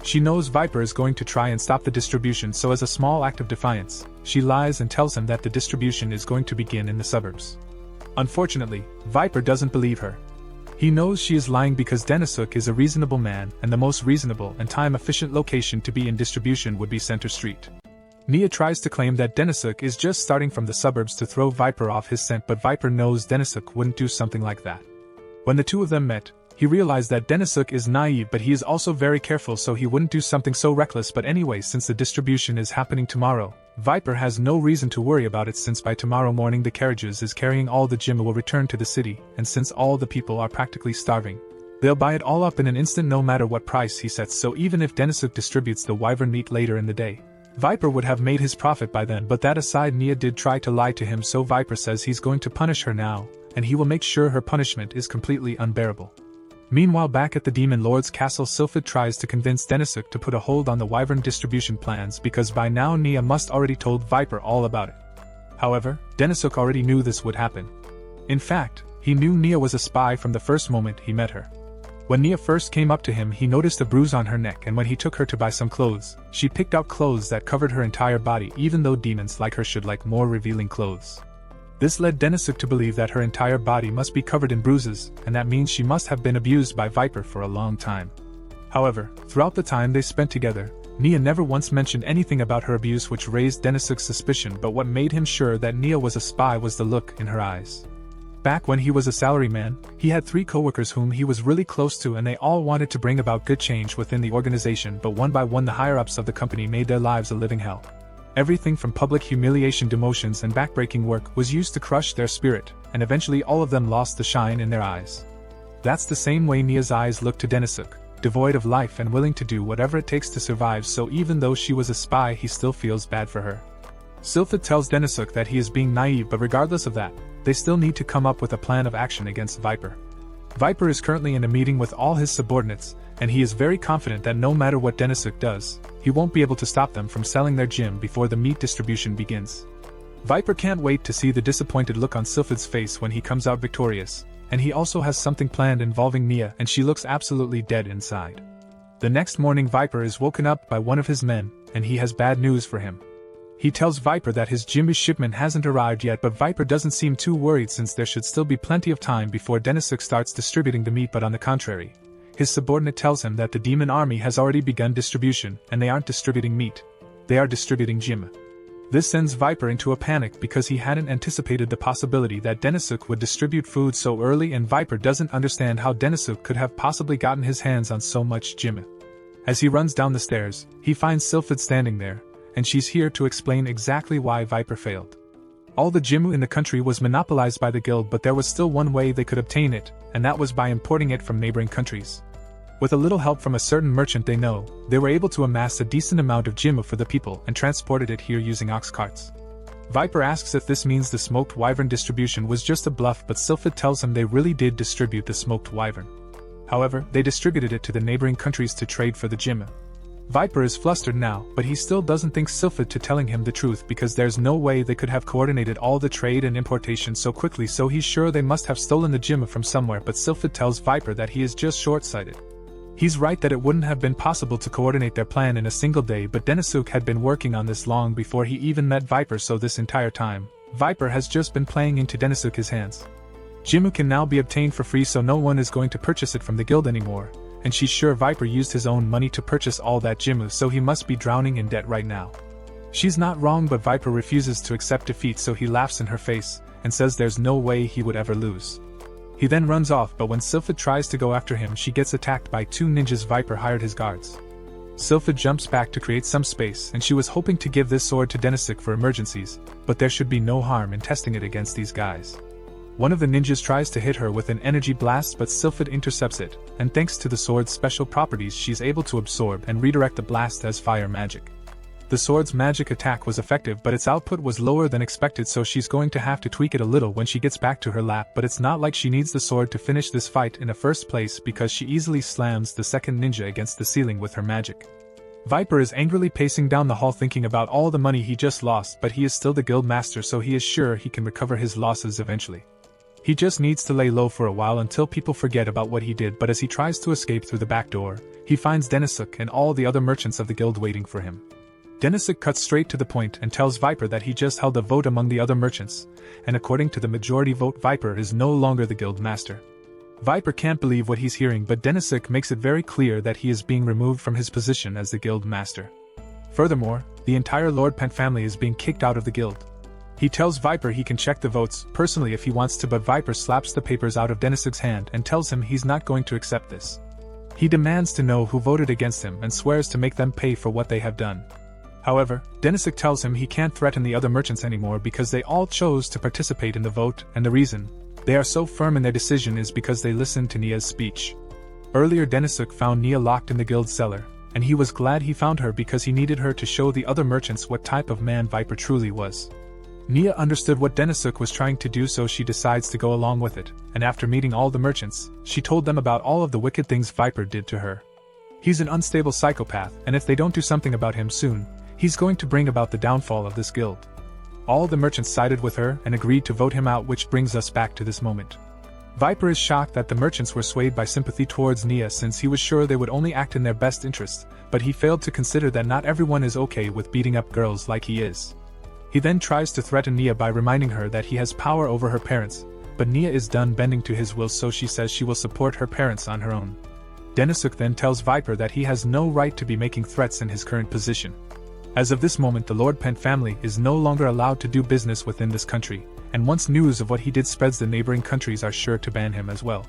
She knows Viper is going to try and stop the distribution, so as a small act of defiance, she lies and tells him that the distribution is going to begin in the suburbs. Unfortunately, Viper doesn't believe her. He knows she is lying because Denisuk is a reasonable man, and the most reasonable and time-efficient location to be in distribution would be Center Street. Nia tries to claim that Denisuk is just starting from the suburbs to throw Viper off his scent, but Viper knows Denisuk wouldn't do something like that. When the two of them met, he realized that Denisuk is naive, but he is also very careful, so he wouldn't do something so reckless. But anyway, since the distribution is happening tomorrow, Viper has no reason to worry about it, since by tomorrow morning the carriages is carrying all the Jimma will return to the city, and since all the people are practically starving, they'll buy it all up in an instant no matter what price he sets, so even if Denisuk distributes the wyvern meat later in the day, Viper would have made his profit by then. But that aside, Nia did try to lie to him, so Viper says he's going to punish her now, and he will make sure her punishment is completely unbearable. Meanwhile, back at the Demon Lord's castle, Sylphid tries to convince Denisuk to put a hold on the wyvern distribution plans, because by now Nia must already told Viper all about it. However, Denisuk already knew this would happen. In fact, He knew Nia was a spy from the first moment he met her. When Nia first came up to him, he noticed a bruise on her neck, and when he took her to buy some clothes, she picked out clothes that covered her entire body, even though demons like her should like more revealing clothes. This led Denisuk to believe that her entire body must be covered in bruises, and that means she must have been abused by Viper for a long time. However, throughout the time they spent together, Nia never once mentioned anything about her abuse, which raised Denisuk's suspicion, but what made him sure that Nia was a spy was the look in her eyes. Back when he was a salaryman, he had 3 coworkers whom he was really close to, and they all wanted to bring about good change within the organization, but one by one the higher-ups of the company made their lives a living hell. Everything from public humiliation, demotions, and backbreaking work was used to crush their spirit, and eventually all of them lost the shine in their eyes. That's the same way Nia's eyes looked to Denisuk, devoid of life and willing to do whatever it takes to survive, so even though she was a spy, he still feels bad for her. Sylphid tells Denisuk that he is being naive, but regardless of that, they still need to come up with a plan of action against Viper. Viper is currently in a meeting with all his subordinates, and he is very confident that no matter what Denisuk does, he won't be able to stop them from selling their gym before the meat distribution begins. Viper can't wait to see the disappointed look on Sylphid's face when he comes out victorious, and he also has something planned involving Nia, and she looks absolutely dead inside. The next morning Viper is woken up by one of his men, and he has bad news for him. He tells Viper that his Jimmy shipment hasn't arrived yet, but Viper doesn't seem too worried since there should still be plenty of time before Denisuk starts distributing the meat, but on the contrary, his subordinate tells him that the demon army has already begun distribution, and they aren't distributing meat, they are distributing Jim. This sends Viper into a panic because he hadn't anticipated the possibility that Denisuk would distribute food so early, and Viper doesn't understand how Denisuk could have possibly gotten his hands on so much Jim. As he runs down the stairs, he finds Sylphid standing there, and she's here to explain exactly why Viper failed. All the Jimu in the country was monopolized by the guild, but there was still one way they could obtain it, and that was by importing it from neighboring countries. With a little help from a certain merchant they know, they were able to amass a decent amount of Jimu for the people and transported it here using ox carts. Viper asks if this means the smoked wyvern distribution was just a bluff, but Sylphid tells him they really did distribute the smoked wyvern. However, they distributed it to the neighboring countries to trade for the Jimu. Viper is flustered now, but he still doesn't think Sylphid to telling him the truth because there's no way they could have coordinated all the trade and importation so quickly, so he's sure they must have stolen the Jimma from somewhere, but Sylphid tells Viper that he is just short-sighted. He's right that it wouldn't have been possible to coordinate their plan in a single day, but Denisuk had been working on this long before he even met Viper, so this entire time, Viper has just been playing into Denisuk's hands. Jimmu can now be obtained for free, so no one is going to purchase it from the guild anymore, and she's sure Viper used his own money to purchase all that Jimmu, so he must be drowning in debt right now. She's not wrong, but Viper refuses to accept defeat, so he laughs in her face, and says there's no way he would ever lose. He then runs off, but when Sylphid tries to go after him, she gets attacked by 2 ninjas. Viper hired his guards. Sylphid jumps back to create some space, and she was hoping to give this sword to Denisuk for emergencies, but there should be no harm in testing it against these guys. One of the ninjas tries to hit her with an energy blast, but Sylphid intercepts it, and thanks to the sword's special properties she's able to absorb and redirect the blast as fire magic. The sword's magic attack was effective, but its output was lower than expected, so she's going to have to tweak it a little when she gets back to her lap, but it's not like she needs the sword to finish this fight in the first place because she easily slams the second ninja against the ceiling with her magic. Viper is angrily pacing down the hall thinking about all the money he just lost, but he is still the guild master, so he is sure he can recover his losses eventually. He just needs to lay low for a while until people forget about what he did, but as he tries to escape through the back door, he finds Denisuk and all the other merchants of the guild waiting for him. Denisuk cuts straight to the point and tells Viper that he just held a vote among the other merchants, and according to the majority vote, Viper is no longer the guild master. Viper can't believe what he's hearing, but Denisuk makes it very clear that he is being removed from his position as the guild master. Furthermore, the entire Lord Pent family is being kicked out of the guild. He tells Viper he can check the votes personally if he wants to, but Viper slaps the papers out of Denisuk's hand and tells him he's not going to accept this. He demands to know who voted against him and swears to make them pay for what they have done. However, Denisuk tells him he can't threaten the other merchants anymore because they all chose to participate in the vote, and the reason they are so firm in their decision is because they listened to Nia's speech. Earlier Denisuk found Nia locked in the guild cellar, and he was glad he found her because he needed her to show the other merchants what type of man Viper truly was. Nia understood what Denisuk was trying to do, so she decides to go along with it, and after meeting all the merchants, she told them about all of the wicked things Viper did to her. He's an unstable psychopath, and if they don't do something about him soon, he's going to bring about the downfall of this guild. All the merchants sided with her and agreed to vote him out, which brings us back to this moment. Viper is shocked that the merchants were swayed by sympathy towards Nia since he was sure they would only act in their best interest, but he failed to consider that not everyone is okay with beating up girls like he is. He then tries to threaten Nia by reminding her that he has power over her parents, but Nia is done bending to his will, so she says she will support her parents on her own. Denisuk then tells Viper that he has no right to be making threats in his current position. As of this moment, the Lord Pent family is no longer allowed to do business within this country, and once news of what he did spreads, the neighboring countries are sure to ban him as well.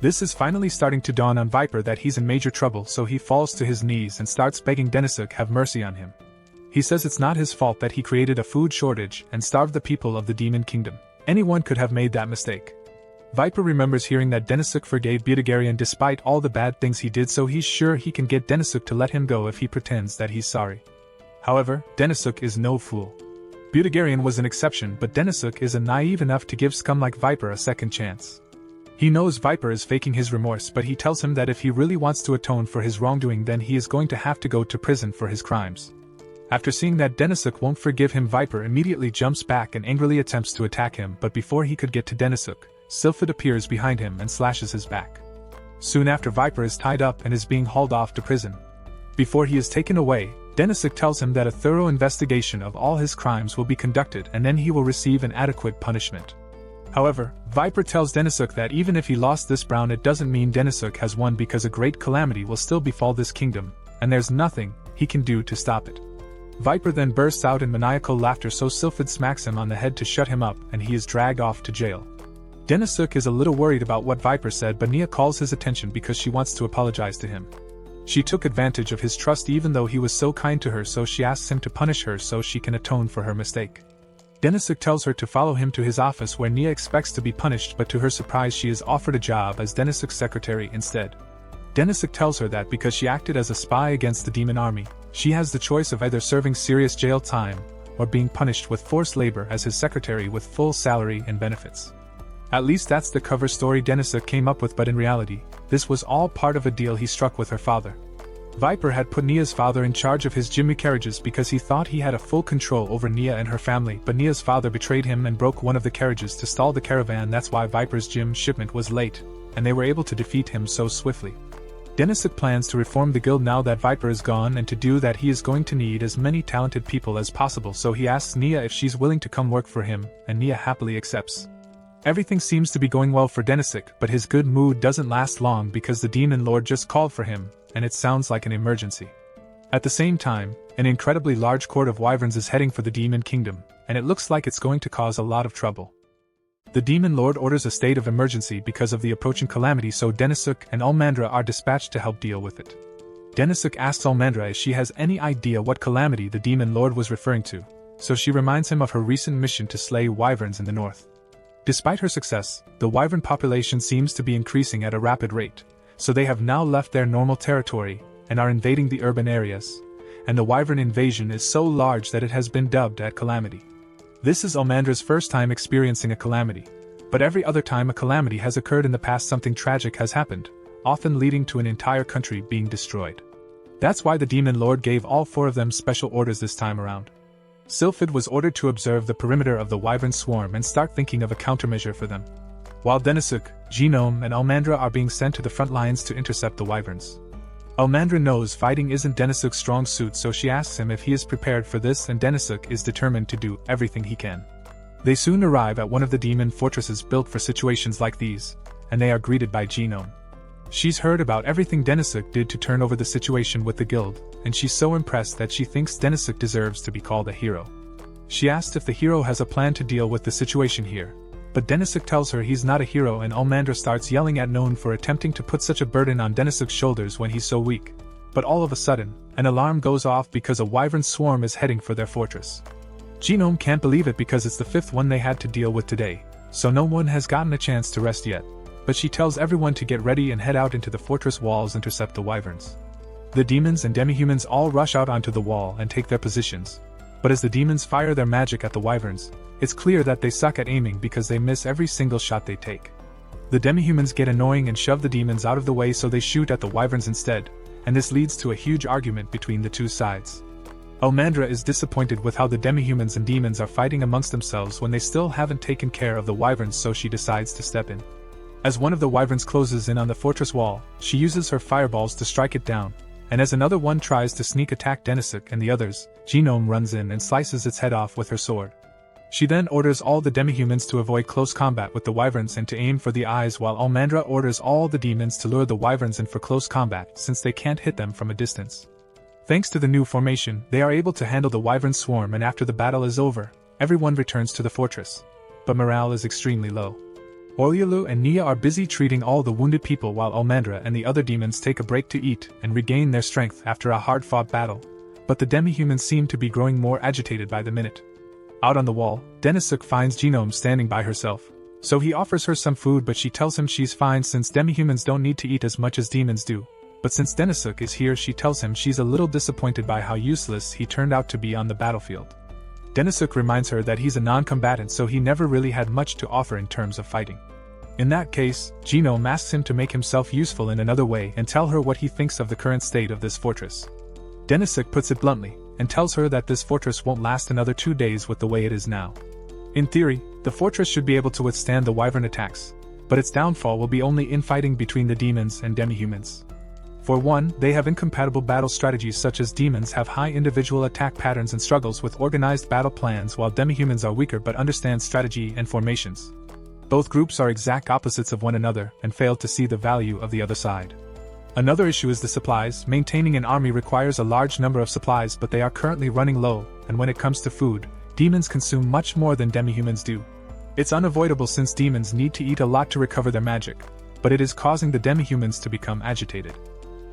This is finally starting to dawn on Viper that he's in major trouble, so he falls to his knees and starts begging Denisuk have mercy on him. He says it's not his fault that he created a food shortage and starved the people of the Demon Kingdom. Anyone could have made that mistake. Viper remembers hearing that Denisuk forgave Butagarian despite all the bad things he did, so he's sure he can get Denisuk to let him go if he pretends that he's sorry. However, Denisuk is no fool. Butagarian was an exception, but Denisuk is naive enough to give scum like Viper a second chance. He knows Viper is faking his remorse, but he tells him that if he really wants to atone for his wrongdoing, then he is going to have to go to prison for his crimes. After seeing that Denisuk won't forgive him, Viper immediately jumps back and angrily attempts to attack him, but before he could get to Denisuk, Sylphid appears behind him and slashes his back. Soon after, Viper is tied up and is being hauled off to prison. Before he is taken away, Denisuk tells him that a thorough investigation of all his crimes will be conducted and then he will receive an adequate punishment. However, Viper tells Denisuk that even if he lost this brown, it doesn't mean Denisuk has won, because a great calamity will still befall this kingdom, and there's nothing he can do to stop it. Viper then bursts out in maniacal laughter, so Sylphid smacks him on the head to shut him up and he is dragged off to jail. Denisuk is a little worried about what Viper said, but Nia calls his attention because she wants to apologize to him. She took advantage of his trust even though he was so kind to her, so she asks him to punish her so she can atone for her mistake. Denisuk tells her to follow him to his office where Nia expects to be punished, but to her surprise she is offered a job as Denisuk's secretary instead. Denisuk tells her that because she acted as a spy against the demon army, she has the choice of either serving serious jail time or being punished with forced labor as his secretary with full salary and benefits. At least that's the cover story Denisuk came up with, but in reality, this was all part of a deal he struck with her father. Viper had put Nia's father in charge of his Jimmy carriages because he thought he had a full control over Nia and her family, but Nia's father betrayed him and broke one of the carriages to stall the caravan. That's why Viper's gym shipment was late, and they were able to defeat him so swiftly. Denisuk plans to reform the guild now that Viper is gone, and to do that he is going to need as many talented people as possible, so he asks Nia if she's willing to come work for him, and Nia happily accepts. Everything seems to be going well for Denisuk, but his good mood doesn't last long because the Demon Lord just called for him, and it sounds like an emergency. At the same time, an incredibly large court of wyverns is heading for the Demon Kingdom, and it looks like it's going to cause a lot of trouble. The Demon Lord orders a state of emergency because of the approaching calamity, so Denisuk and Almandra are dispatched to help deal with it. Denisuk asks Almandra if she has any idea what calamity the Demon Lord was referring to, so she reminds him of her recent mission to slay wyverns in the north. Despite her success, the wyvern population seems to be increasing at a rapid rate, so they have now left their normal territory and are invading the urban areas, and the wyvern invasion is so large that it has been dubbed a calamity. This is Almandra's first time experiencing a calamity, but every other time a calamity has occurred in the past, something tragic has happened, often leading to an entire country being destroyed. That's why the Demon Lord gave all 4 of them special orders this time around. Sylphid was ordered to observe the perimeter of the wyvern swarm and start thinking of a countermeasure for them, while Denisuk, Genome, and Almandra are being sent to the front lines to intercept the wyverns. Almandra knows fighting isn't Denisuk's strong suit, so she asks him if he is prepared for this, and Denisuk is determined to do everything he can. They soon arrive at one of the demon fortresses built for situations like these, and they are greeted by Genome. She's heard about everything Denisuk did to turn over the situation with the guild, and she's so impressed that she thinks Denisuk deserves to be called a hero. She asks if the hero has a plan to deal with the situation here, but Denisuk tells her he's not a hero, and Almandra starts yelling at None for attempting to put such a burden on Denisuk's shoulders when he's so weak. But all of a sudden, an alarm goes off because a wyvern swarm is heading for their fortress. Genome can't believe it because it's the 5th one they had to deal with today, so no one has gotten a chance to rest yet. But she tells everyone to get ready and head out into the fortress walls, intercept the wyverns. The demons and demihumans all rush out onto the wall and take their positions, but as the demons fire their magic at the wyverns, it's clear that they suck at aiming because they miss every single shot they take. The demihumans get annoying and shove the demons out of the way, so they shoot at the wyverns instead, and this leads to a huge argument between the two sides. Almandra is disappointed with how the demihumans and demons are fighting amongst themselves when they still haven't taken care of the wyverns, so she decides to step in. As one of the wyverns closes in on the fortress wall, she uses her fireballs to strike it down, and as another one tries to sneak attack Denisuk and the others, Genome runs in and slices its head off with her sword. She then orders all the demihumans to avoid close combat with the wyverns and to aim for the eyes, while Almandra orders all the demons to lure the wyverns in for close combat since they can't hit them from a distance. Thanks to the new formation, they are able to handle the wyvern swarm, and after the battle is over, everyone returns to the fortress. But morale is extremely low. Oryulu and Nia are busy treating all the wounded people while Almandra and the other demons take a break to eat and regain their strength after a hard-fought battle. But the demihumans seem to be growing more agitated by the minute. Out on the wall, Denisuk finds Genome standing by herself. So he offers her some food, but she tells him she's fine since demihumans don't need to eat as much as demons do. But since Denisuk is here, she tells him she's a little disappointed by how useless he turned out to be on the battlefield. Denisuk reminds her that he's a non-combatant, so he never really had much to offer in terms of fighting. In that case, Genome asks him to make himself useful in another way and tell her what he thinks of the current state of this fortress. Denisuk puts it bluntly, and tells her that this fortress won't last another 2 days with the way it is now. In theory, the fortress should be able to withstand the wyvern attacks, but its downfall will be only infighting between the demons and demihumans. For one, they have incompatible battle strategies, such as demons have high individual attack patterns and struggles with organized battle plans, while demihumans are weaker but understand strategy and formations. Both groups are exact opposites of one another and fail to see the value of the other side. Another issue is the supplies. Maintaining an army requires a large number of supplies, but they are currently running low, and when it comes to food, demons consume much more than demihumans do. It's unavoidable since demons need to eat a lot to recover their magic, but it is causing the demihumans to become agitated.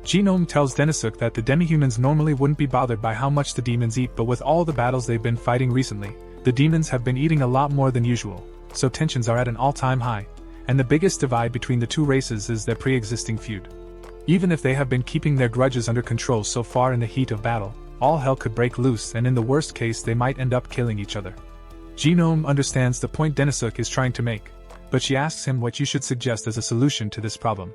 Genome tells Denisuk that the demihumans normally wouldn't be bothered by how much the demons eat, but with all the battles they've been fighting recently, the demons have been eating a lot more than usual, so tensions are at an all-time high, and the biggest divide between the two races is their pre-existing feud. Even if they have been keeping their grudges under control so far, in the heat of battle, all hell could break loose, and in the worst case they might end up killing each other. Genome understands the point Denisuk is trying to make, but she asks him what you should suggest as a solution to this problem.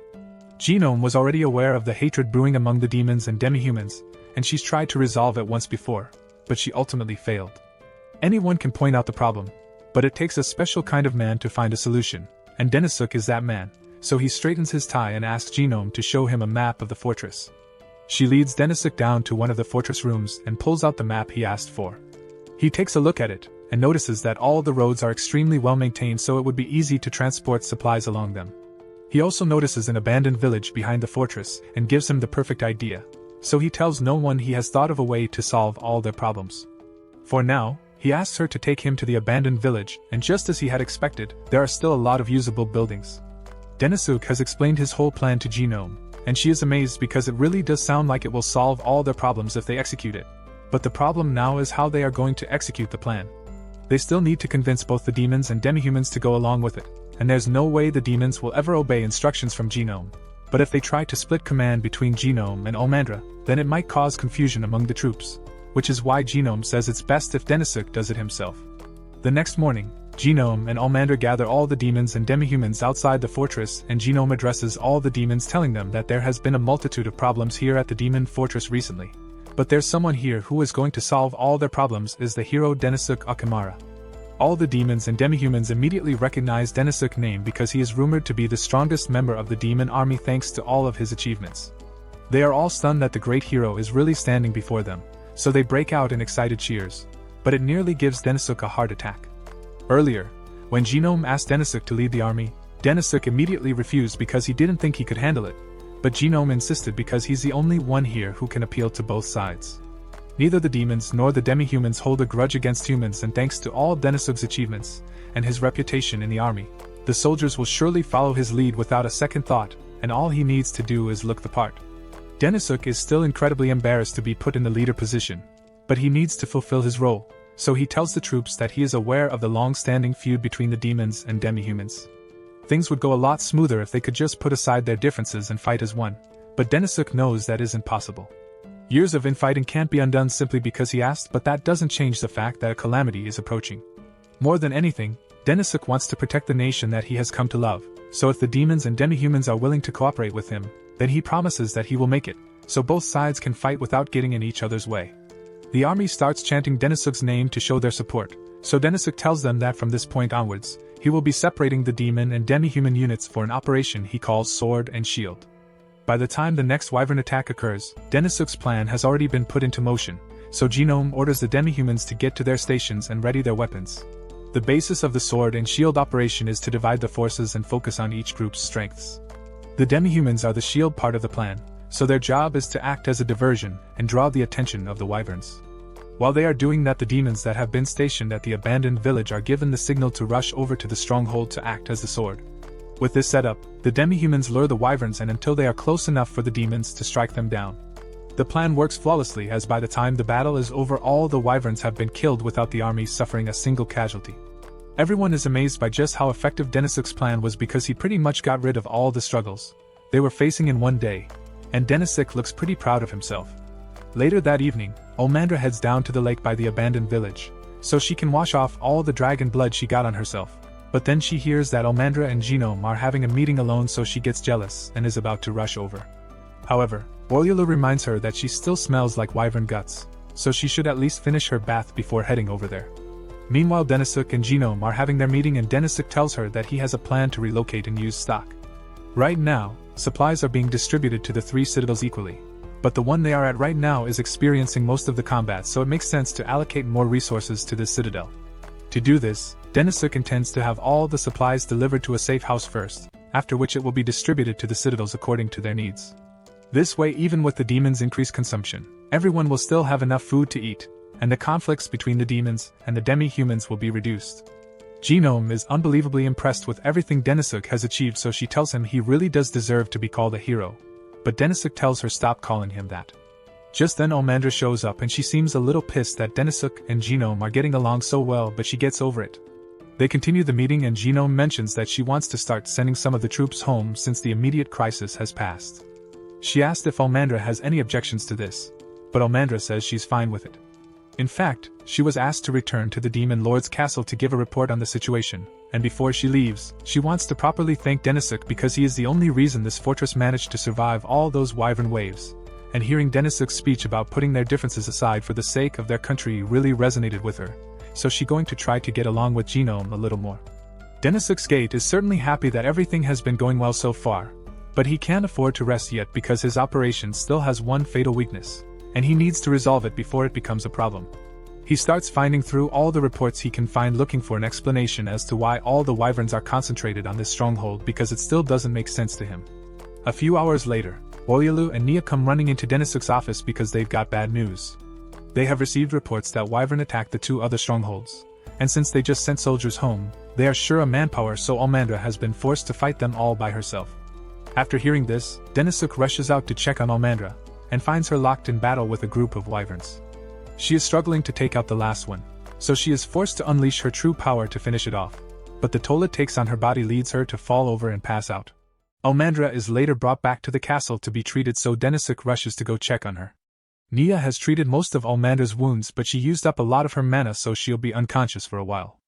Genome was already aware of the hatred brewing among the demons and demihumans, and she's tried to resolve it once before, but she ultimately failed. Anyone can point out the problem, but it takes a special kind of man to find a solution, and Denisuk is that man, so he straightens his tie and asks Genome to show him a map of the fortress. She leads Denisuk down to one of the fortress rooms and pulls out the map he asked for. He takes a look at it, and notices that all the roads are extremely well maintained, so it would be easy to transport supplies along them. He also notices an abandoned village behind the fortress and gives him the perfect idea, so he tells no one he has thought of a way to solve all their problems. For now, he asks her to take him to the abandoned village, and just as he had expected, there are still a lot of usable buildings. Denisuk has explained his whole plan to Genome, and she is amazed because it really does sound like it will solve all their problems if they execute it. But the problem now is how they are going to execute the plan. They still need to convince both the demons and demihumans to go along with it, and there's no way the demons will ever obey instructions from Genome. But if they try to split command between Genome and Almandra, then it might cause confusion among the troops, which is why Genome says it's best if Denisuk does it himself. The next morning, Genome and Almandra gather all the demons and demihumans outside the fortress, and Genome addresses all the demons, telling them that there has been a multitude of problems here at the demon fortress recently. But there's someone here who is going to solve all their problems, is the hero Denisuk Akimara. All the demons and demihumans immediately recognize Denisuk's name because he is rumored to be the strongest member of the demon army thanks to all of his achievements. They are all stunned that the great hero is really standing before them, so they break out in excited cheers, but it nearly gives Denisuk a heart attack. Earlier, when Genome asked Denisuk to lead the army, Denisuk immediately refused because he didn't think he could handle it, but Genome insisted because he's the only one here who can appeal to both sides. Neither the demons nor the demihumans hold a grudge against humans, and thanks to all Denisuk's achievements and his reputation in the army, the soldiers will surely follow his lead without a second thought, and all he needs to do is look the part. Denisuk is still incredibly embarrassed to be put in the leader position, but he needs to fulfill his role, so he tells the troops that he is aware of the long-standing feud between the demons and demihumans. Things would go a lot smoother if they could just put aside their differences and fight as one, but Denisuk knows that isn't possible. Years of infighting can't be undone simply because he asked, but that doesn't change the fact that a calamity is approaching. More than anything, Denisuk wants to protect the nation that he has come to love, so if the demons and demihumans are willing to cooperate with him, then he promises that he will make it, so both sides can fight without getting in each other's way. The army starts chanting Denisuk's name to show their support, So Denisuk tells them that from this point onwards, he will be separating the demon and demi-human units for an operation he calls Sword and Shield. By the time the next wyvern attack occurs, Denisuk's plan has already been put into motion, so Genome orders the demi-humans to get to their stations and ready their weapons. The basis of the Sword and Shield operation is to divide the forces and focus on each group's strengths. The demi-humans are the shield part of the plan, so their job is to act as a diversion and draw the attention of the wyverns. While they are doing that, the demons that have been stationed at the abandoned village are given the signal to rush over to the stronghold to act as the sword. With this setup, the demi-humans lure the wyverns in until they are close enough for the demons to strike them down. The plan works flawlessly, as by the time the battle is over, all the wyverns have been killed without the army suffering a single casualty. Everyone is amazed by just how effective Denisuk's plan was, because he pretty much got rid of all the struggles they were facing in one day, and Denisuk looks pretty proud of himself. Later that evening, Olmandra heads down to the lake by the abandoned village, so she can wash off all the dragon blood she got on herself. But then she hears that Olmandra and Genome are having a meeting alone, so she gets jealous and is about to rush over. However, Oryolu reminds her that she still smells like wyvern guts, so she should at least finish her bath before heading over there. Meanwhile, Denisuk and Genome are having their meeting, and Denisuk tells her that he has a plan to relocate and use stock. Right now, supplies are being distributed to the 3 citadels equally, but the one they are at right now is experiencing most of the combat, so it makes sense to allocate more resources to this citadel. To do this, Denisuk intends to have all the supplies delivered to a safe house first, after which it will be distributed to the citadels according to their needs. This way, even with the demons' increased consumption, everyone will still have enough food to eat, and the conflicts between the demons and the demi-humans will be reduced. Genome is unbelievably impressed with everything Denisuk has achieved, so she tells him he really does deserve to be called a hero, but Denisuk tells her stop calling him that. Just then Olmandra shows up, and she seems a little pissed that Denisuk and Genome are getting along so well, but she gets over it. They continue the meeting, and Genome mentions that she wants to start sending some of the troops home since the immediate crisis has passed. She asked if Olmandra has any objections to this, but Olmandra says she's fine with it. In fact, she was asked to return to the Demon Lord's castle to give a report on the situation, and before she leaves, she wants to properly thank Denisuk because he is the only reason this fortress managed to survive all those wyvern waves. And hearing Denisuk's speech about putting their differences aside for the sake of their country really resonated with her, so she's going to try to get along with Genome a little more. Denisuk's gate is certainly happy that everything has been going well so far, but he can't afford to rest yet because his operation still has one fatal weakness, and he needs to resolve it before it becomes a problem. He starts finding through all the reports he can find, looking for an explanation as to why all the wyverns are concentrated on this stronghold, because it still doesn't make sense to him. A few hours later, Oryolu and Nia come running into Denisuk's office because they've got bad news. They have received reports that wyvern attacked the 2 other strongholds, and since they just sent soldiers home, they are sure of manpower, so Olmandra has been forced to fight them all by herself. After hearing this, Denisuk rushes out to check on Olmandra, and finds her locked in battle with a group of wyverns. She is struggling to take out the last one, so she is forced to unleash her true power to finish it off, but the toll it takes on her body leads her to fall over and pass out. Olmandra is later brought back to the castle to be treated, so Denisuk rushes to go check on her. Nia has treated most of Olmandra's wounds, but she used up a lot of her mana, so she'll be unconscious for a while.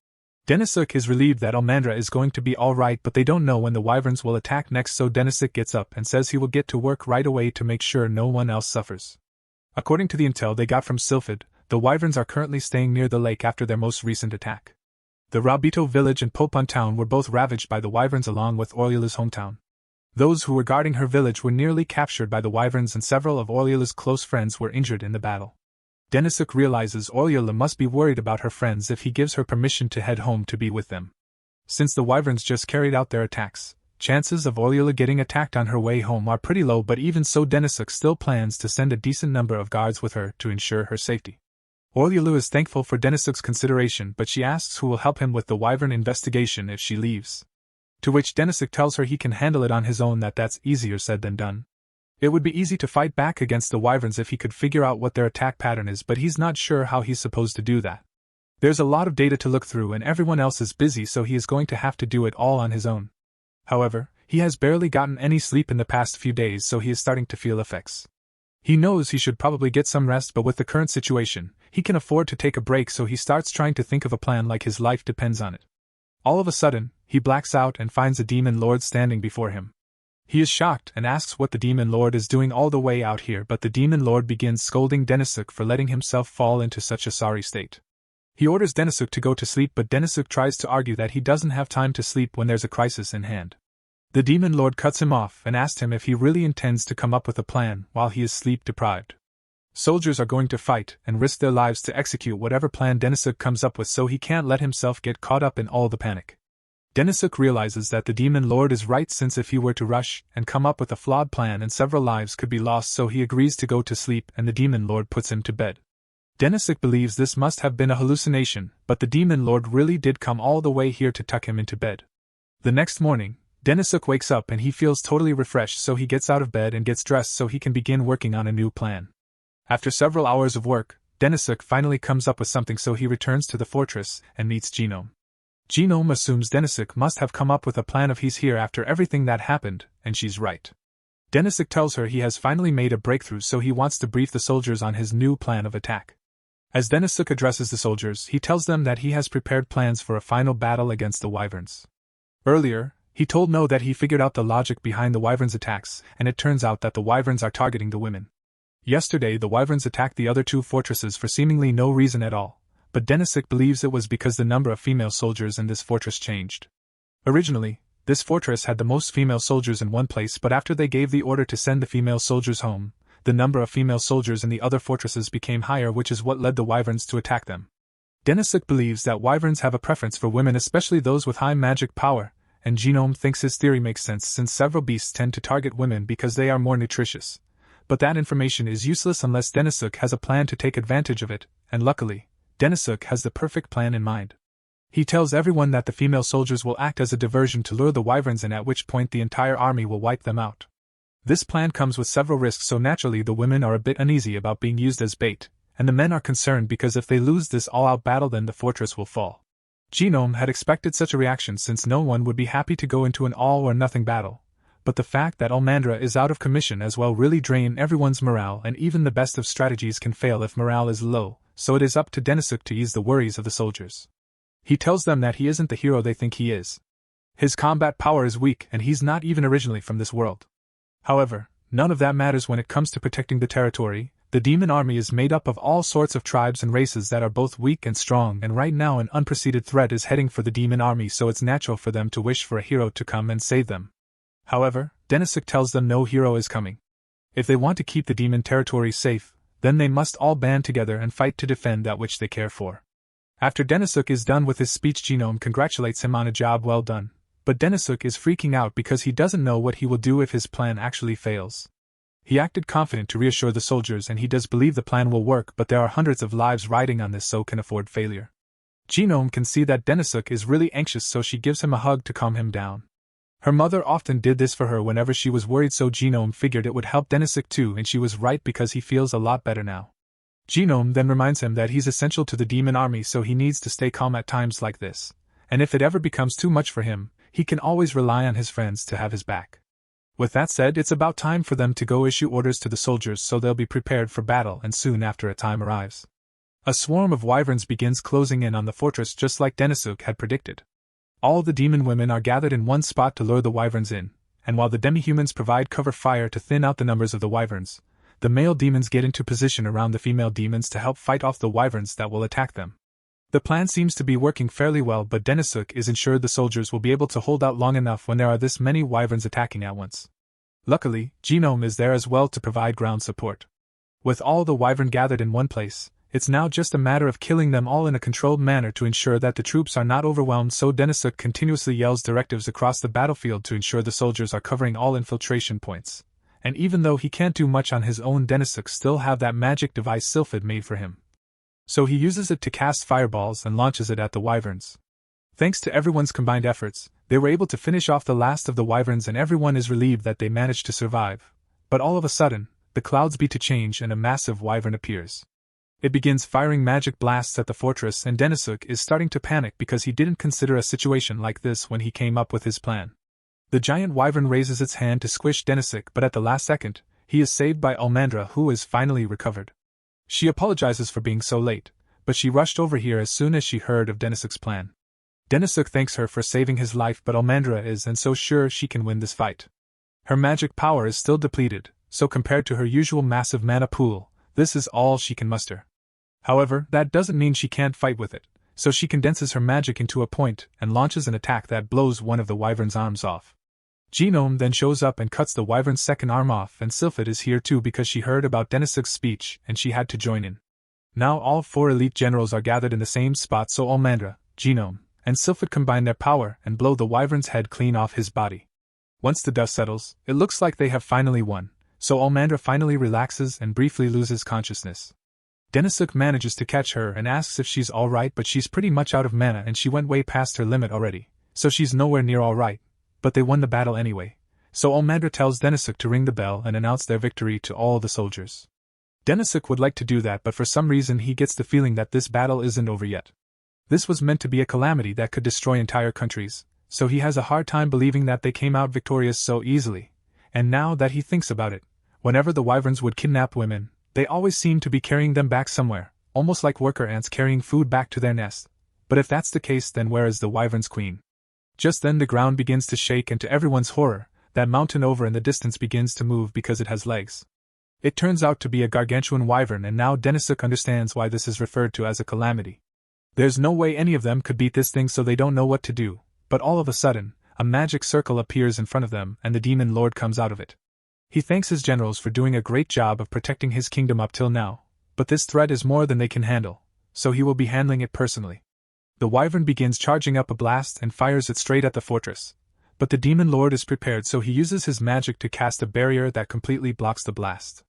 Denisuk is relieved that Olmandra is going to be alright, but they don't know when the wyverns will attack next, so Denisuk gets up and says he will get to work right away to make sure no one else suffers. According to the intel they got from Sylphid, the wyverns are currently staying near the lake after their most recent attack. The Rabito village and Popon town were both ravaged by the wyverns, along with Oryolu's hometown. Those who were guarding her village were nearly captured by the wyverns, and several of Oryolu's close friends were injured in the battle. Denisuk realizes Oryolu must be worried about her friends if he gives her permission to head home to be with them. Since the wyverns just carried out their attacks, chances of Oryolu getting attacked on her way home are pretty low, but even so Denisuk still plans to send a decent number of guards with her to ensure her safety. Oryolu is thankful for Denisuk's consideration, but she asks who will help him with the wyvern investigation if she leaves. To which Denisuk tells her he can handle it on his own, that's easier said than done. It would be easy to fight back against the wyverns if he could figure out what their attack pattern is, but he's not sure how he's supposed to do that. There's a lot of data to look through and everyone else is busy, so he is going to have to do it all on his own. However, he has barely gotten any sleep in the past few days, so he is starting to feel effects. He knows he should probably get some rest, but with the current situation, he can afford to take a break, so he starts trying to think of a plan like his life depends on it. All of a sudden, he blacks out and finds a demon lord standing before him. He is shocked and asks what the demon lord is doing all the way out here, but the demon lord begins scolding Denisuk for letting himself fall into such a sorry state. He orders Denisuk to go to sleep, but Denisuk tries to argue that he doesn't have time to sleep when there's a crisis in hand. The demon lord cuts him off and asks him if he really intends to come up with a plan while he is sleep-deprived. Soldiers are going to fight and risk their lives to execute whatever plan Denisuk comes up with, so he can't let himself get caught up in all the panic. Denisuk realizes that the demon lord is right, since if he were to rush and come up with a flawed plan and several lives could be lost, so he agrees to go to sleep and the demon lord puts him to bed. Denisuk believes this must have been a hallucination, but the demon lord really did come all the way here to tuck him into bed. The next morning, Denisuk wakes up and he feels totally refreshed, so he gets out of bed and gets dressed so he can begin working on a new plan. After several hours of work, Denisuk finally comes up with something, so he returns to the fortress and meets Genome. Genome assumes Denisuk must have come up with a plan if he's here after everything that happened, and she's right. Denisuk tells her he has finally made a breakthrough, so he wants to brief the soldiers on his new plan of attack. As Denisuk addresses the soldiers, he tells them that he has prepared plans for a final battle against the wyverns. Earlier, he told No that he figured out the logic behind the wyverns' attacks, and it turns out that the wyverns are targeting the women. Yesterday the wyverns attacked the other two fortresses for seemingly no reason at all, but Denisuk believes it was because the number of female soldiers in this fortress changed. Originally, this fortress had the most female soldiers in one place, but after they gave the order to send the female soldiers home, the number of female soldiers in the other fortresses became higher, which is what led the wyverns to attack them. Denisuk believes that wyverns have a preference for women, especially those with high magic power, and Genome thinks his theory makes sense since several beasts tend to target women because they are more nutritious. But that information is useless unless Denisuk has a plan to take advantage of it, and luckily, Denisuk has the perfect plan in mind. He tells everyone that the female soldiers will act as a diversion to lure the wyverns in, at which point the entire army will wipe them out. This plan comes with several risks, so naturally the women are a bit uneasy about being used as bait, and the men are concerned because if they lose this all-out battle then the fortress will fall. Genome had expected such a reaction since no one would be happy to go into an all-or-nothing battle, but the fact that Almandra is out of commission as well really drain everyone's morale, and even the best of strategies can fail if morale is low, so it is up to Denisuk to ease the worries of the soldiers. He tells them that he isn't the hero they think he is. His combat power is weak and he's not even originally from this world. However, none of that matters when it comes to protecting the territory. The demon army is made up of all sorts of tribes and races that are both weak and strong, and right now an unpreceded threat is heading for the demon army, so it's natural for them to wish for a hero to come and save them. However, Denisuk tells them no hero is coming. If they want to keep the demon territory safe, then they must all band together and fight to defend that which they care for. After Denisuk is done with his speech, Genome congratulates him on a job well done, but Denisuk is freaking out because he doesn't know what he will do if his plan actually fails. He acted confident to reassure the soldiers, and he does believe the plan will work, but there are hundreds of lives riding on this, so can afford failure. Genome can see that Denisuk is really anxious, so she gives him a hug to calm him down. Her mother often did this for her whenever she was worried, so Genome figured it would help Denisuk too, and she was right because he feels a lot better now. Genome then reminds him that he's essential to the demon army, so he needs to stay calm at times like this, and if it ever becomes too much for him, he can always rely on his friends to have his back. With that said, it's about time for them to go issue orders to the soldiers so they'll be prepared for battle, and soon after a time arrives. A swarm of wyverns begins closing in on the fortress just like Denisuk had predicted. All the demon women are gathered in one spot to lure the wyverns in, and while the demi-humans provide cover fire to thin out the numbers of the wyverns, the male demons get into position around the female demons to help fight off the wyverns that will attack them. The plan seems to be working fairly well, but Denisuk is ensured the soldiers will be able to hold out long enough when there are this many wyverns attacking at once. Luckily, Genome is there as well to provide ground support. With all the wyvern gathered in one place, it's now just a matter of killing them all in a controlled manner to ensure that the troops are not overwhelmed, so Denisuk continuously yells directives across the battlefield to ensure the soldiers are covering all infiltration points. And even though he can't do much on his own, Denisuk still have that magic device Sylphid made for him. So he uses it to cast fireballs and launches it at the wyverns. Thanks to everyone's combined efforts, they were able to finish off the last of the wyverns, and everyone is relieved that they managed to survive. But all of a sudden, the clouds begin to change and a massive wyvern appears. It begins firing magic blasts at the fortress, and Denisuk is starting to panic because he didn't consider a situation like this when he came up with his plan. The giant wyvern raises its hand to squish Denisuk, but at the last second, he is saved by Almandra, who is finally recovered. She apologizes for being so late, but she rushed over here as soon as she heard of Denisuk's plan. Denisuk thanks her for saving his life, but Almandra isn't so sure she can win this fight. Her magic power is still depleted, so compared to her usual massive mana pool, this is all she can muster. However, that doesn't mean she can't fight with it, so she condenses her magic into a point and launches an attack that blows one of the wyvern's arms off. Genome then shows up and cuts the wyvern's second arm off, and Sylphid is here too because she heard about Denisuk's speech and she had to join in. Now all 4 elite generals are gathered in the same spot, so Almandra, Genome, and Sylphid combine their power and blow the wyvern's head clean off his body. Once the dust settles, it looks like they have finally won, so Almandra finally relaxes and briefly loses consciousness. Denisuk manages to catch her and asks if she's alright, but she's pretty much out of mana and she went way past her limit already, so she's nowhere near alright, but they won the battle anyway. So Almandra tells Denisuk to ring the bell and announce their victory to all the soldiers. Denisuk would like to do that, but for some reason he gets the feeling that this battle isn't over yet. This was meant to be a calamity that could destroy entire countries, so he has a hard time believing that they came out victorious so easily. And now that he thinks about it, whenever the wyverns would kidnap women, they always seem to be carrying them back somewhere, almost like worker ants carrying food back to their nest. But if that's the case, then where is the wyvern's queen? Just then the ground begins to shake, and to everyone's horror, that mountain over in the distance begins to move because it has legs. It turns out to be a gargantuan wyvern, and now Denisuk understands why this is referred to as a calamity. There's no way any of them could beat this thing, so they don't know what to do, but all of a sudden, a magic circle appears in front of them and the demon lord comes out of it. He thanks his generals for doing a great job of protecting his kingdom up till now, but this threat is more than they can handle, so he will be handling it personally. The wyvern begins charging up a blast and fires it straight at the fortress, but the demon lord is prepared, so he uses his magic to cast a barrier that completely blocks the blast.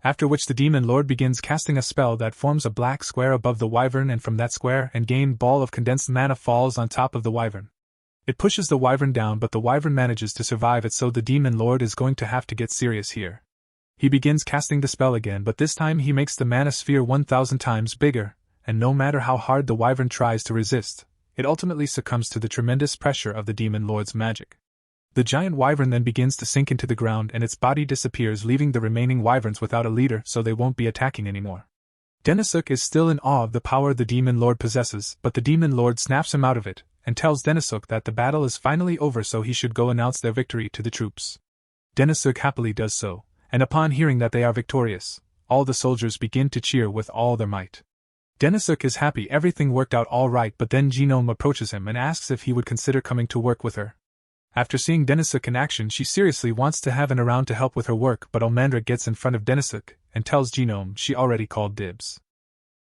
After which the demon lord begins casting a spell that forms a black square above the wyvern, and from that square an gained ball of condensed mana falls on top of the wyvern. It pushes the wyvern down, but the wyvern manages to survive it, so the demon lord is going to have to get serious here. He begins casting the spell again, but this time he makes the mana sphere 1,000 times bigger, and no matter how hard the wyvern tries to resist, it ultimately succumbs to the tremendous pressure of the demon lord's magic. The giant wyvern then begins to sink into the ground and its body disappears, leaving the remaining wyverns without a leader, so they won't be attacking anymore. Denisuk is still in awe of the power the demon lord possesses, but the demon lord snaps him out of it and tells Denisuk that the battle is finally over, so he should go announce their victory to the troops. Denisuk happily does so, and upon hearing that they are victorious, all the soldiers begin to cheer with all their might. Denisuk is happy everything worked out all right, but then Genome approaches him and asks if he would consider coming to work with her. After seeing Denisuk in action, she seriously wants to have an around to help with her work, but Almandra gets in front of Denisuk and tells Genome she already called dibs.